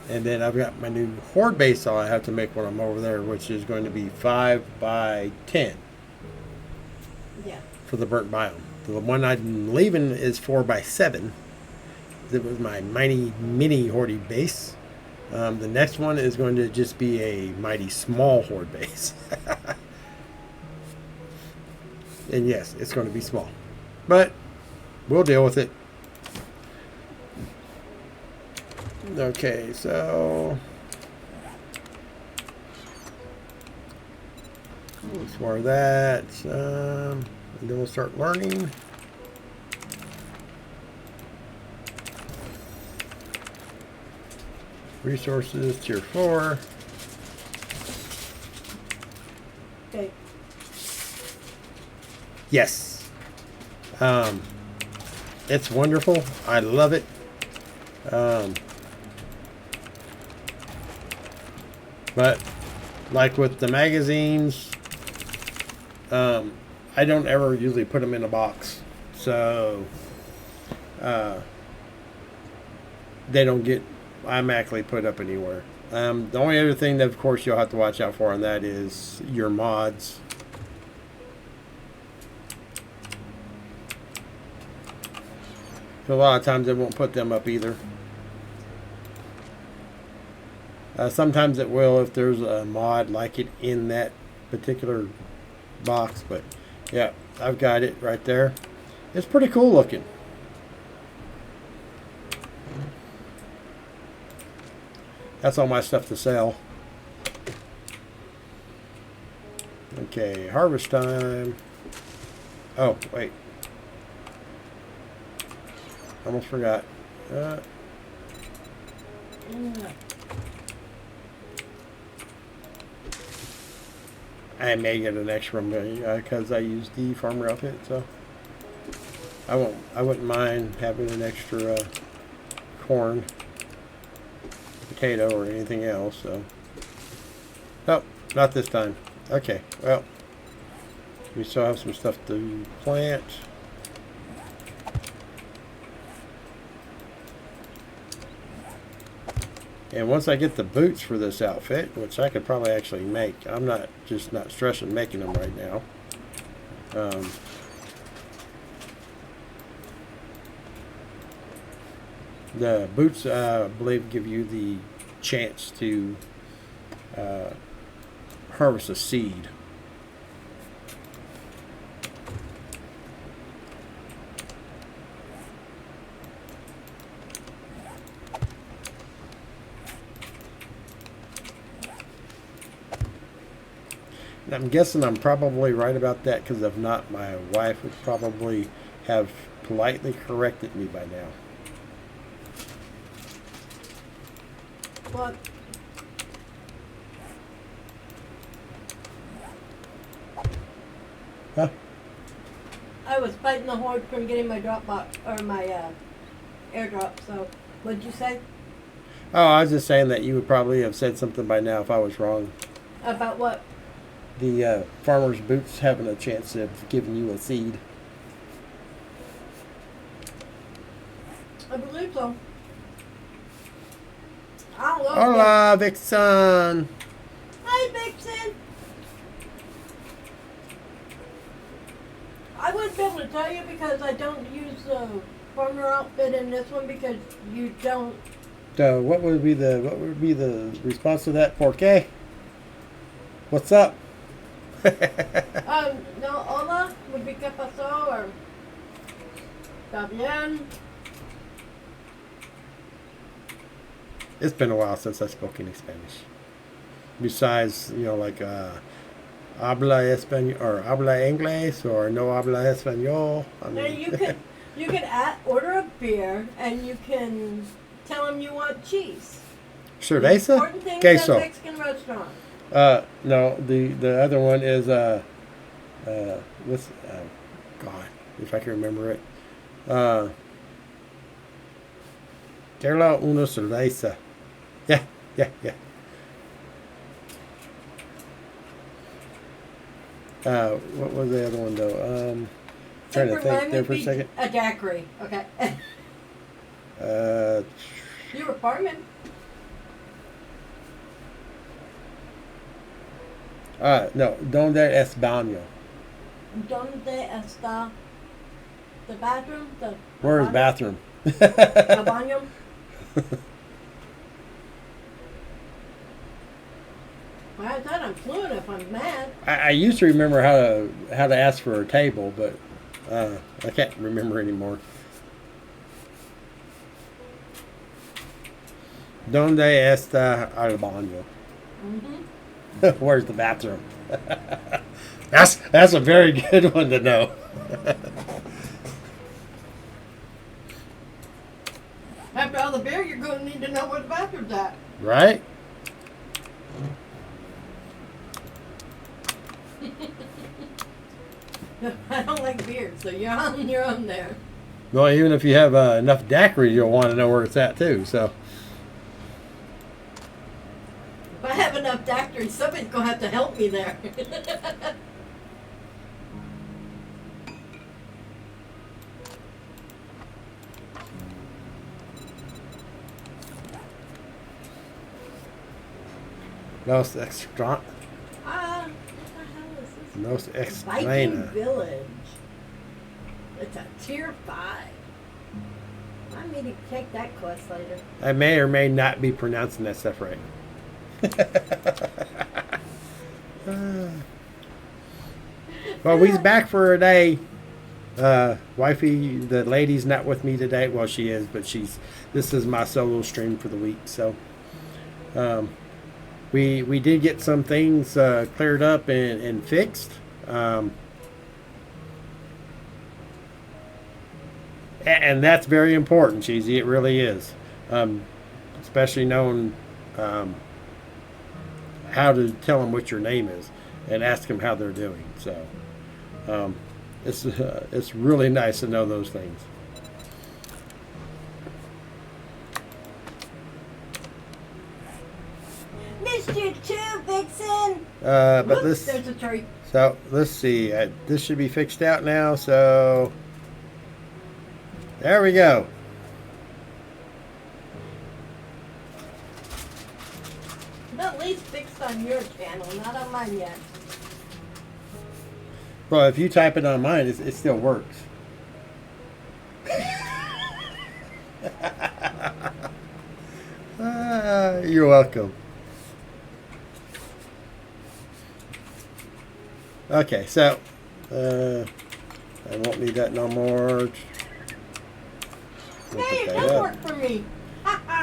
And then I've got my new horde base I have to make when I'm over there, which is going to be 5 by 10 Yeah. for the burnt biome. The one I'm leaving is 4 by 7. It was my mighty mini horde base. The next one is going to just be a mighty small horde base. And yes, it's going to be small. But we'll deal with it. Okay, so we'll explore that. And then we'll start learning. Resources, tier 4. Okay. Yes. It's wonderful. I love it. But like with the magazines, I don't ever usually put them in a box. So they don't get automatically put up anywhere. The only other thing that, of course, you'll have to watch out for on that is your mods. A lot of times they won't put them up either. Sometimes it will if there's a mod like it in that particular box. But yeah, I've got it right there. It's pretty cool looking. That's all my stuff to sell. Okay, harvest time. Oh, wait. Almost forgot. I may get an extra one because I use the farmer outfit, so I wouldn't mind having an extra corn, potato, or anything else. So, oh, not this time. Okay, well, we still have some stuff to plant. And once I get the boots for this outfit, which I could probably actually make, I'm not stressing making them right now. The boots, I believe, give you the chance to harvest a seed. I'm guessing I'm probably right about that, because if not, my wife would probably have politely corrected me by now. What? Huh? I was fighting the horde from getting my drop box, or my airdrop, so what'd you say? Oh, I was just saying that you would probably have said something by now if I was wrong. About what? The farmer's boots having a chance of giving you a seed. I believe so. I don't know. Hola, Vixen! Hi, Vixen! I wouldn't be able to tell you because I don't use the farmer outfit in this one because you don't. What would be the response to that? 4K? What's up? No, hola would be ¿qué pasó or está bien. It's been a while since I spoke any Spanish. Besides, like habla español or habla inglés or no habla español. I Now mean, you could. You can order a beer and you can tell them you want cheese. The Cerveza? important thing is a Queso. Mexican restaurant. No, the other one is what's God, if I can remember it. Quiero una cerveza. Yeah. What was the other one though? Trying to think there for a second. A daiquiri. Okay. You were farming. No, donde es baño? Donde está the bathroom? Where is bathroom? El baño? Well, I thought I'm fluent if I'm mad. I used to remember how to ask for a table, but I can't remember anymore. Donde está el baño? Mm-hmm. Where's the bathroom? That's a very good one to know. After all the beer, you're going to need to know where the bathroom's at. Right? I don't like beer, so you're on your own there. Well, even if you have enough daiquiri, you'll want to know where it's at too. So, If I have enough daiquiri, somebody's going to have to help me there. Los extra, What the hell is this? Los Viking extraña. Village. It's a tier 5. I need to take that quest later. I may or may not be pronouncing that stuff right. Well, we's back for a day. Wifey, the lady's not with me today. Well, she is, but this is my solo stream for the week. So, we did get some things cleared up and fixed. And that's very important, Cheesy. It really is. Especially knowing how to tell them what your name is and ask them how they're doing. So it's really nice to know those things. Missed you too, Vixen! But Look, this, there's a tree. so let's see. This should be fixed out now. So there we go. At least fixed on your channel, not on mine yet. Well, if you type it on mine, it still works. You're welcome. Okay, so I won't need that no more. We'll Hey, put it that does up. work for me.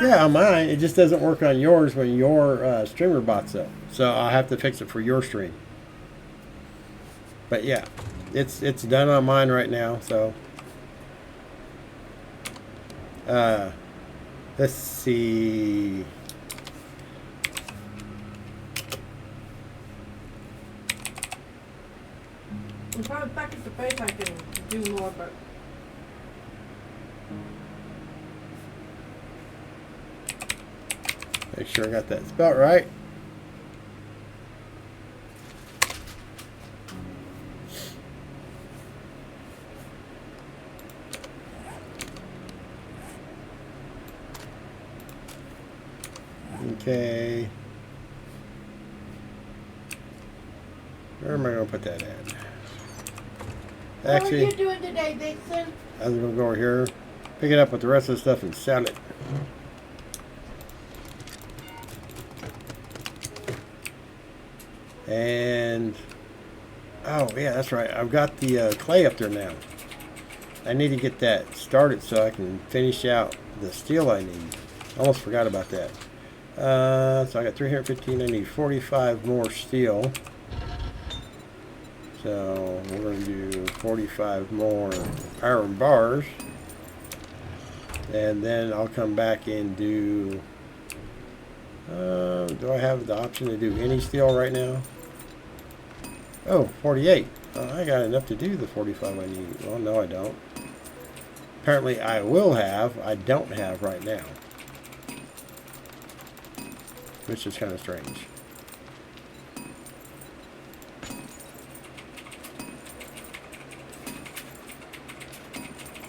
Yeah, on mine. It just doesn't work on yours when your streamer bot's up. So I'll have to fix it for your stream. But yeah, it's done on mine right now. So let's see. If I was back at the base, I can do more, but Make sure I got that spelled right. Okay. Where am I going to put that at? what are Actually, you doing today, Vixen? I was going to go over here, pick it up with the rest of the stuff and sell it. And, oh yeah, that's right. I've got the clay up there now. I need to get that started so I can finish out the steel I need. Almost forgot about that. So I got 315. I need 45 more steel. So we're going to do 45 more iron bars. And then I'll come back and do... do I have the option to do any steel right now? Oh, 48. I got enough to do the 45 I need. Well, no, I don't. Apparently I will have. I don't have right now. Which is kind of strange.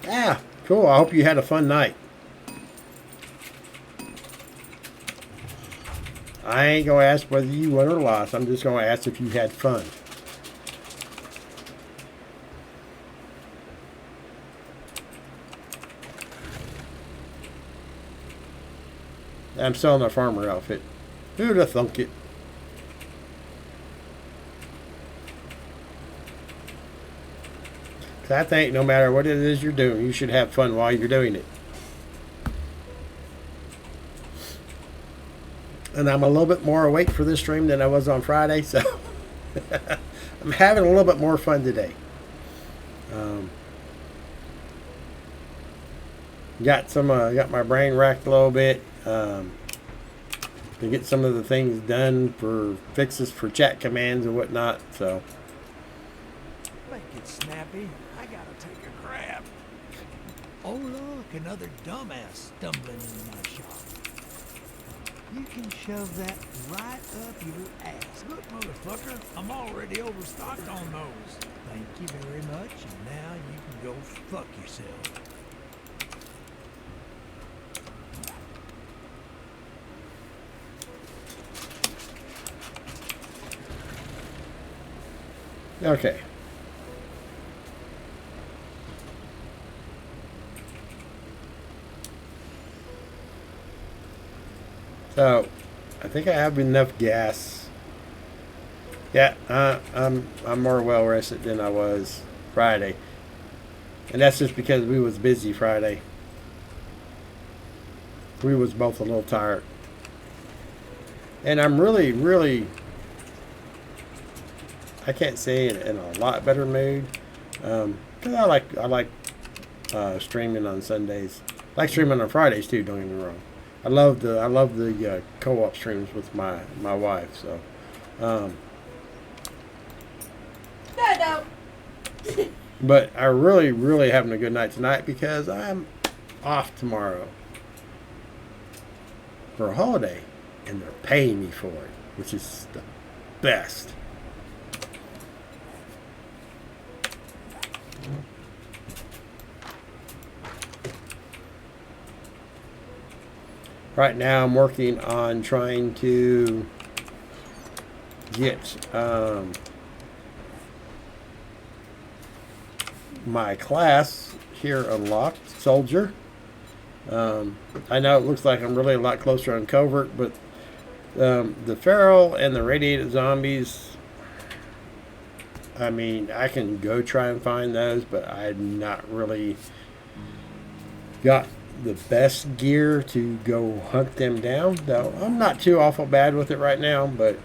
Ah, cool. I hope you had a fun night. I ain't going to ask whether you won or lost. I'm just going to ask if you had fun. I'm selling a farmer outfit. Who'd have thunk it? So I think no matter what it is you're doing, you should have fun while you're doing it. And I'm a little bit more awake for this stream than I was on Friday, so I'm having a little bit more fun today. Got my brain racked a little bit to get some of the things done for fixes for chat commands and whatnot. So Make it snappy. I gotta take a crap. Oh look, another dumbass stumbling into my shop. You can shove that right up your ass. Look, motherfucker, I'm already overstocked on those. Thank you very much, and now you can go fuck yourself. okay. So, I think I have enough gas. Yeah, I'm more well rested than I was Friday, and that's just because we was busy Friday. We was both a little tired, and I'm really, I can't say in a lot better mood, because I like streaming on Sundays. I like streaming on Fridays too. Don't get me wrong. I love the co-op streams with my wife. So, No. but I really having a good night tonight because I'm off tomorrow for a holiday, and they're paying me for it, which is the best. Right now I'm working on trying to get my class here unlocked, soldier. I know it looks like I'm really a lot closer on covert, but the feral and the radiated zombies, I mean, I can go try and find those, but I've not really got the best gear to go hunt them down, though I'm not too awful bad with it right now, but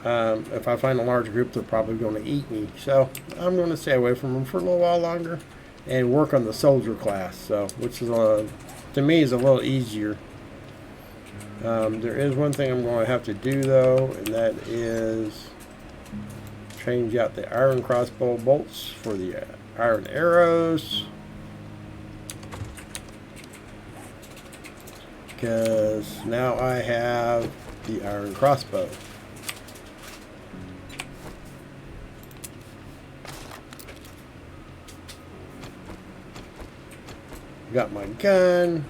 if I find a large group, they're probably going to eat me, so I'm going to stay away from them for a little while longer and work on the soldier class, so which is to me is a little easier. There is one thing I'm going to have to do though, and that is change out the iron crossbow bolts for the iron arrows, because now I have the iron crossbow. Got my gun,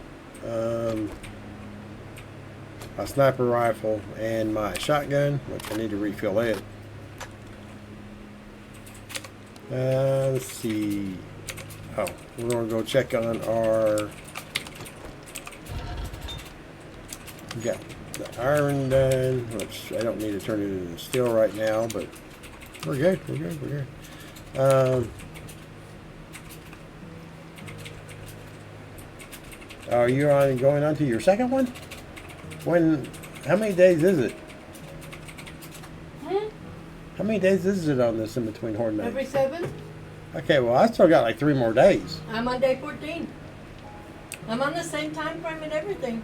my sniper rifle, and my shotgun, which I need to refill it. Let's see. Oh, we're going to go check on our... Got the iron done, which I don't need to turn it into steel right now, but we're good, we're good, we're good. Are you going on to your second one? How many days is it? How many days is it on this in between horde nights? Every 7. Okay, well, I still got like 3 more days. I'm on day 14. I'm on the same time frame and everything.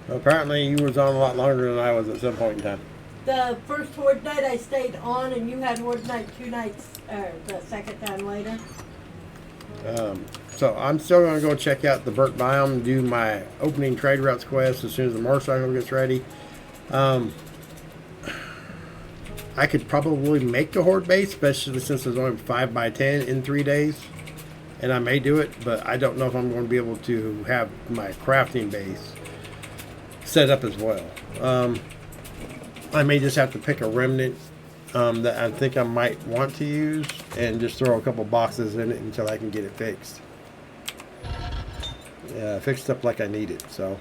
Well, apparently, you was on a lot longer than I was at some point in time. The first horde night I stayed on, and you had horde night 2 nights, or the second time later. So I'm still going to go check out the Burnt Biome, do my opening trade routes quest as soon as the motorcycle gets ready. I could probably make the horde base, especially since it's only 5x10 in 3 days. And I may do it, but I don't know if I'm going to be able to have my crafting base set up as well. I may just have to pick a remnant that I think I might want to use and just throw a couple boxes in it until I can get it fixed. Fixed up like I need it. So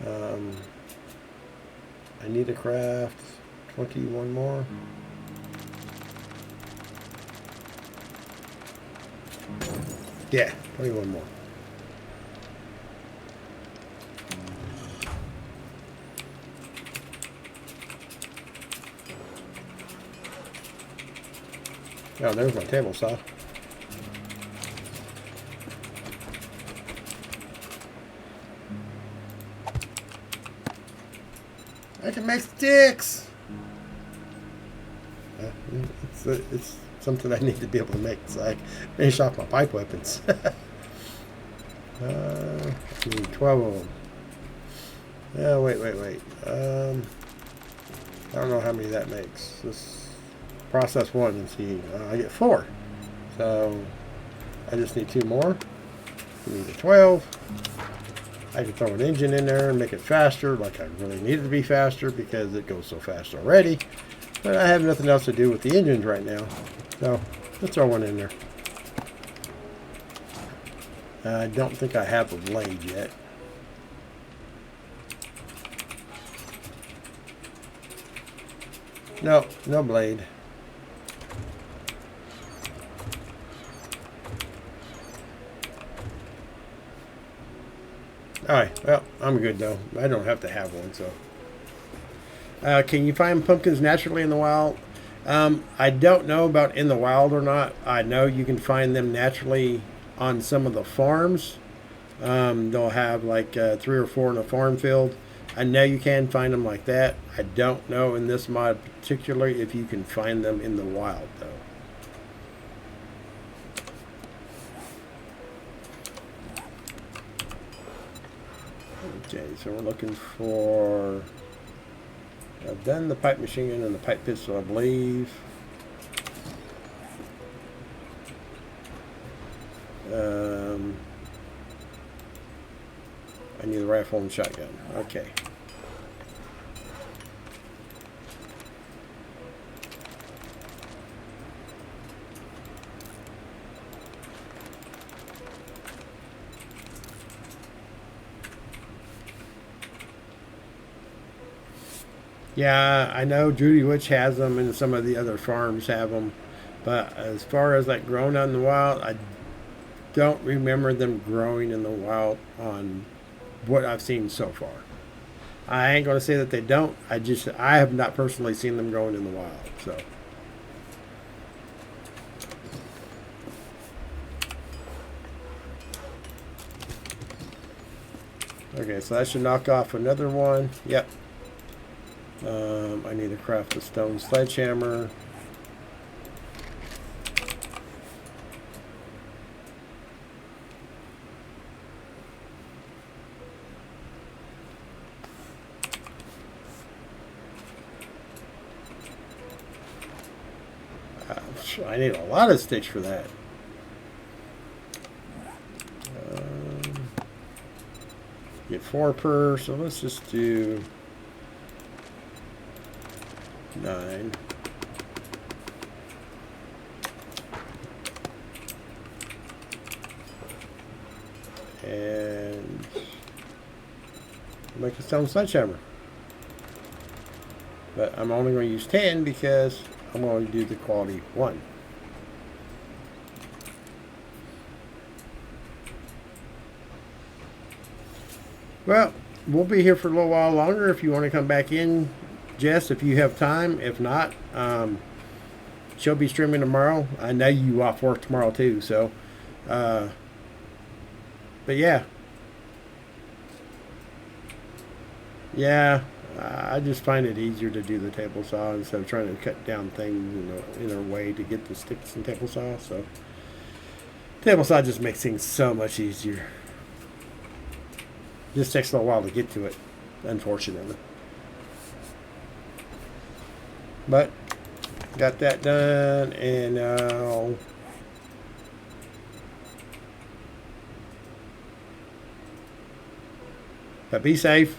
I need to craft 21 more. Yeah, 21 more. Oh, there's my table saw. I can make sticks. It's something I need to be able to make so I can finish off my pipe weapons. I need 12 of them. Yeah, wait. I don't know how many that makes. This process 1 and see. I get 4. So I just need 2 more. I need a 12. I can throw an engine in there and make it faster, like I really need it to be faster because it goes so fast already. But I have nothing else to do with the engines right now. So let's throw one in there. I don't think I have a blade yet. No, no blade. Alright, well, I'm good though. I don't have to have one, so. Can you find pumpkins naturally in the wild? I don't know about in the wild or not. I know you can find them naturally on some of the farms. They'll have like 3 or 4 in a farm field. I know you can find them like that. I don't know in this mod particularly if you can find them in the wild though. Okay, so we're looking for... I've done the pipe machine gun and the pipe pistol, I believe. I need a rifle and shotgun. Okay. Yeah, I know Judy Witch has them and some of the other farms have them. But as far as like growing out in the wild, I don't remember them growing in the wild on what I've seen so far. I ain't going to say that they don't. I have not personally seen them growing in the wild. So. Okay, so that should knock off another one. Yep. I need to craft a stone sledgehammer. I need a lot of sticks for that. Get 4 per, so let's just do 9. And make a stone sledgehammer. But I'm only going to use 10 because I'm going to do the quality 1. Well, we'll be here for a little while longer. If you want to come back in, Jess, if you have time. If not, she'll be streaming tomorrow. I know you off work tomorrow too, so. But yeah. Yeah, I just find it easier to do the table saw instead of trying to cut down things in a way to get the sticks and table saw. So table saw just makes things so much easier. Just takes a little while to get to it, unfortunately. But got that done, and now but be safe.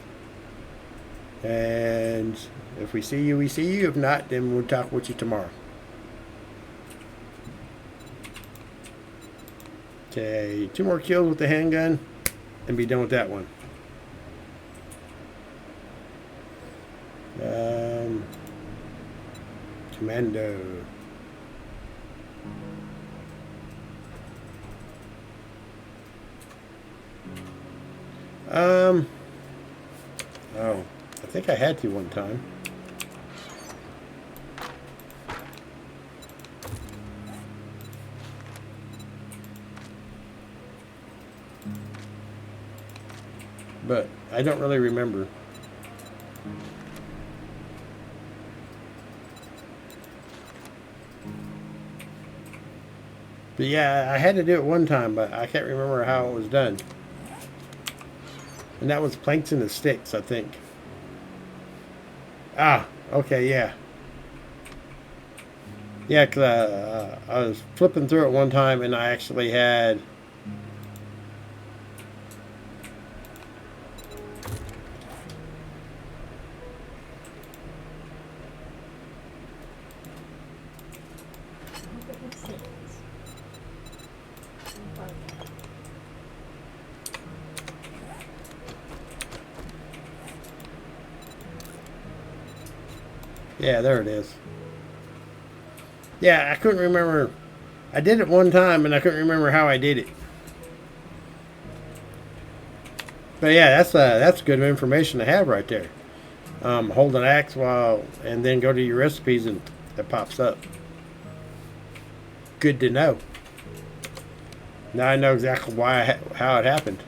And if we see you, we see you. If not, then we'll talk with you tomorrow. Okay, 2 more kills with the handgun and be done with that one. Commando. Oh, I think I had to one time. But I don't really remember. But yeah, I had to do it one time, but I can't remember how it was done. And that was planks and the sticks, I think. Ah, okay, yeah. Yeah, because I was flipping through it one time and I actually had... Yeah, there it is. Yeah, I couldn't remember. I did it one time and I couldn't remember how I did it. But yeah, that's good information to have right there. Hold an axe while and then go to your recipes and it pops up. Good to know. Now I know exactly how it happened.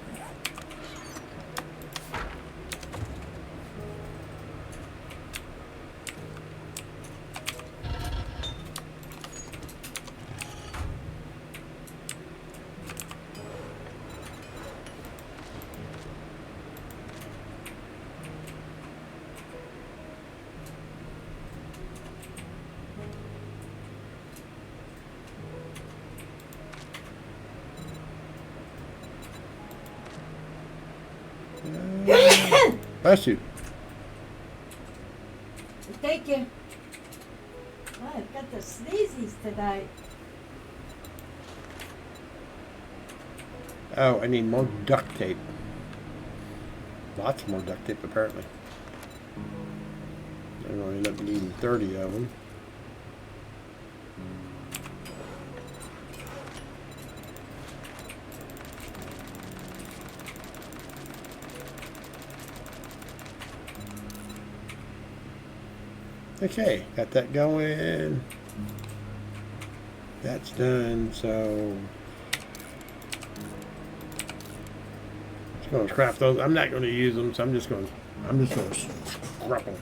Bless you. Thank you. Oh, I've got the sneezies tonight. Oh, I need more duct tape. Lots more duct tape, apparently. I'm going to end up needing 30 of them. Okay, got that going. That's done, so just going to scrap those. I'm not going to use them, so I'm just going to scrap them.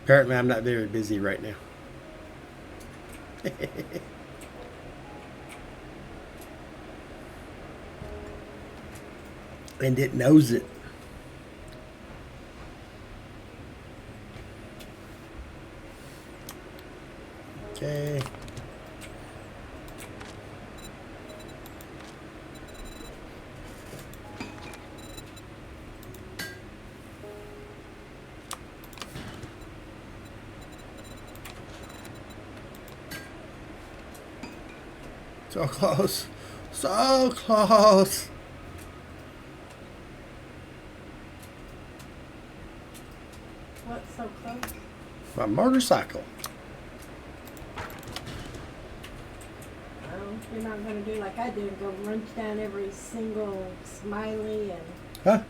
Apparently, I'm not very busy right now. And it knows it. Okay. So close. So close. What's so close? My motorcycle. Oh, you're not gonna do like I did and go wrench down every single smiley and Huh?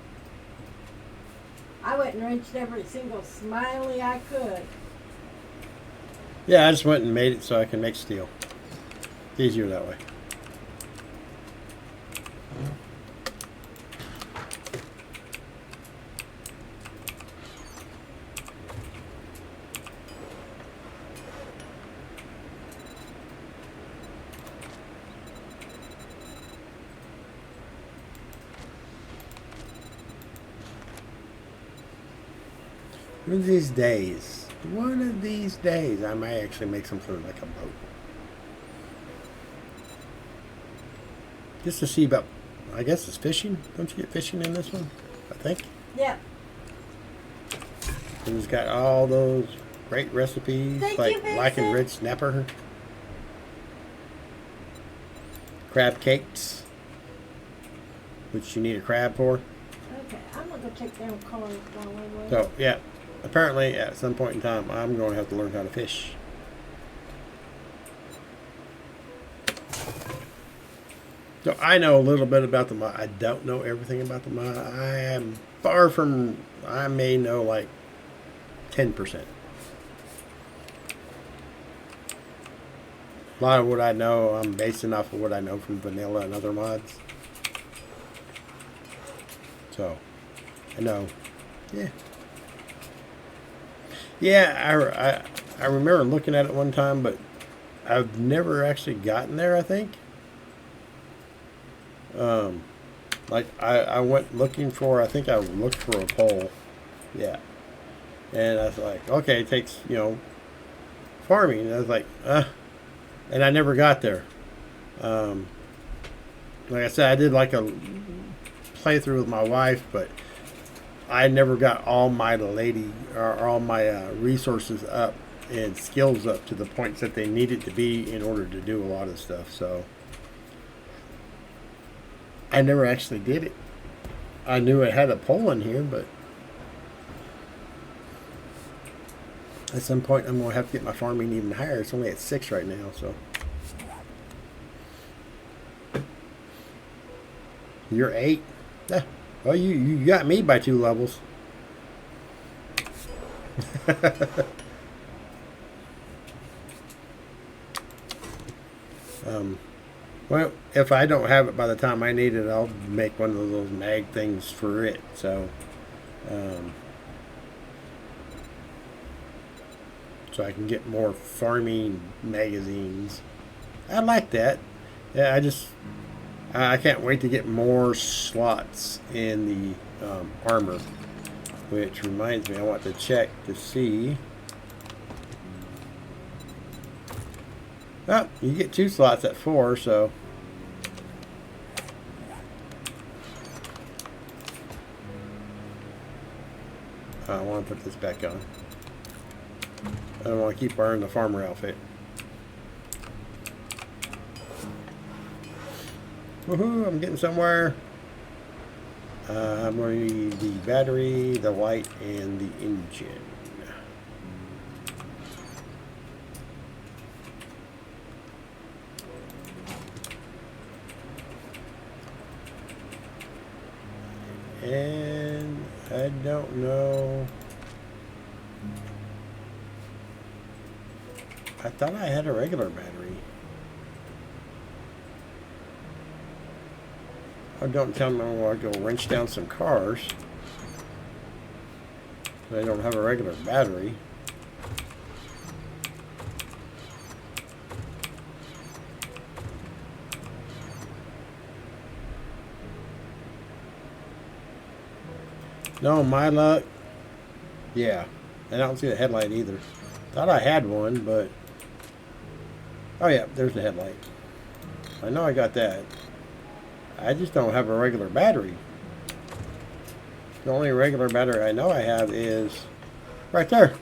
I went and wrenched every single smiley I could. Yeah, I just went and made it so I can make steel. It's easier that way. One of these days, I might actually make something like a boat. Just to see about, I guess it's fishing. Don't you get fishing in this one? I think. Yeah. And it's got all those great recipes, Thank like you, Vincent. black and red snapper, crab cakes, which you need a crab for. Okay, I'm gonna go check down cars while I wait. So, yeah, apparently at some point in time, I'm going to have to learn how to fish. So I know a little bit about the mod. I don't know everything about the mod. I am far from, I may know like 10%. A lot of what I know, I'm basing off of what I know from vanilla and other mods. So, I know. Yeah. Yeah, I remember looking at it one time, but I've never actually gotten there, I think. Like, I went looking for, I think I looked for a pole. Yeah. And I was like, okay, it takes, farming. And I was like, and I never got there. Like I said, I did like a playthrough with my wife, but I never got all my all my resources up and skills up to the points that they needed to be in order to do a lot of stuff. So I never actually did it. I knew it had a pole in here, but at some point I'm going to have to get my farming even higher. It's only at 6 right now, so. You're 8? Yeah. Well, you got me by 2 levels. Well, if I don't have it by the time I need it, I'll make one of those mag things for it. So, so I can get more farming magazines. I like that. Yeah, I can't wait to get more slots in the armor. Which reminds me, I want to check to see. Oh, you get 2 slots at 4, so. I want to put this back on. I don't want to keep wearing the farmer outfit. Woohoo, I'm getting somewhere. I'm going to need the battery, the light, and the engine. And I don't know. I thought I had a regular battery. Oh, don't tell me I want to go wrench down some cars. They don't have a regular battery. No, my luck. Yeah. I don't see the headlight either. Thought I had one, but. Oh, yeah, there's the headlight. I know I got that. I just don't have a regular battery. The only regular battery I know I have is right there.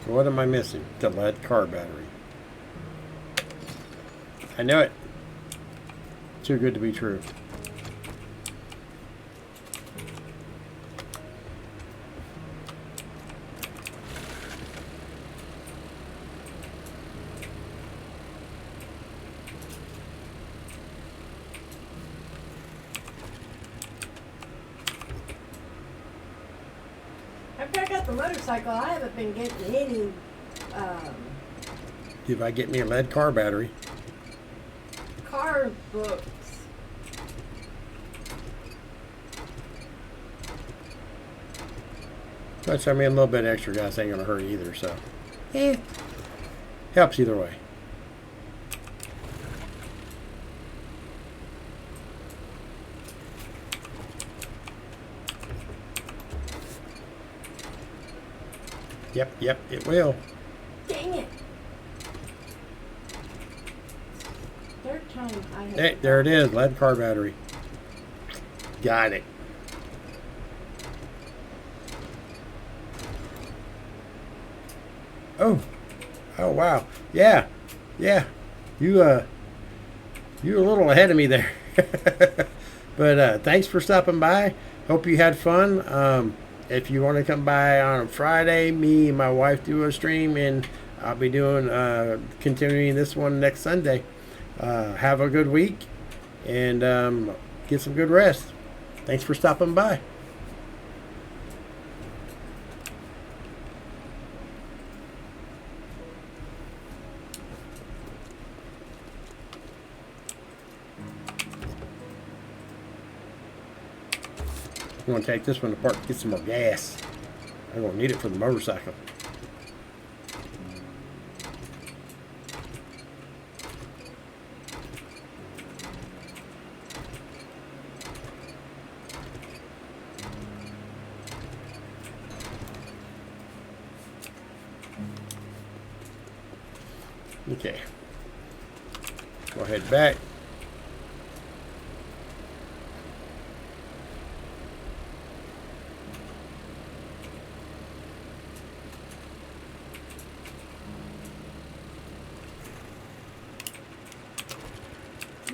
So what am I missing? The lead car battery. I know it. Too good to be true. After I got the motorcycle, I haven't been getting any If I get me a lead car battery. car books. Which, I mean, a little bit extra gas ain't gonna hurt either, so. Helps either way. Yep, it will. Dang it! Third time I have. Hey, there it is, lead car battery. Got it. Oh wow. Yeah. You you're a little ahead of me there. But thanks for stopping by. Hope you had fun. If you want to come by on Friday, me and my wife do a stream, and I'll be doing continuing this one next Sunday. Have a good week, and get some good rest. Thanks for stopping by. I'm going to take this one apart to get some more gas. I'm going to need it for the motorcycle. Okay. Go ahead back.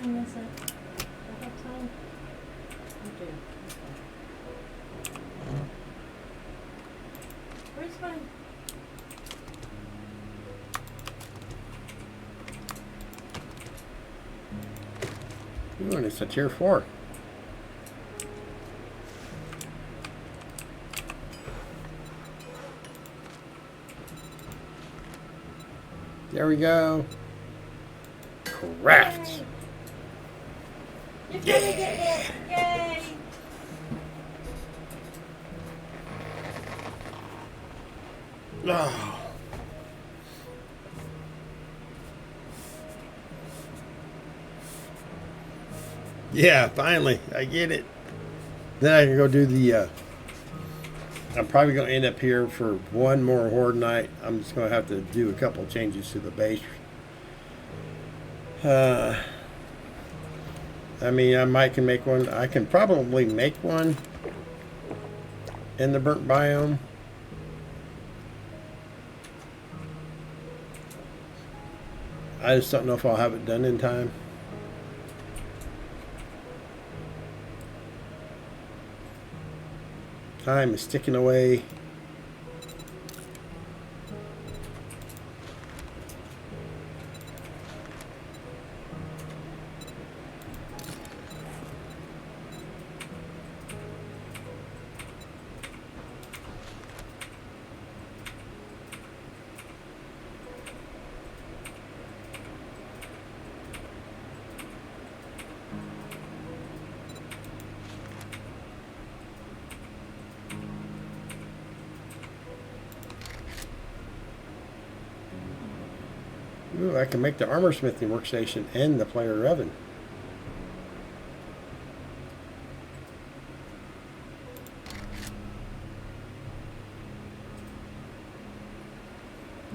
Is it? I have time. I do. Okay. Where's my? Ooh, and it's a tier 4. There we go. Craft. You're gonna get it! Yay! Oh. Yeah, finally, I get it. Then I can go do the, I'm probably going to end up here for one more horde night. I'm just going to have to do a couple changes to the base. I mean, I can make one. I can probably make one in the burnt biome. I just don't know if I'll have it done in time. Time is ticking away. Ooh, I can make the armor smithing workstation and the player oven.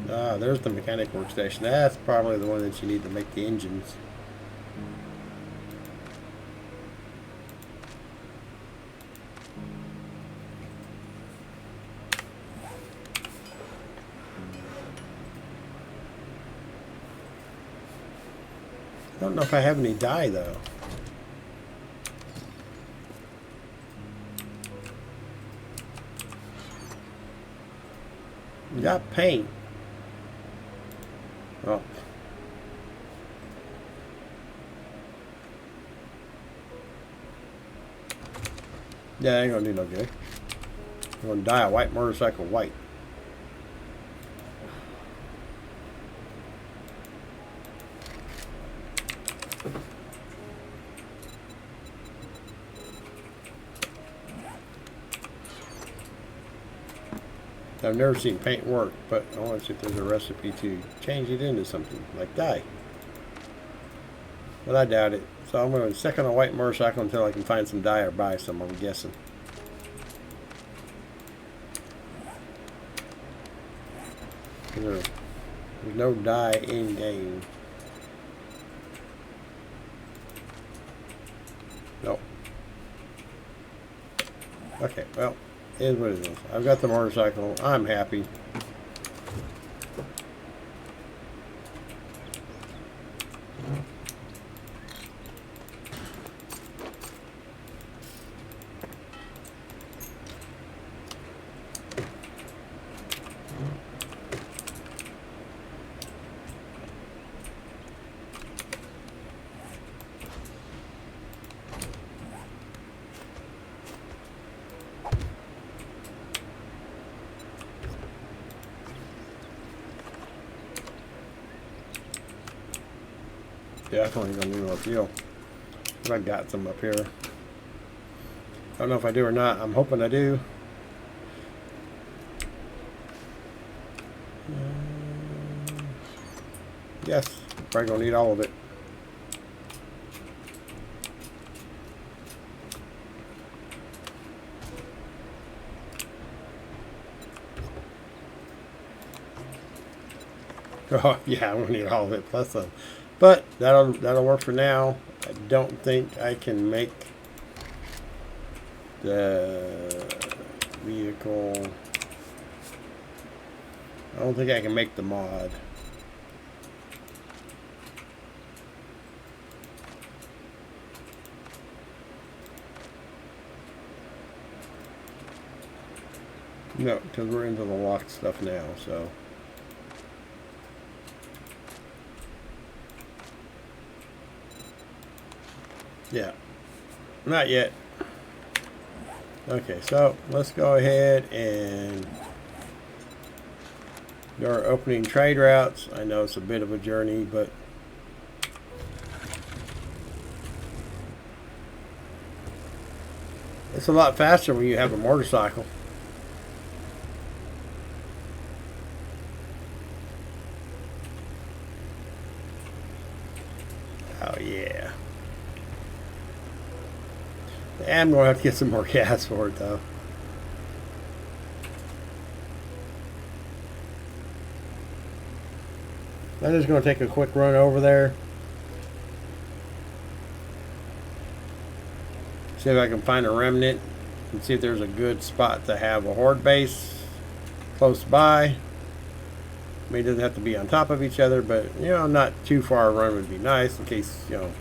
Ah, there's the mechanic workstation. That's probably the one that you need to make the engines. don't know if I have any dye though. Got paint. Oh. Yeah, ain't gonna do no good. I'm gonna dye a white motorcycle white. I've never seen paint work, but I want to see if there's a recipe to change it into something like dye. But I doubt it. So I'm going to stick on a white motorcycle until I can find some dye or buy some, I'm guessing. There's no dye in game. Nope. Okay, well, it is what it is. I've got the motorcycle. I'm happy. Definitely gonna need more fuel. I got some up here. I don't know if I do or not. I'm hoping I do. Yes, probably gonna need all of it. Oh yeah, I'm gonna need all of it plus some. But that'll work for now. I don't think I can make the vehicle. I don't think I can make the mod. No, because we're into the locked stuff now, so. Yeah, not yet. Okay, so let's go ahead and do our opening trade routes. I know it's a bit of a journey, but it's a lot faster when you have a motorcycle. Oh yeah. I'm going to have to get some more gas for it, though. I'm just going to take a quick run over there. See if I can find a remnant. And see if there's a good spot to have a horde base close by. I mean, it doesn't have to be on top of each other, but, you know, not too far a run would be nice in case, you know,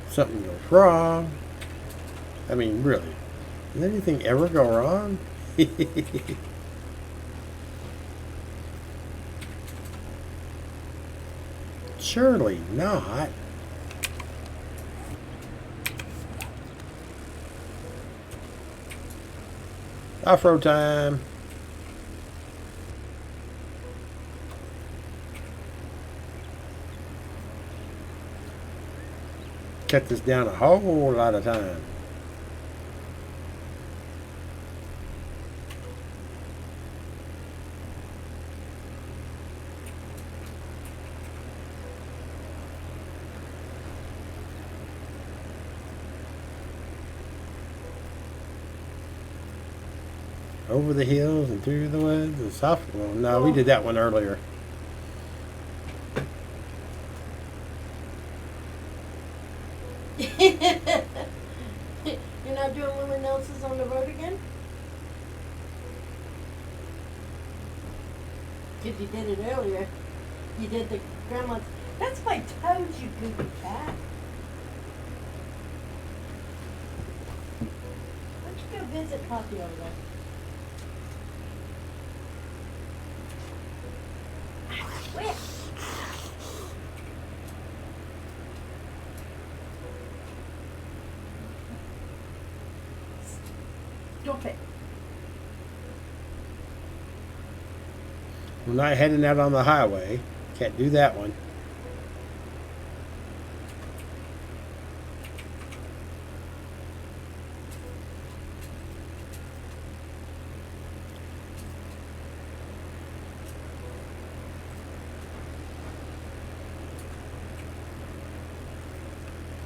something goes wrong. I mean, really, did anything ever go wrong? Surely not. Off-road time. Cut this down a whole lot of time. Over the hills and through the woods and south. Well, no, we did that one earlier. You're not doing Willie Nelson's on the road again? Because you did it earlier. You did the grandma's That's my toes, you goofy cat. Why don't you go visit Poppy over there? Where? Stop it. We're not heading out on the highway. Can't do that one.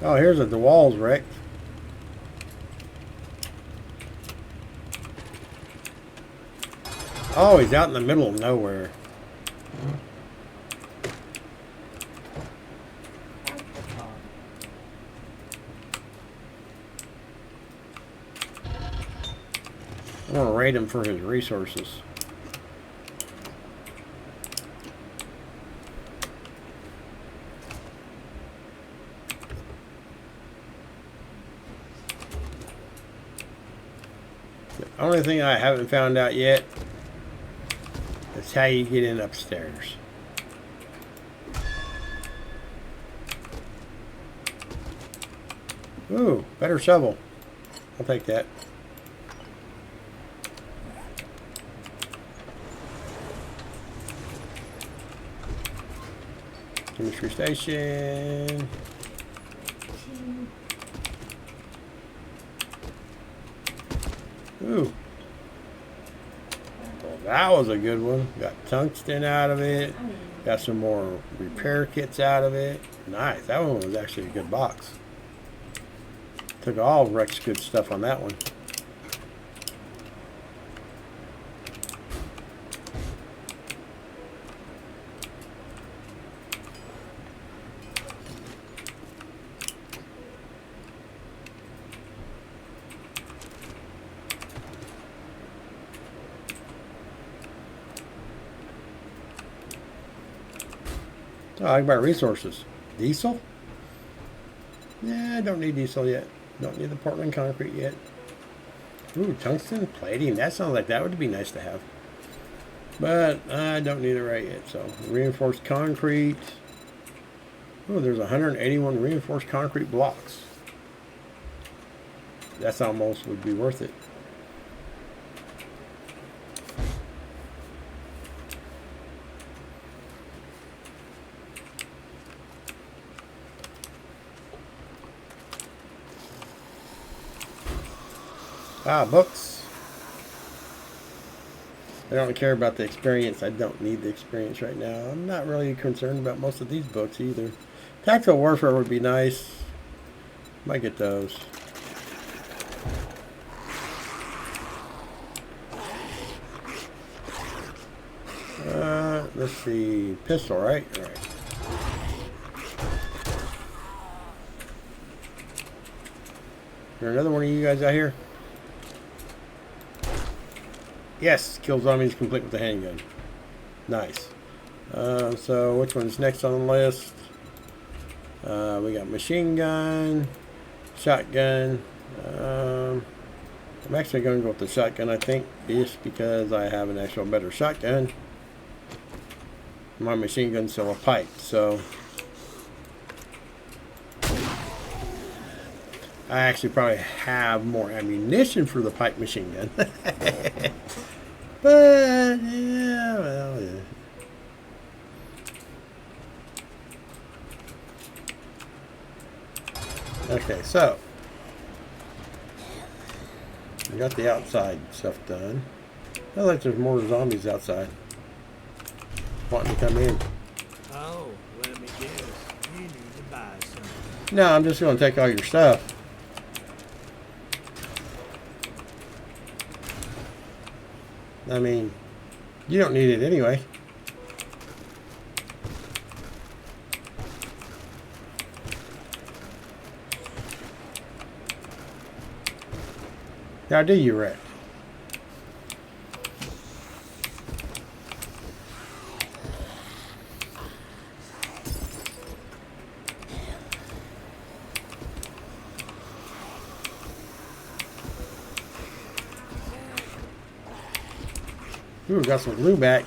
Oh, here's the wall's wrecked. Oh, he's out in the middle of nowhere. I'm gonna raid him for his resources. The only thing I haven't found out yet is how you get in upstairs. Ooh, better shovel. I'll take that. Chemistry station. Ooh. Well, that was a good one. Got tungsten out of it. Got some more repair kits out of it. Nice. That one was actually a good box. Took all Rex good stuff on that one. Oh, I can buy resources. Diesel? Yeah, I don't need diesel yet. Don't need the Portland concrete yet. Ooh, tungsten plating. That sounds like that would be nice to have. But I don't need it right yet. So, reinforced concrete. Oh, there's 181 reinforced concrete blocks. That's almost would be worth it. Ah, books. I don't care about the experience. I don't need the experience right now. I'm not really concerned about most of these books either. Tactical Warfare would be nice. Might get those. Let's see. Pistol, right? All right. Is there another one of you guys out here? Yes, kill zombies complete with the handgun. Nice. So which one's next on the list? We got machine gun, shotgun. I'm actually going to go with the shotgun, I think, just because I have an actual better shotgun. My machine gun's still a pipe, so I actually probably have more ammunition for the pipe machine gun. But, yeah, well, yeah. Okay, so we got the outside stuff done. I like there's more zombies outside wanting to come in. Oh, let me guess. You need to buy something. No, I'm just going to take all your stuff. I mean, you don't need it anyway. Now do you, Rick? Ooh, got some glue back.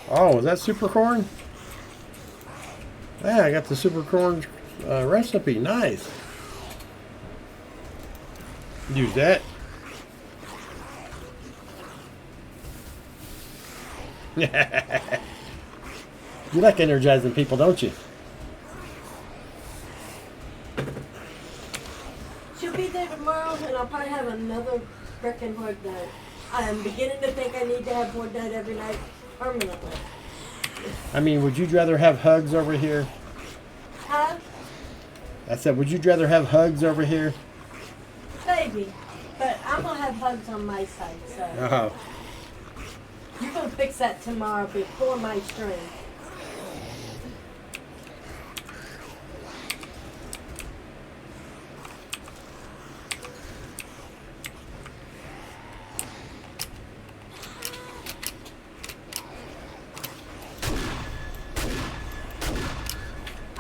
Oh, is that super corn? Yeah, I got the super corn recipe. Nice. Use that. You like energizing people, don't you? She'll be there tomorrow, and I'll probably have another frickin' horde night. I'm beginning to think I need to have horde night every night permanently. I mean, would you rather have hugs over here? Huh? I said, would you rather have hugs over here? Maybe. But I'm gonna have hugs on my side, so Oh. you're gonna fix that tomorrow before my stream.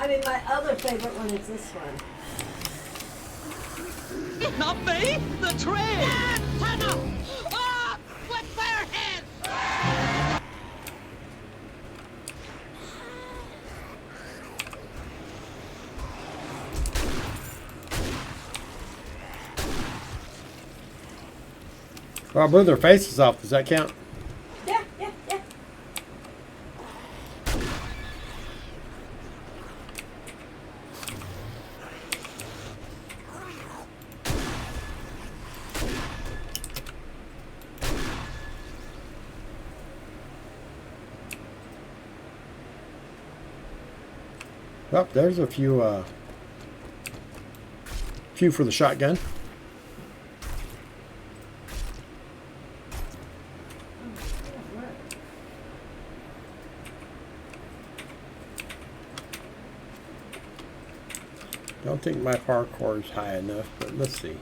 I mean, my other favorite one is this one. Not me, the train! Hannah! Ah! With their hands! Well, I blew their faces off. Does that count? Yeah, yeah, yeah. Well, there's a few for the shotgun. Don't think my parkour is high enough, but let's see.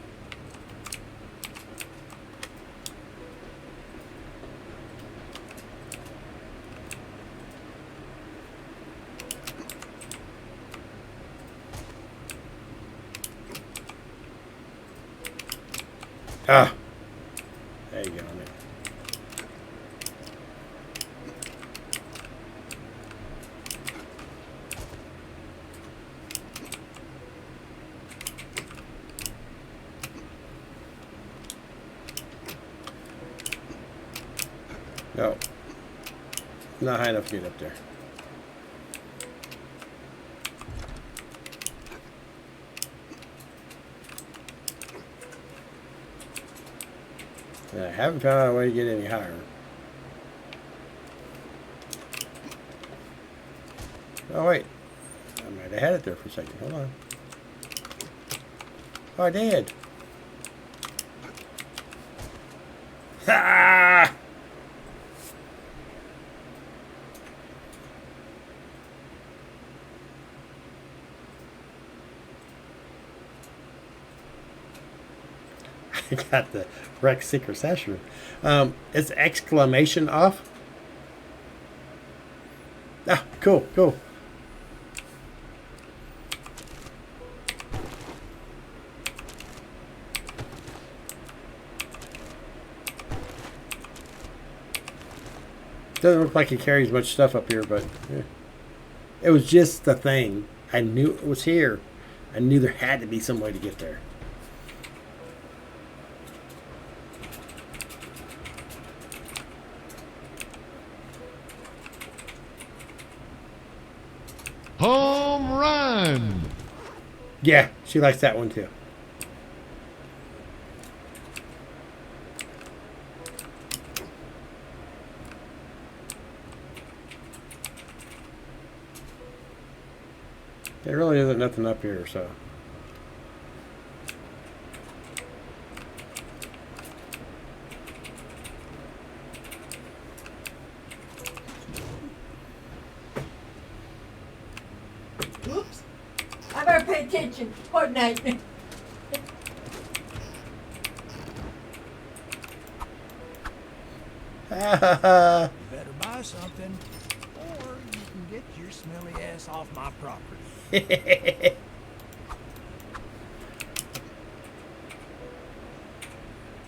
Ah, there you go. No, not high enough to get up there. And I haven't found out a way to get any higher. Oh wait, I might have had it there for a second. Hold on. Oh, I did. Ha! I got the Rex Secret Session. It's exclamation off. Ah, cool, cool. Doesn't look like he carries much stuff up here, but yeah. It was just the thing. I knew it was here. I knew there had to be some way to get there. Home run! Yeah, she likes that one too. There really isn't nothing up here, so. Oops. I better pay attention. Horde night. You better buy something, or you can get your smelly ass off my property.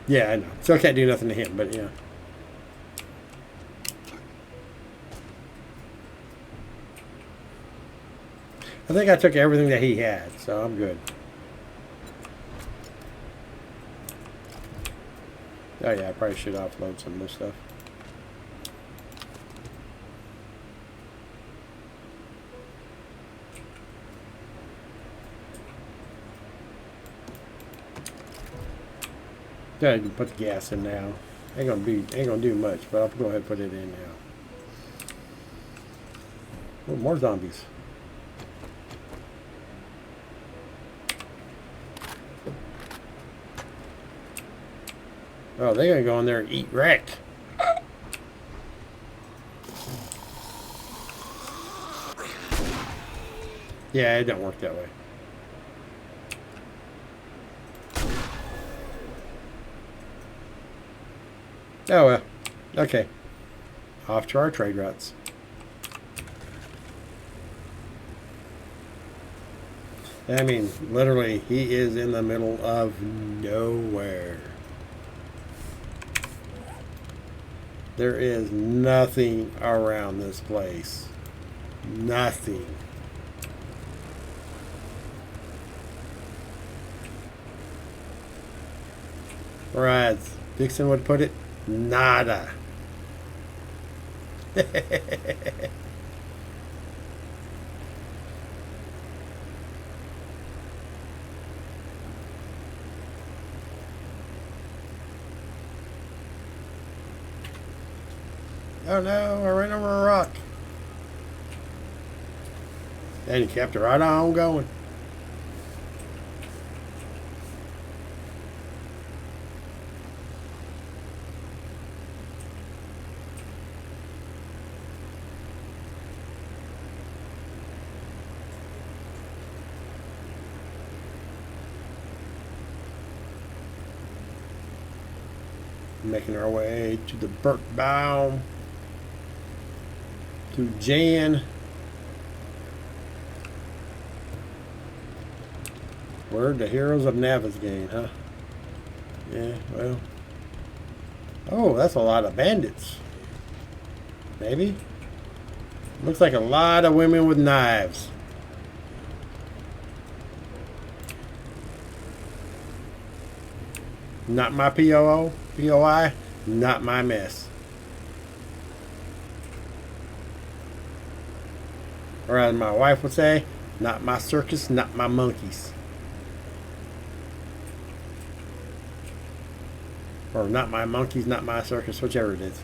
Yeah, I know. Still can't do nothing to him, but yeah. I think I took everything that he had, so I'm good. Oh yeah, I probably should offload some of this stuff. Yeah, you can put the gas in now. Ain't gonna do much, but I'll go ahead and put it in now. Oh, more zombies. Oh, they're gonna go in there and eat wrecked. Yeah, it don't work that way. Oh well. Okay. Off to our trade routes. I mean, literally, he is in the middle of nowhere. There is nothing around this place. Nothing. Or as Dixon would put it, nada. Oh no, I ran over a rock. And he kept it right on going. Making our way to the Birkbaum. To Jan. Word, the heroes of Navisgain, huh? Yeah, well. Oh, that's a lot of bandits. Maybe? Looks like a lot of women with knives. Not my POI, not my mess. Or as my wife would say, not my circus, not my monkeys. Or not my monkeys, not my circus, whichever it is.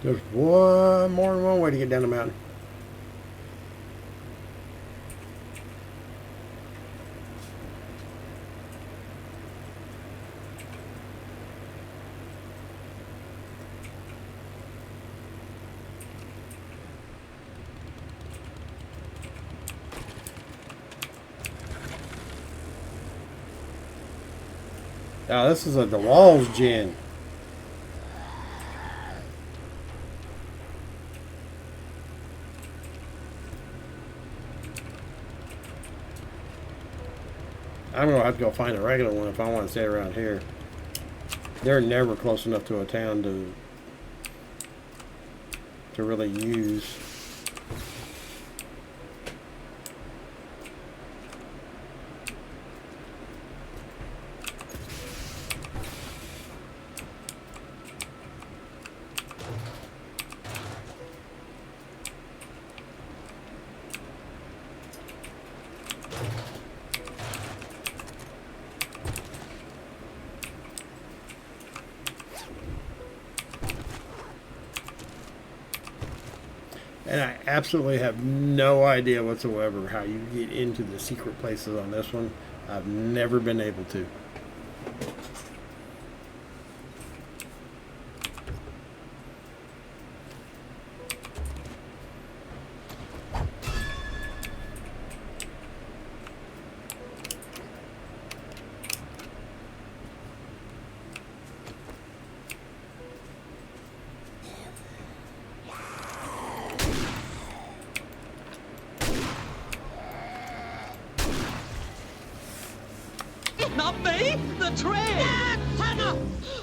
There's more than one way to get down the mountain. Now this is a DeWalls gin. I'm gonna have to go find a regular one if I want to stay around here. They're never close enough to a town to really use. And I absolutely have no idea whatsoever how you get into the secret places on this one. I've never been able to. the train! Son of...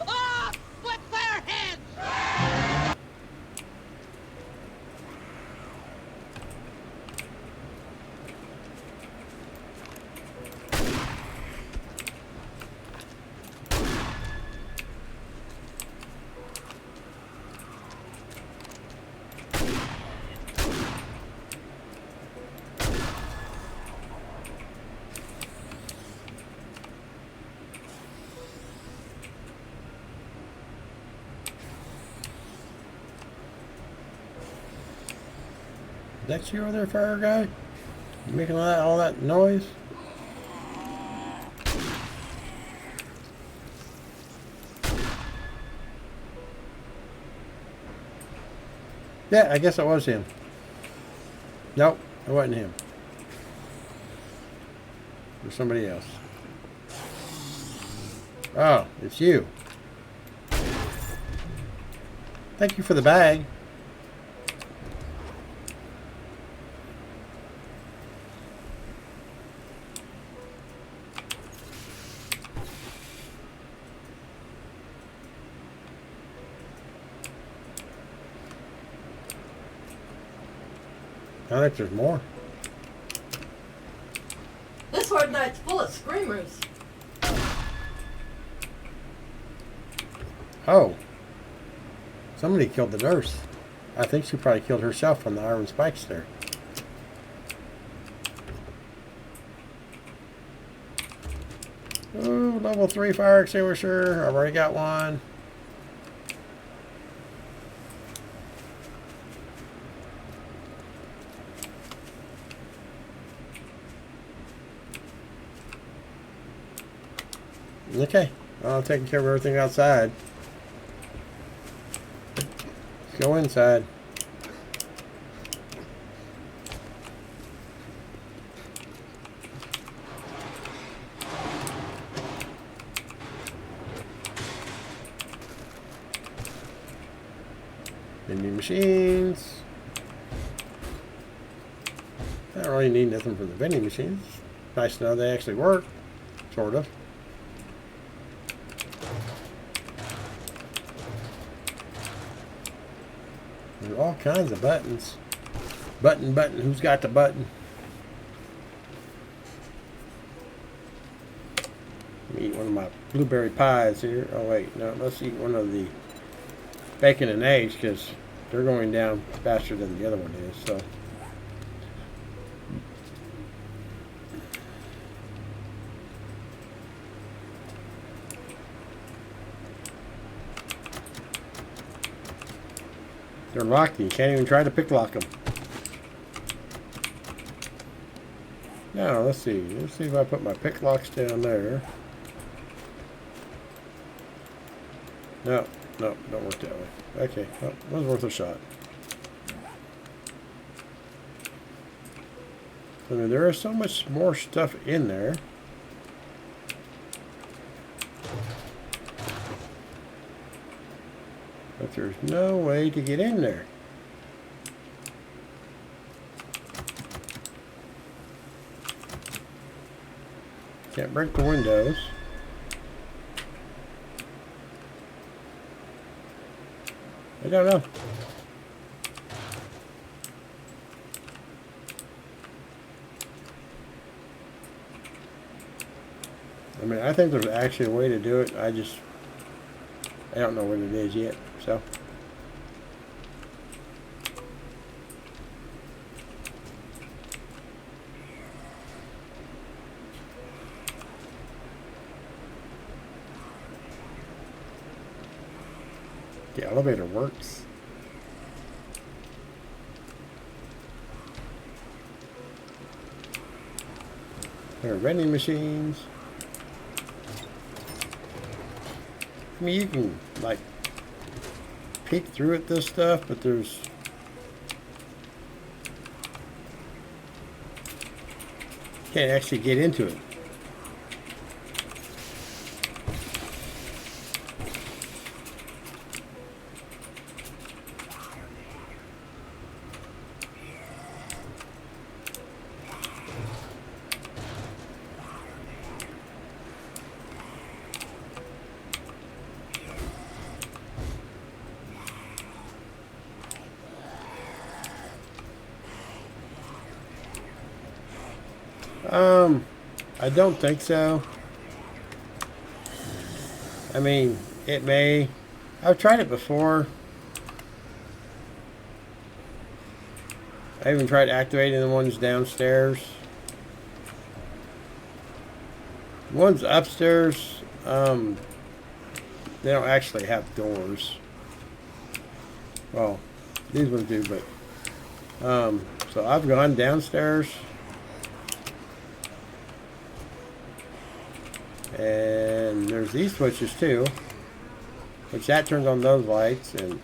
Ah! With their heads! Is that you over there, fire guy? You making all that noise? Yeah, I guess it was him. Nope, it wasn't him. It was somebody else. Oh, it's you. Thank you for the bag. I think there's more. This horde night's full of screamers. Oh. Somebody killed the nurse. I think she probably killed herself from the iron spikes there. Ooh, level 3 fire extinguisher. I've already got one. Okay, I'll take care of everything outside. Let's go inside. Vending machines. I don't really need nothing from the vending machines. Nice to know they actually work, sort of. There's all kinds of buttons. Button, who's got the button? Let me eat one of my blueberry pies here. Oh wait, no, let's eat one of the bacon and eggs because they're going down faster than the other one is, so. They're locked. You can't even try to pick lock them. Now, let's see. Let's see if I put my pick locks down there. No, no, don't work that way. Okay, well, it was worth a shot. I mean, there is so much more stuff in there. But there's no way to get in there. Can't break the windows. I don't know. I mean, I think there's actually a way to do it. I don't know what it is yet, so. The elevator works. There are vending machines. I mean, you can, like, peek through at this stuff, but there's... can't actually get into it. I don't think so. I mean, it may. I've tried it before. I even tried activating the ones downstairs. The ones upstairs, they don't actually have doors. Well, these ones do, but so I've gone downstairs and there's these switches too, which that turns on those lights and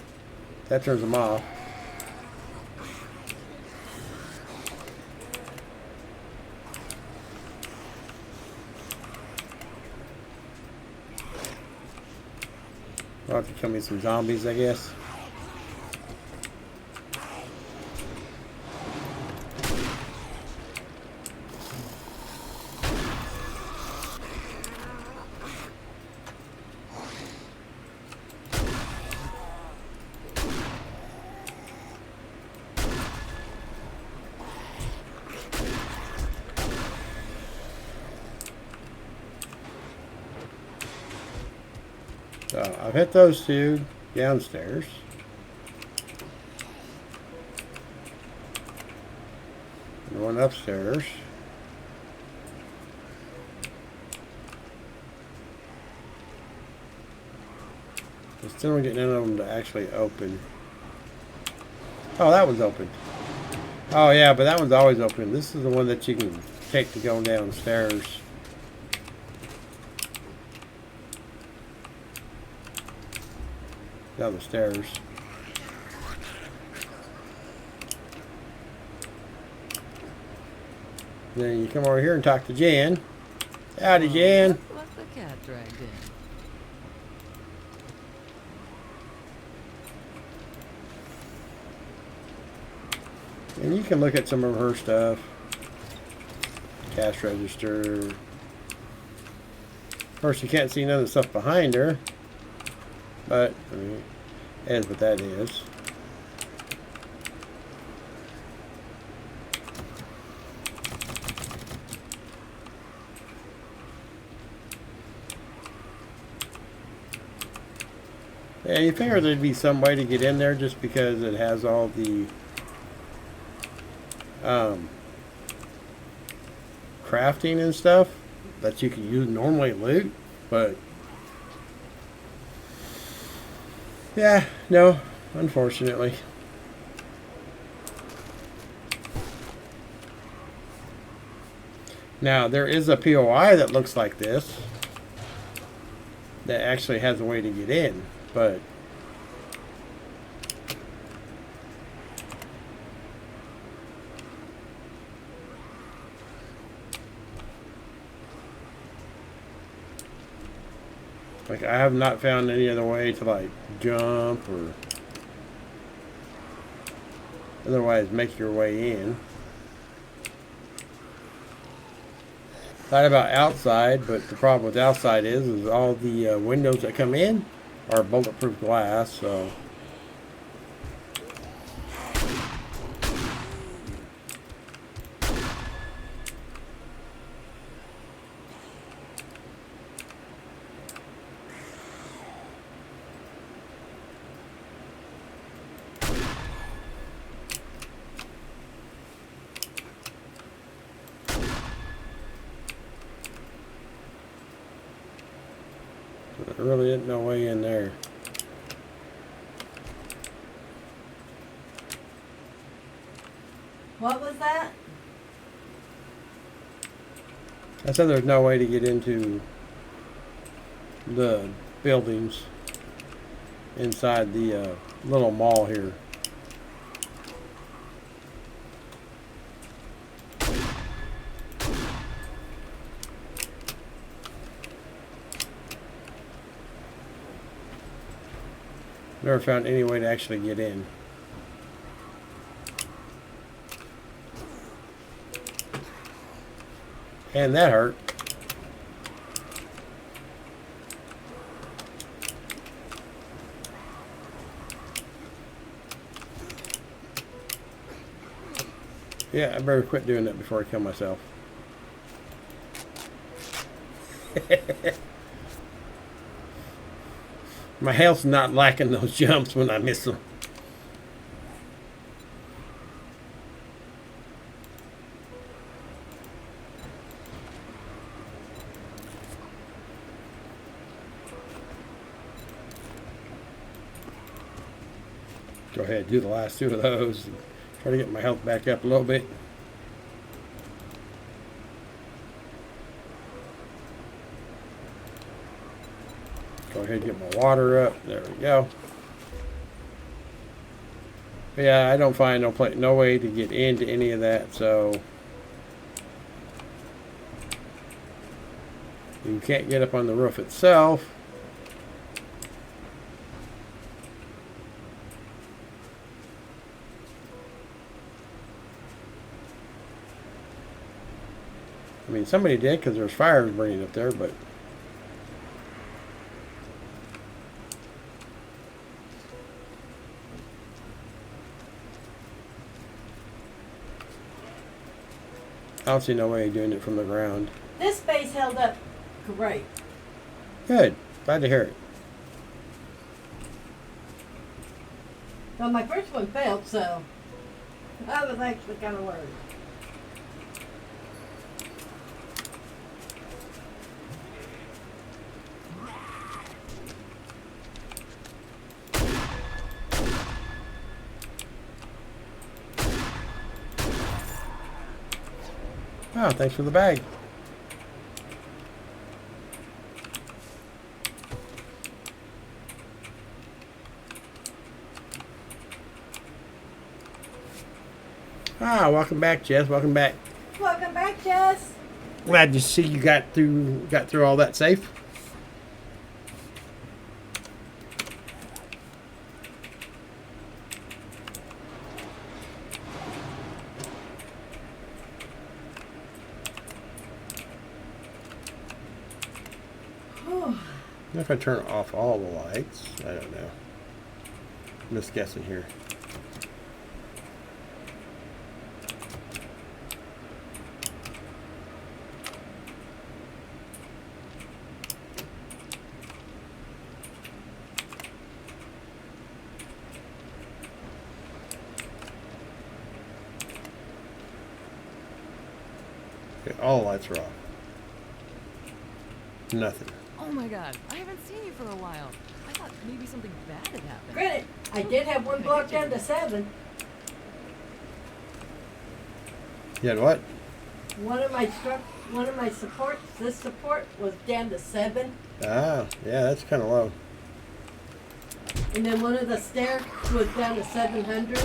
that turns them off. I'll have to kill me some zombies, I guess. So I've hit those two downstairs. And one upstairs. I still don't get none of them to actually open. Oh, that one's open. Oh yeah, but that one's always open. This is the one that you can take to go downstairs. Down the stairs. Then you come over here and talk to Jan. Howdy, Jan. What's the cat dragged in? And you can look at some of her stuff. Cash register. Of course, you can't see none of the stuff behind her. But, I mean, that is what that is. Yeah, you figure there'd be some way to get in there just because it has all the crafting and stuff that you can use normally loot, but yeah, no, unfortunately. Now, there is a POI that looks like this that actually has a way to get in, but like I have not found any other way to like jump or otherwise make your way in. Thought about outside, but the problem with outside is all the windows that come in are bulletproof glass, so there really isn't no way in there. What was that? I said there's no way to get into the buildings inside the little mall here. Never found any way to actually get in. And that hurt. Yeah, I better quit doing that before I kill myself. My health's not lacking those jumps when I miss them. Go ahead, do the last two of those. And try to get my health back up a little bit. Go ahead and get my water up. There we go. But yeah, I don't find no way to get into any of that, so you can't get up on the roof itself. I mean, somebody did because there's fires burning up there, but I don't see no way of doing it from the ground. This base held up great. Good. Glad to hear it. Well, my first one failed, so I was actually kind of worried. Oh, thanks for the bag. Ah, welcome back, Jess. Welcome back. Welcome back, Jess. Glad to see you got through all that safe. If I turn off all the lights, I don't know. I'm just guessing here. Okay, all the lights are off. Nothing. Oh my god, I haven't seen you for a while. I thought maybe something bad had happened. Granted, I did have one block down to 7. You had what? One of my supports, this support was down to 7. Ah, yeah, that's kind of low. And then one of the stairs was down to 700.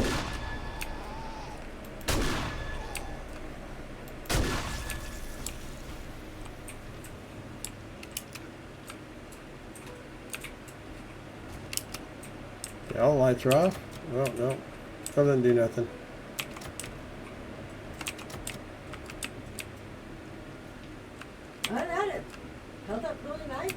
Okay, all the lights are off. Well, no. Still didn't do nothing. I had it. Held up really nice.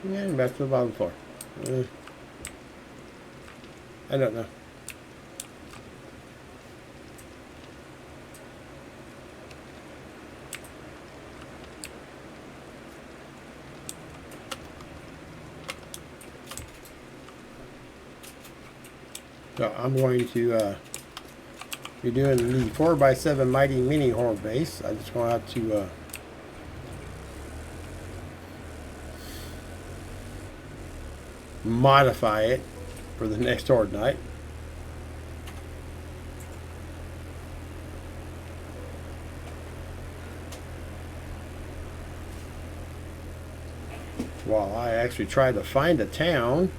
Yeah, and back to the bottom floor. I don't know. So I'm going to be doing the 4x7 Mighty Mini Horde base. I just want to modify it for the next Horde night. While I actually try to find a town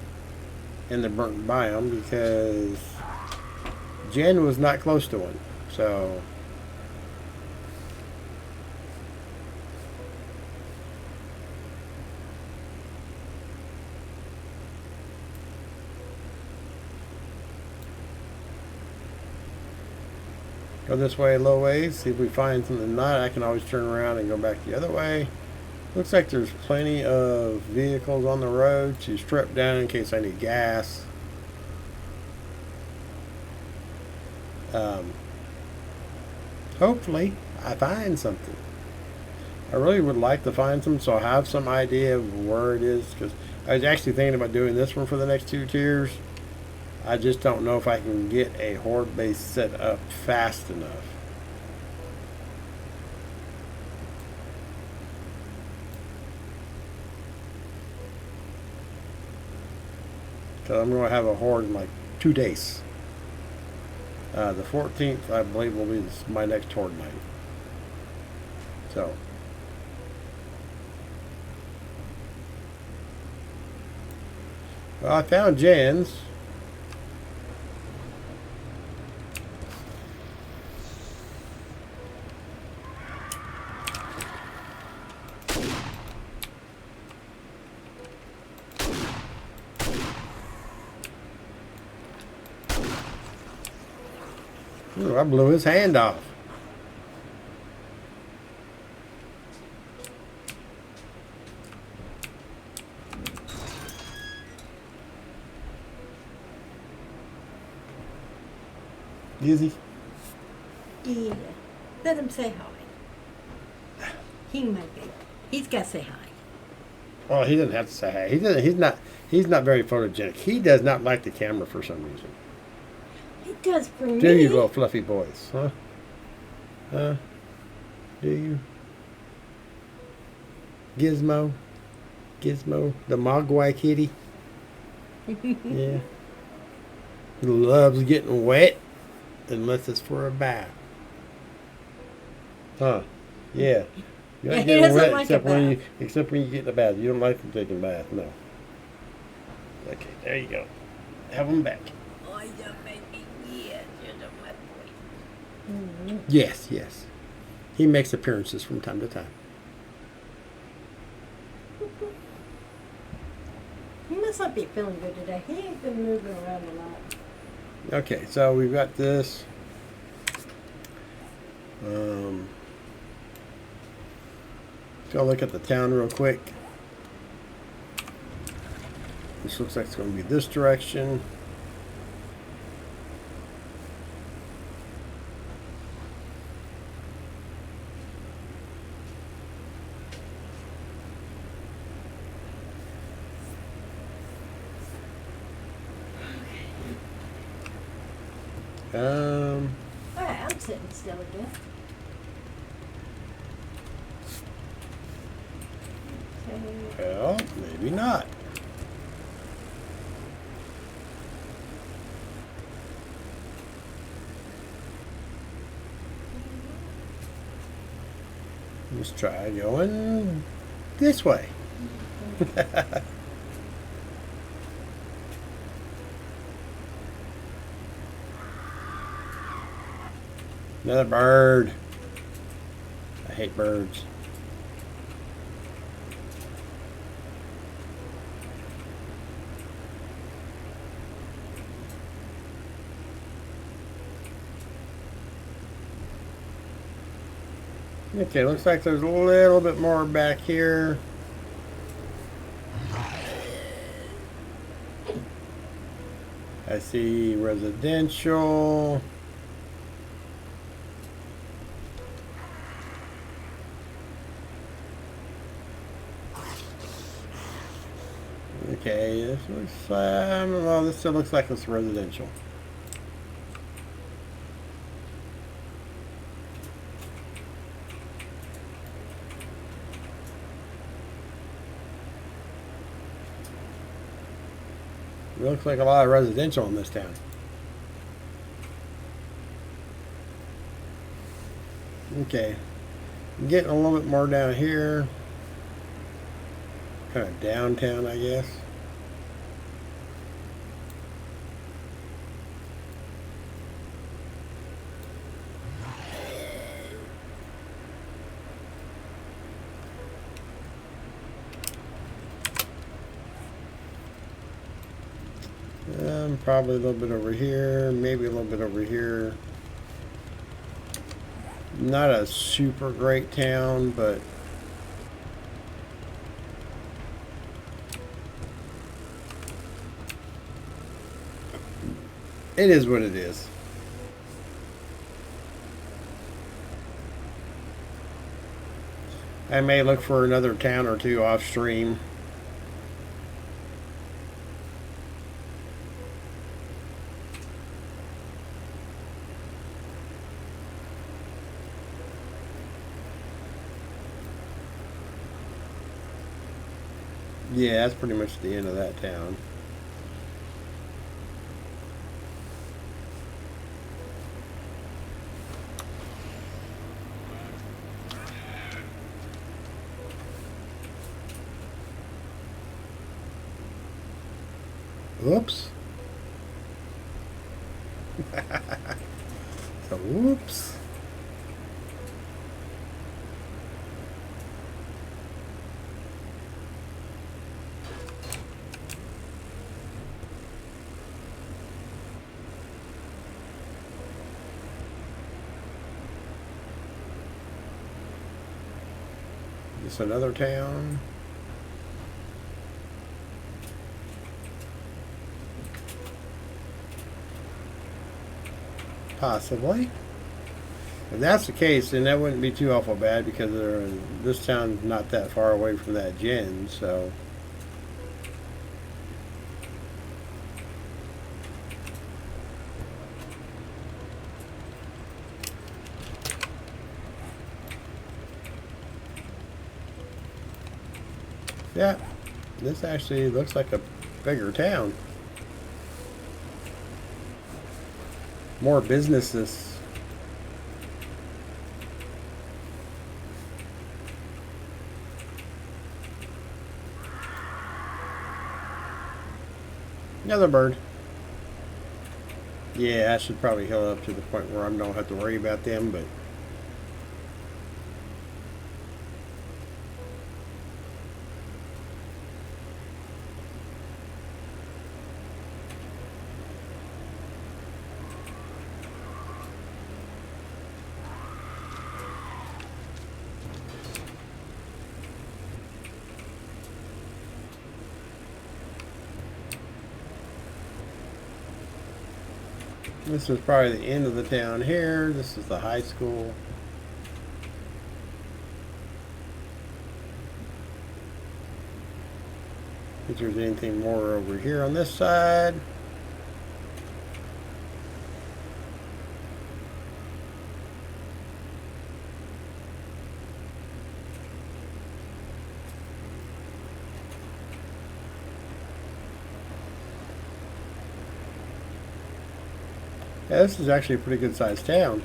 in the burnt biome, because Jen was not close to one. So go this way a little ways, see if we find something not. I can always turn around and go back the other way. Looks like there's plenty of vehicles on the road to strip down in case I need gas. Hopefully I find something. I really would like to find some so I have some idea of where it is, because I was actually thinking about doing this one for the next 2 tiers. I just don't know if I can get a horde base set up fast enough. Because I'm going to have a horde in like 2 days. The 14th, I believe, will be my next horde night. So. Well, I found Jen's. Ooh, I blew his hand off. Easy. Yeah. Let him say hi. He might be. He's got to say hi. Oh, he doesn't have to say hi. He doesn't. He's not very photogenic. He does not like the camera for some reason. He does for me. Do you, little fluffy boys? Huh? Huh? Do you? Gizmo? Gizmo? The Mogwai kitty? Yeah. He loves getting wet unless it's for a bath. Huh? Yeah. You Yeah, like he getting doesn't wet like a except when you get in the bath. You don't like them taking a bath, no. Okay, there you go. Have them back. Oh, you make me weird. You're my boy. Yes, yes. He makes appearances from time to time. He must not be feeling good today. He ain't been moving around a lot. Okay, so we've got this. Go look at the town real quick. This looks like it's going to be this direction. Alright, I'm sitting still again. Okay. Well, maybe not. Let's try going this way. Another bird. I hate birds. Okay, looks like there's a little bit more back here. I see residential. Okay, this looks, well, this still looks like it's residential. It looks like a lot of residential in this town. Okay, I'm getting a little bit more down here. Kind of downtown, I guess. Probably a little bit over here, maybe a little bit over here. Not a super great town, but it is what it is. I may look for another town or two off stream. Yeah, that's pretty much the end of that town. Oops. So, whoops. This another town. Possibly. If that's the case, then that wouldn't be too awful bad because this town's not that far away from that gen, so. Yeah, this actually looks like a bigger town. More businesses. Another bird. Yeah, I should probably heal up to the point where I don't have to worry about them, but this is probably the end of the town here. This is the high school. If there's anything more over here on this side. Yeah, this is actually a pretty good sized town.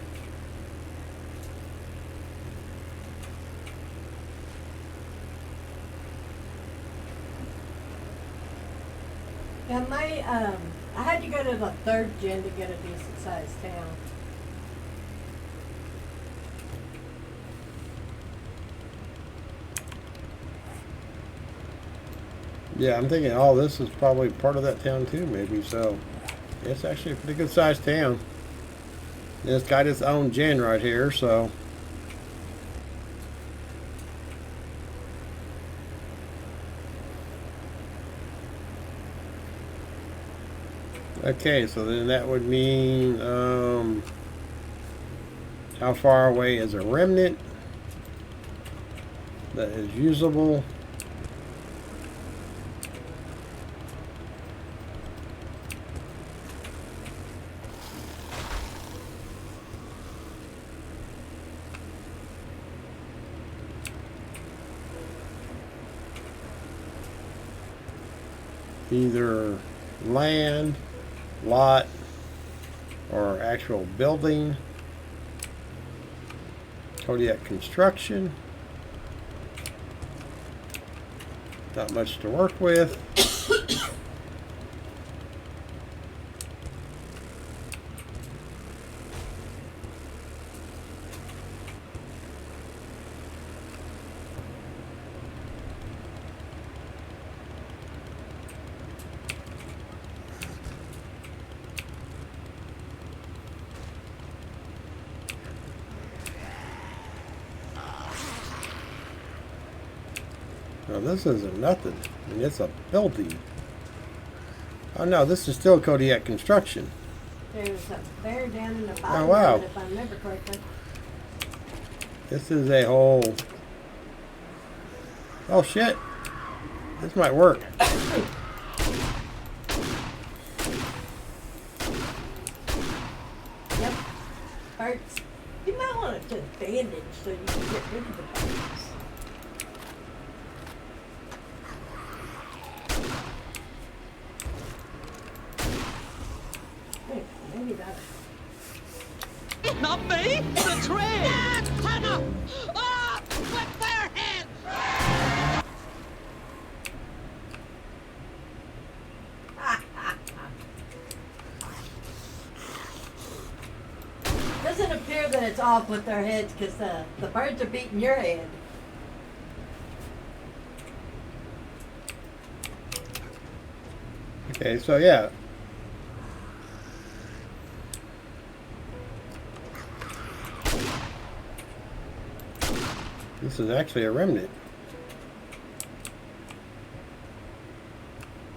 Yeah, I had to go to the third gen to get a decent sized town. Yeah, I'm thinking all this is probably part of that town too, maybe. So it's actually a pretty good sized town. And it's got its own gen right here, so. Okay, so then that would mean how far away is a remnant that is usable? Either land, lot, or actual building. Kodiak construction. Not much to work with. No, this isn't nothing. I mean, it's a building. Oh no, this is still Kodiak construction. There's a bear down in the bottom wow. of it, if I remember correctly. This is a whole... Oh shit. This might work. Yep. Parts. You might want to bandage so you can get rid of the parts. Maybe that. Not me, the train! Tunnel! Ah! With their hands! Doesn't appear that it's off with their heads because the birds are beating your head. Okay, so yeah. This is actually a remnant.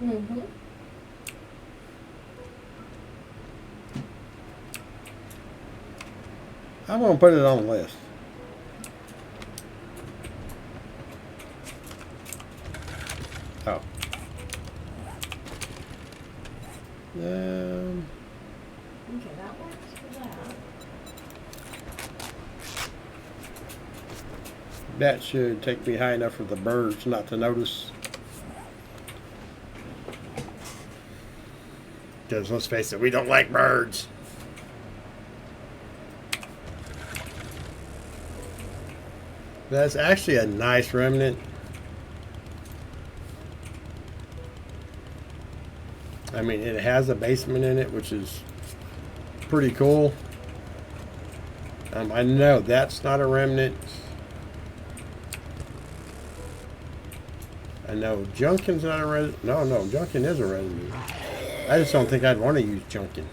Mm-hmm. I'm gonna put it on the list. Oh. Okay, that works for that. That should take me high enough for the birds not to notice. Because let's face it, we don't like birds. That's actually a nice remnant. I mean, it has a basement in it, which is pretty cool. I know that's not a remnant. I know Junkin's not a remnant. No, Junkin is a remnant. I just don't think I'd want to use Junkin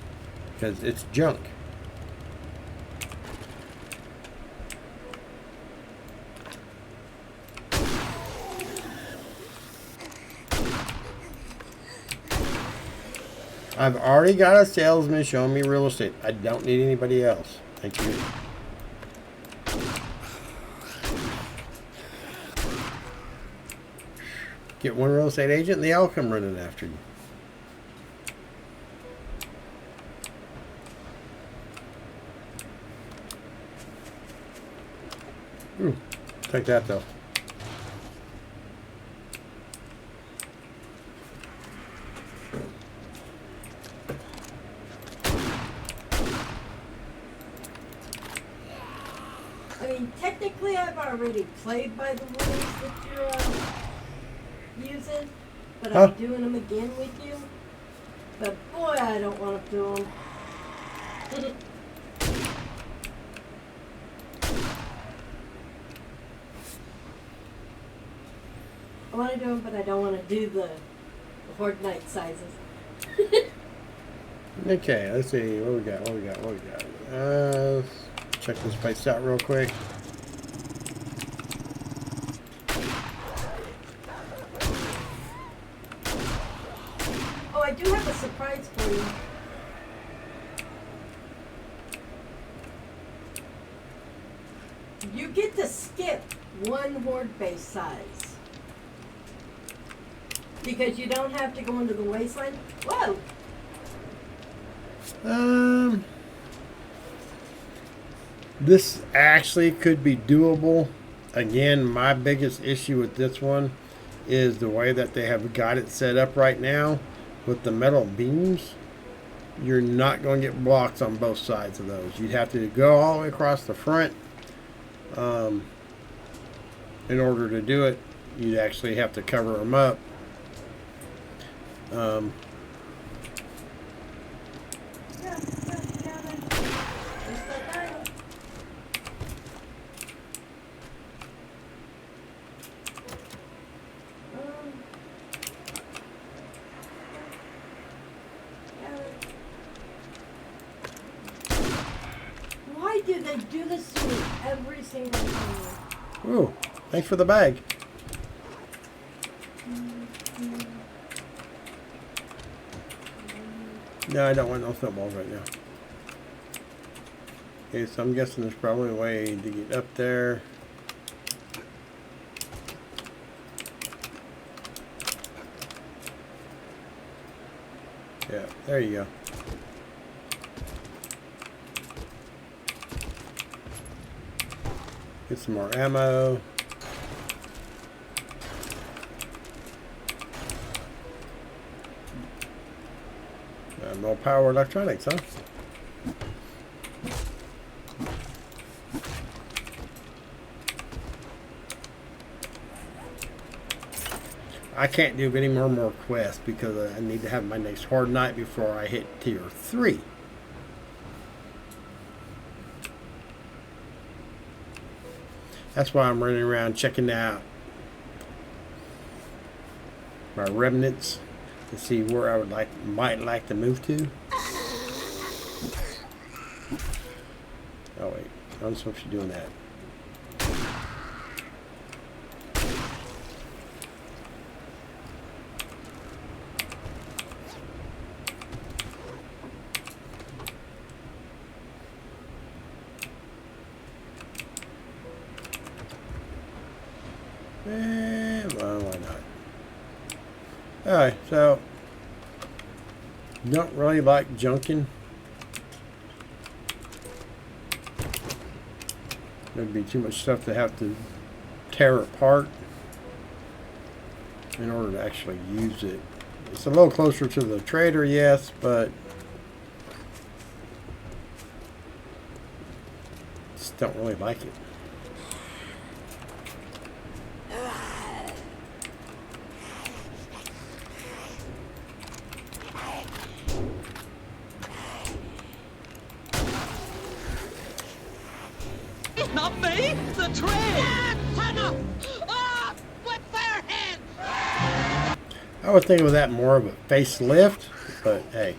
because it's junk. I've already got a salesman showing me real estate. I don't need anybody else. Thank you. Get one real estate agent and they all come running after you. Ooh, take that though. I mean, technically, I've already played by the rules that you're using, but I'm doing them again with you. But boy, I don't want to do them. I want to do them, but I don't want to do the Horde Night sizes. Okay, let's see what we got. Let's check this place out real quick. Oh, I do have a surprise for you. You get to skip one Horde base size. Because you don't have to go into the wasteland. Whoa! This actually could be doable. Again, my biggest issue with this one is the way that they have got it set up right now with the metal beams. You're not going to get blocks on both sides of those. You'd have to go all the way across the front. In order to do it, you'd actually have to cover them up. Why do they do this to me every single time? Ooh, thanks for the bag. No, I don't want no snowballs right now. Okay, so I'm guessing there's probably a way to get up there. Yeah, there you go. Get some more ammo. More power electronics, huh? I can't do any more quests because I need to have my next horde night before I hit tier 3. That's why I'm running around checking out my remnants to see where I might like to move to. Oh wait, I'm supposed to be doing that. Well, why not? Alright, so don't really like junking. There'd be too much stuff to have to tear apart in order to actually use it. It's a little closer to the trader, yes, but just don't really like it. Not me, the train! With their hands! I was thinking of that more of a facelift, but hey,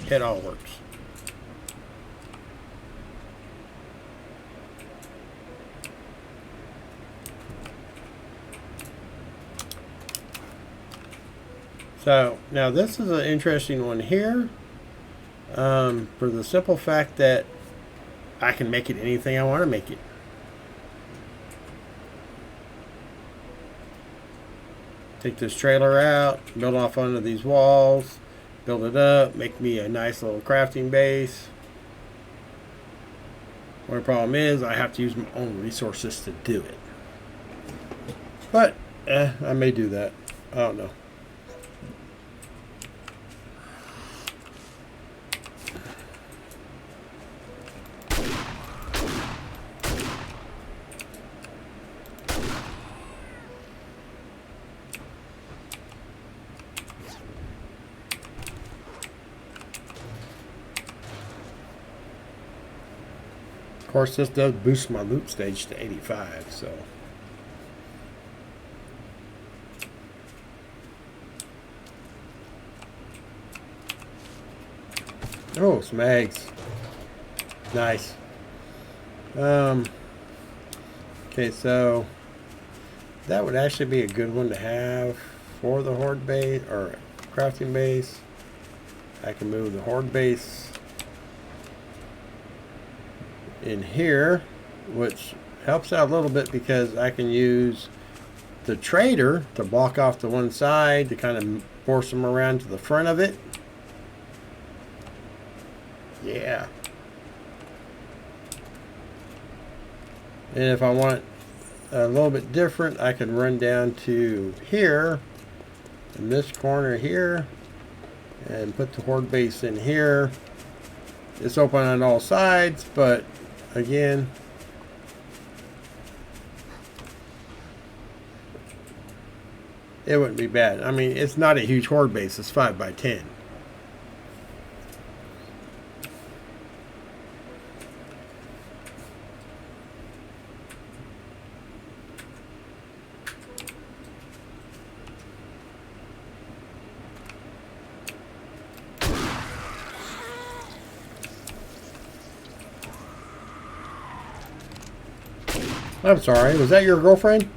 it all works. So now this is an interesting one here, for the simple fact that I can make it anything I want to make it. Take this trailer out, build off onto these walls, build it up, make me a nice little crafting base. Only problem is I have to use my own resources to do it. But, I may do that. I don't know. Of course, this does boost my loot stage to 85, so. Oh, some eggs. Nice. Okay, so that would actually be a good one to have for the horde base or crafting base. I can move the horde base in here, which helps out a little bit because I can use the trader to block off the one side to kind of force them around to the front of it. Yeah. And if I want a little bit different, I can run down to here in this corner here and put the horde base in here. It's open on all sides, but again, it wouldn't be bad. I mean, it's not a huge horde base. It's 5 by 10. I'm sorry, was that your girlfriend?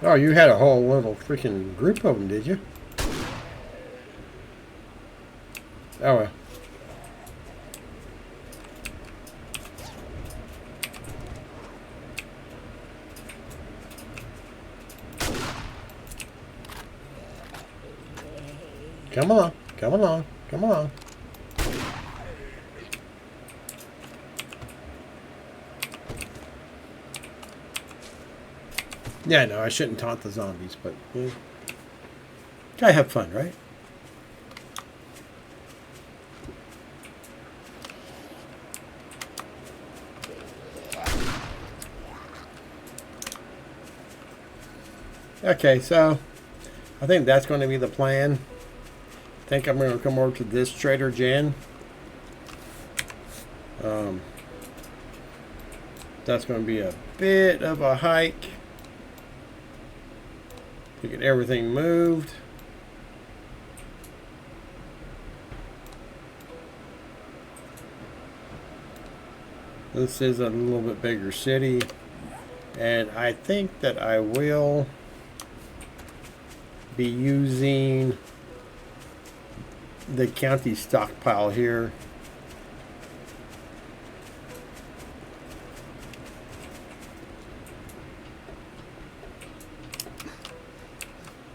Oh, you had a whole little freaking group of them, did you? Oh, well. Come along, come along, come along. Yeah, no, I shouldn't taunt the zombies, but yeah. Gotta have fun, right? Okay, so I think that's going to be the plan. I think I'm going to come over to this Trader Jen. That's going to be a bit of a hike to get everything moved. This is a little bit bigger city, and I think that I will be using the county stockpile here.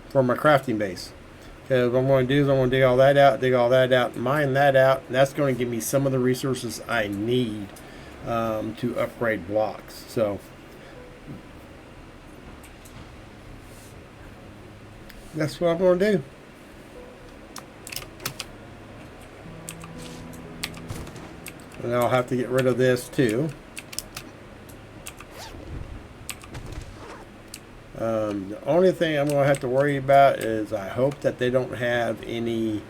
For my crafting base. Because what I'm going to do is I'm going to dig all that out, mine that out, and that's going to give me some of the resources I need to upgrade blocks. So that's what I'm going to do. And I'll have to get rid of this too. The only thing I'm going to have to worry about is I hope that they don't have any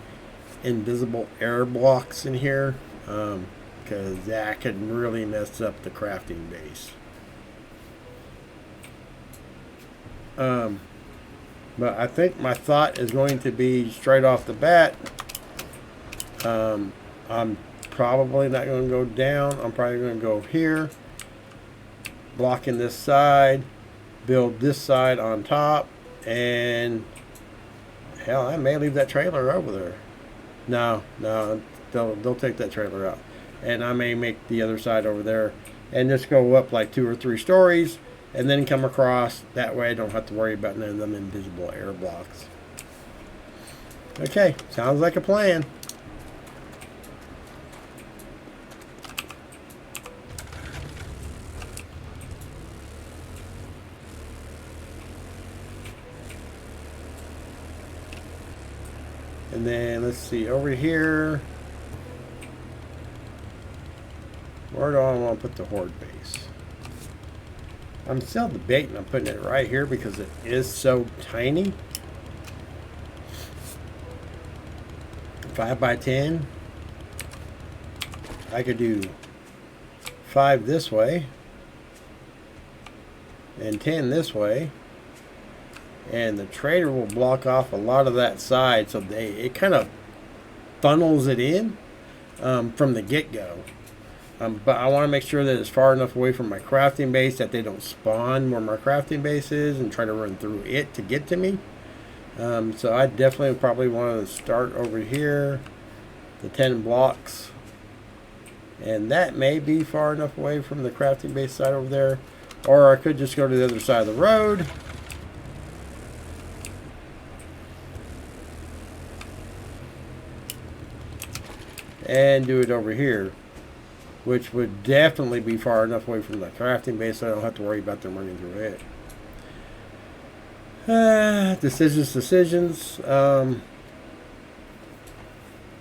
invisible air blocks in here, because that could really mess up the crafting base. But I think my thought is going to be straight off the bat. I'm probably not going to go down. I'm probably going to go here, blocking this side, build this side on top, and hell, I may leave that trailer over there. No, they'll take that trailer out, and I may make the other side over there and just go up like 2 or 3 stories and then come across. That way I don't have to worry about none of them invisible air blocks. Okay, sounds like a plan. And then let's see, over here, where do I want to put the horde base? I'm still debating on putting it right here because it is so tiny. 5 by 10. I could do 5 this way and 10 this way. And the trader will block off a lot of that side, so it kind of funnels it in from the get-go. But I want to make sure that it's far enough away from my crafting base that they don't spawn where my crafting base is and try to run through it to get to me. So I definitely probably want to start over here, the 10 blocks. And that may be far enough away from the crafting base side over there. Or I could just go to the other side of the road. And do it over here, which would definitely be far enough away from the crafting base so I don't have to worry about them running through it. Decisions. I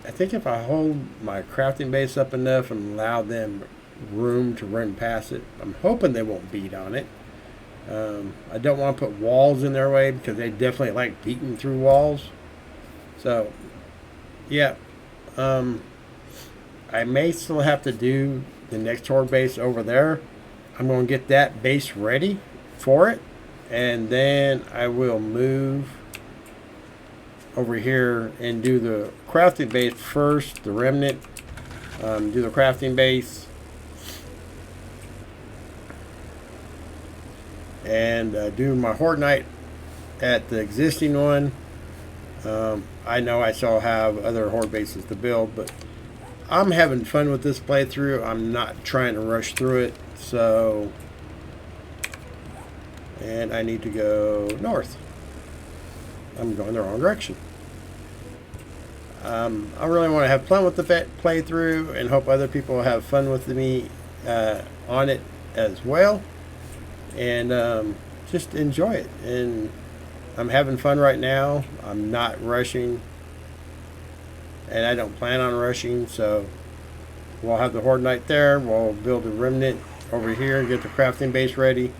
think if I hold my crafting base up enough and allow them room to run past it, I'm hoping they won't beat on it. I don't want to put walls in their way because they definitely like beating through walls. So, yeah. I may still have to do the next horde base over there. I'm going to get that base ready for it. And then I will move over here and do the crafting base first, the remnant. Do the crafting base. And do my horde night at the existing one. I know I still have other horde bases to build, but I'm having fun with this playthrough. I'm not trying to rush through it, so... And I need to go north. I'm going the wrong direction. I really want to have fun with the playthrough and hope other people have fun with me on it as well. And just enjoy it. And I'm having fun right now. I'm not rushing. And I don't plan on rushing. So we'll have the Horde Night there. We'll build a remnant over here. Get the crafting base ready.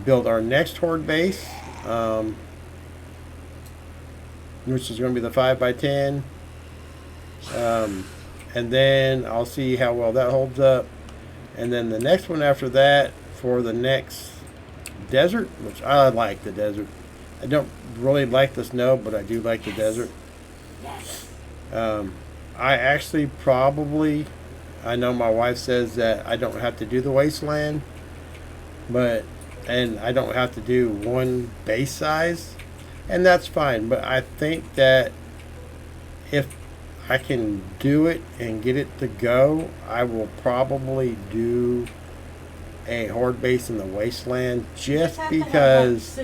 Build our next Horde base. Which is going to be the 5x10. And then I'll see how well that holds up. And then the next one after that for the next desert, which I like the desert. I don't really like the snow, but I do like the desert. I actually probably, I know my wife says that I don't have to do the wasteland, and I don't have to do one base size, and that's fine. But I think that if I can do it and get it to go, I will probably do a horde base in the wasteland, just because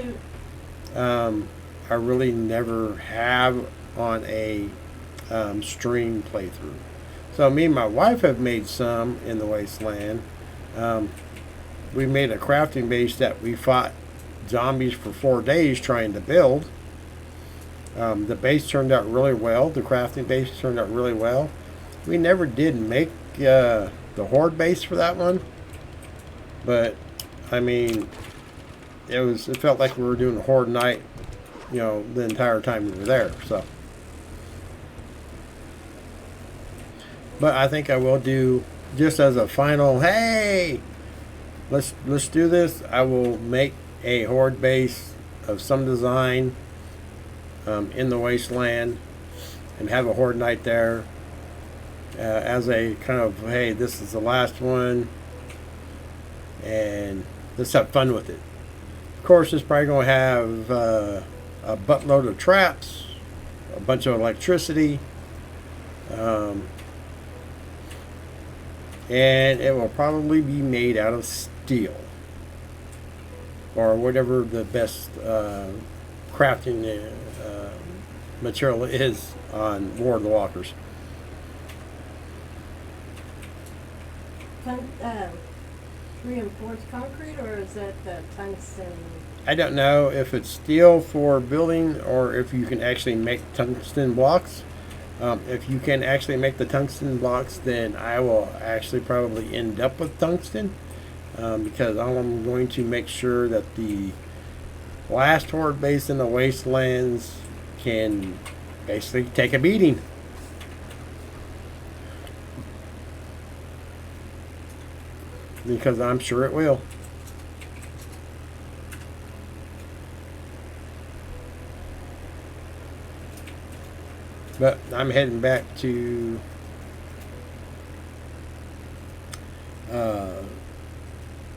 I really never have on a stream playthrough. So me and my wife have made some in the wasteland. We made a crafting base that we fought zombies for 4 days trying to build. The base turned out really well. The crafting base turned out really well. We never did make the horde base for that one, but I mean, it felt like we were doing a Horde Night, you know, the entire time we were there. So, but I think I will do, just as a final, hey, let's do this. I will make a horde base of some design in the wasteland and have a Horde Night there as a kind of, hey, this is the last one, and let's have fun with it. Of course, it's probably going to have a buttload of traps, a bunch of electricity, and it will probably be made out of steel or whatever the best crafting material is on War of the Walkers. Reinforced concrete, or is that tungsten? I don't know if it's steel for building or if you can actually make tungsten blocks. If you can actually make the tungsten blocks, then I will actually probably end up with tungsten, because I'm going to make sure that the last horde base in the wastelands can basically take a beating. Because I'm sure it will. But I'm heading back to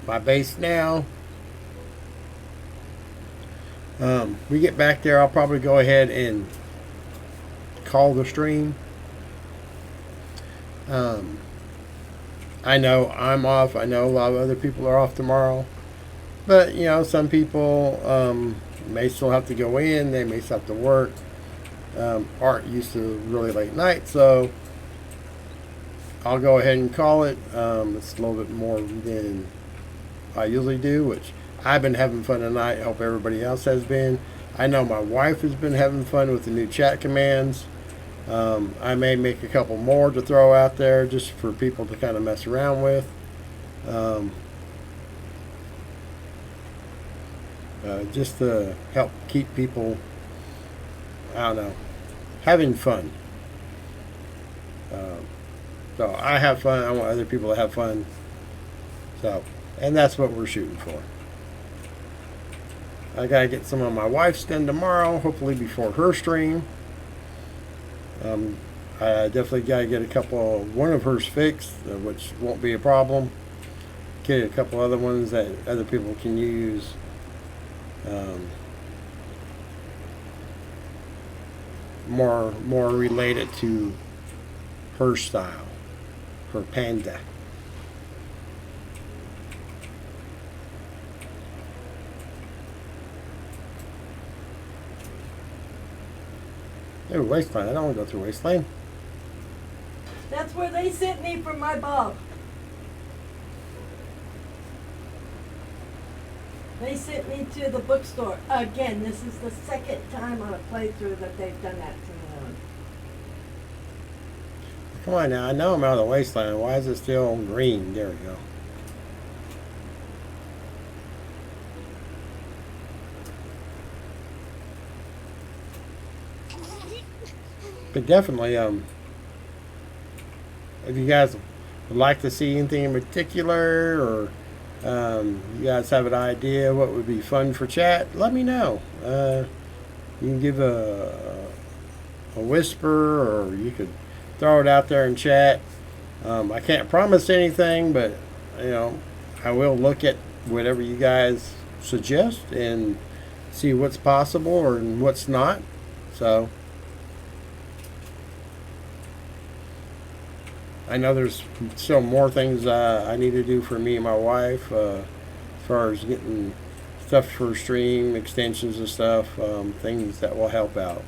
my base now. We get back there, I'll probably go ahead and call the stream. I know I'm off. I know a lot of other people are off tomorrow. But, you know, some people may still have to go in. They may still have to work. Aren't used to really late night. So I'll go ahead and call it. It's a little bit more than I usually do, which I've been having fun tonight. I hope everybody else has been. I know my wife has been having fun with the new chat commands. I may make a couple more to throw out there just for people to kind of mess around with. Just to help keep people, I don't know, having fun. So I have fun. I want other people to have fun. So, and that's what we're shooting for. I gotta get some of my wife's done tomorrow, hopefully before her stream. I definitely got to get one of hers fixed, which won't be a problem. Get a couple other ones that other people can use. more related to her style, her panda. Ooh, wasteland. I don't want to go through wasteland. That's where they sent me for my bug. They sent me to the bookstore. Again, this is the second time on a playthrough that they've done that to me on. Come on now. I know I'm out of the wasteland. Why is it still green? There we go. But definitely, if you guys would like to see anything in particular, or you guys have an idea what would be fun for chat, let me know. You can give a whisper, or you could throw it out there in chat. I can't promise anything, but I will look at whatever you guys suggest and see what's possible or what's not. So I know there's still more things I need to do for me and my wife, as far as getting stuff for stream, extensions and stuff, things that will help out.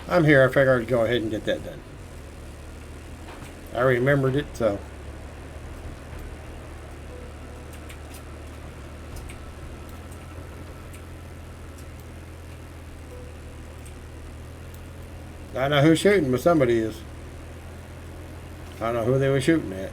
I'm here. I figured I'd go ahead and get that done. I remembered it, so. I know who's shooting, but somebody is. I don't know who they were shooting at.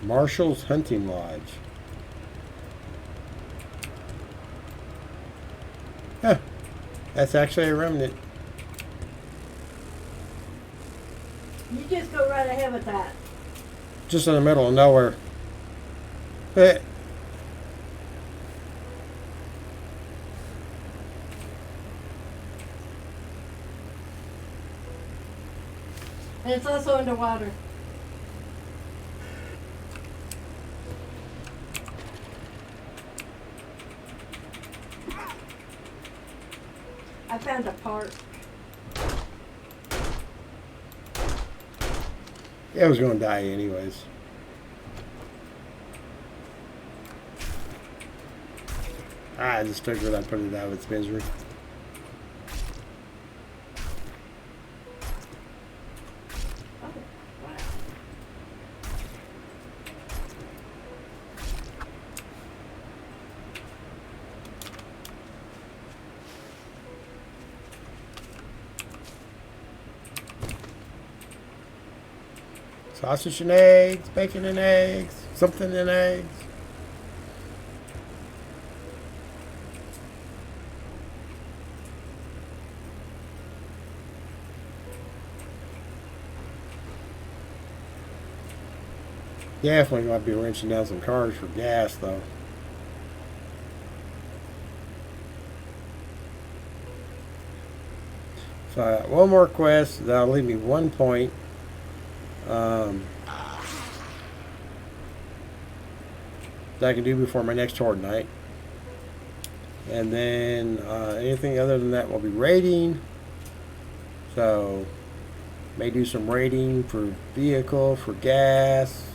Marshall's Hunting Lodge. Huh. That's actually a remnant. You just go right ahead with that. Just in the middle of nowhere. Eh. And it's also underwater. I found a part. It was going to die anyways. I just figured I'd put it out of its misery. Oh, wow. Sausage and eggs, bacon and eggs, something and eggs. Definitely might be wrenching down some cars for gas, though. So I got one more quest. That'll leave me 1 point. That I can do before my next horde night. And then anything other than that will be raiding. So may do some raiding for vehicle, for gas.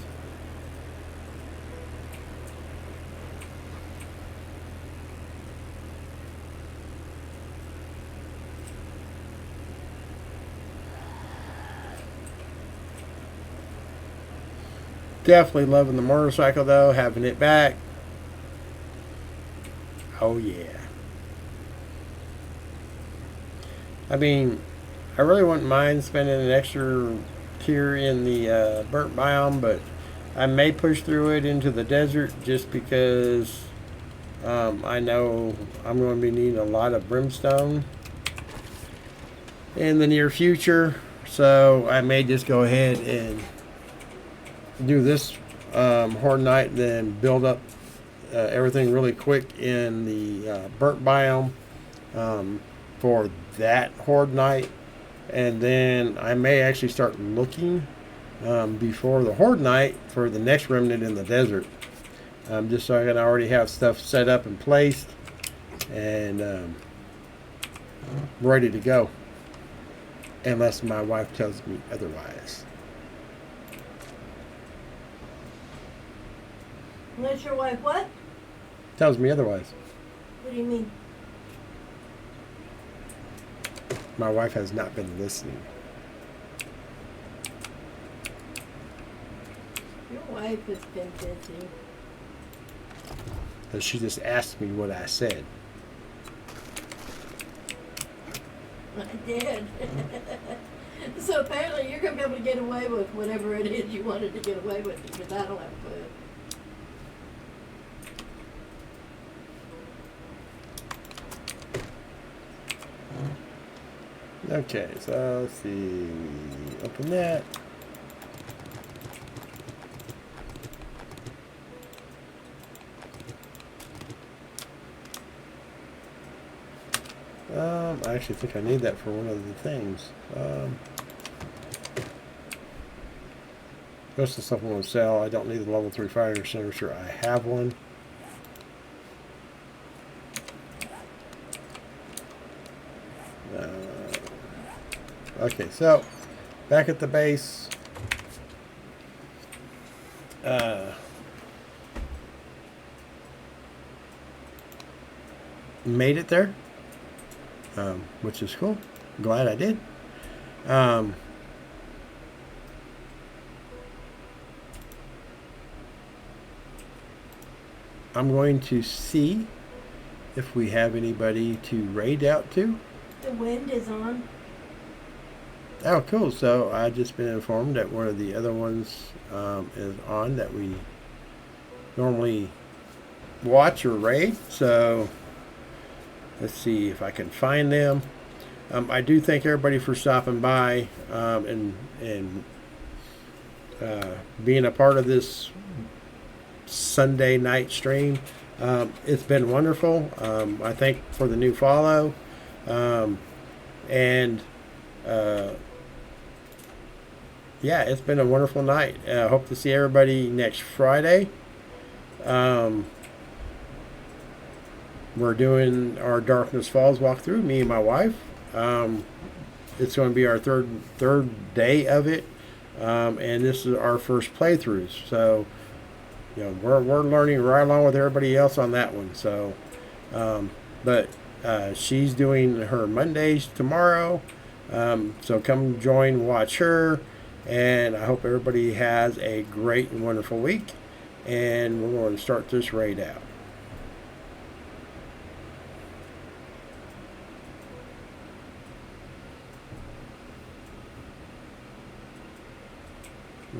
Definitely loving the motorcycle though, having it back. Oh yeah. I mean, I really wouldn't mind spending an extra tier in the burnt biome, but I may push through it into the desert just because I know I'm going to be needing a lot of brimstone in the near future. So I may just go ahead and do this horde night, then build up everything really quick in the burnt biome for that horde night, and then I may actually start looking before the horde night for the next remnant in the desert, just so I can already have stuff set up and placed and ready to go, unless my wife tells me otherwise. Unless your wife what? Tells me otherwise. What do you mean? My wife has not been listening. Your wife has been busy. But she just asked me what I said. I did. So apparently you're going to be able to get away with whatever it is you wanted to get away with because I don't have a clue. Okay, so let's see. Open that. I actually think I need that for one of the things. Most of the stuff I'm going to sell. I don't need the level 3 fire extinguisher. I have one. Okay, so back at the base. Made it there, which is cool. Glad I did. I'm going to see if we have anybody to raid out to. The wind is on. Oh, cool. So I just been informed that one of the other ones is on that we normally watch or raid. So let's see if I can find them. I do thank everybody for stopping by and being a part of this Sunday night stream. It's been wonderful. I thank for the new follow. Yeah, it's been a wonderful night. Hope to see everybody next Friday. We're doing our Darkness Falls walkthrough, me and my wife. It's going to be our third day of it, and this is our first playthroughs. So, you know, we're learning right along with everybody else on that one. So, but she's doing her Mondays tomorrow. So come join, watch her, and I hope everybody has a great and wonderful week. And we're going to start this raid out.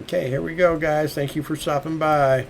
Okay, here we go, guys. Thank you for stopping by.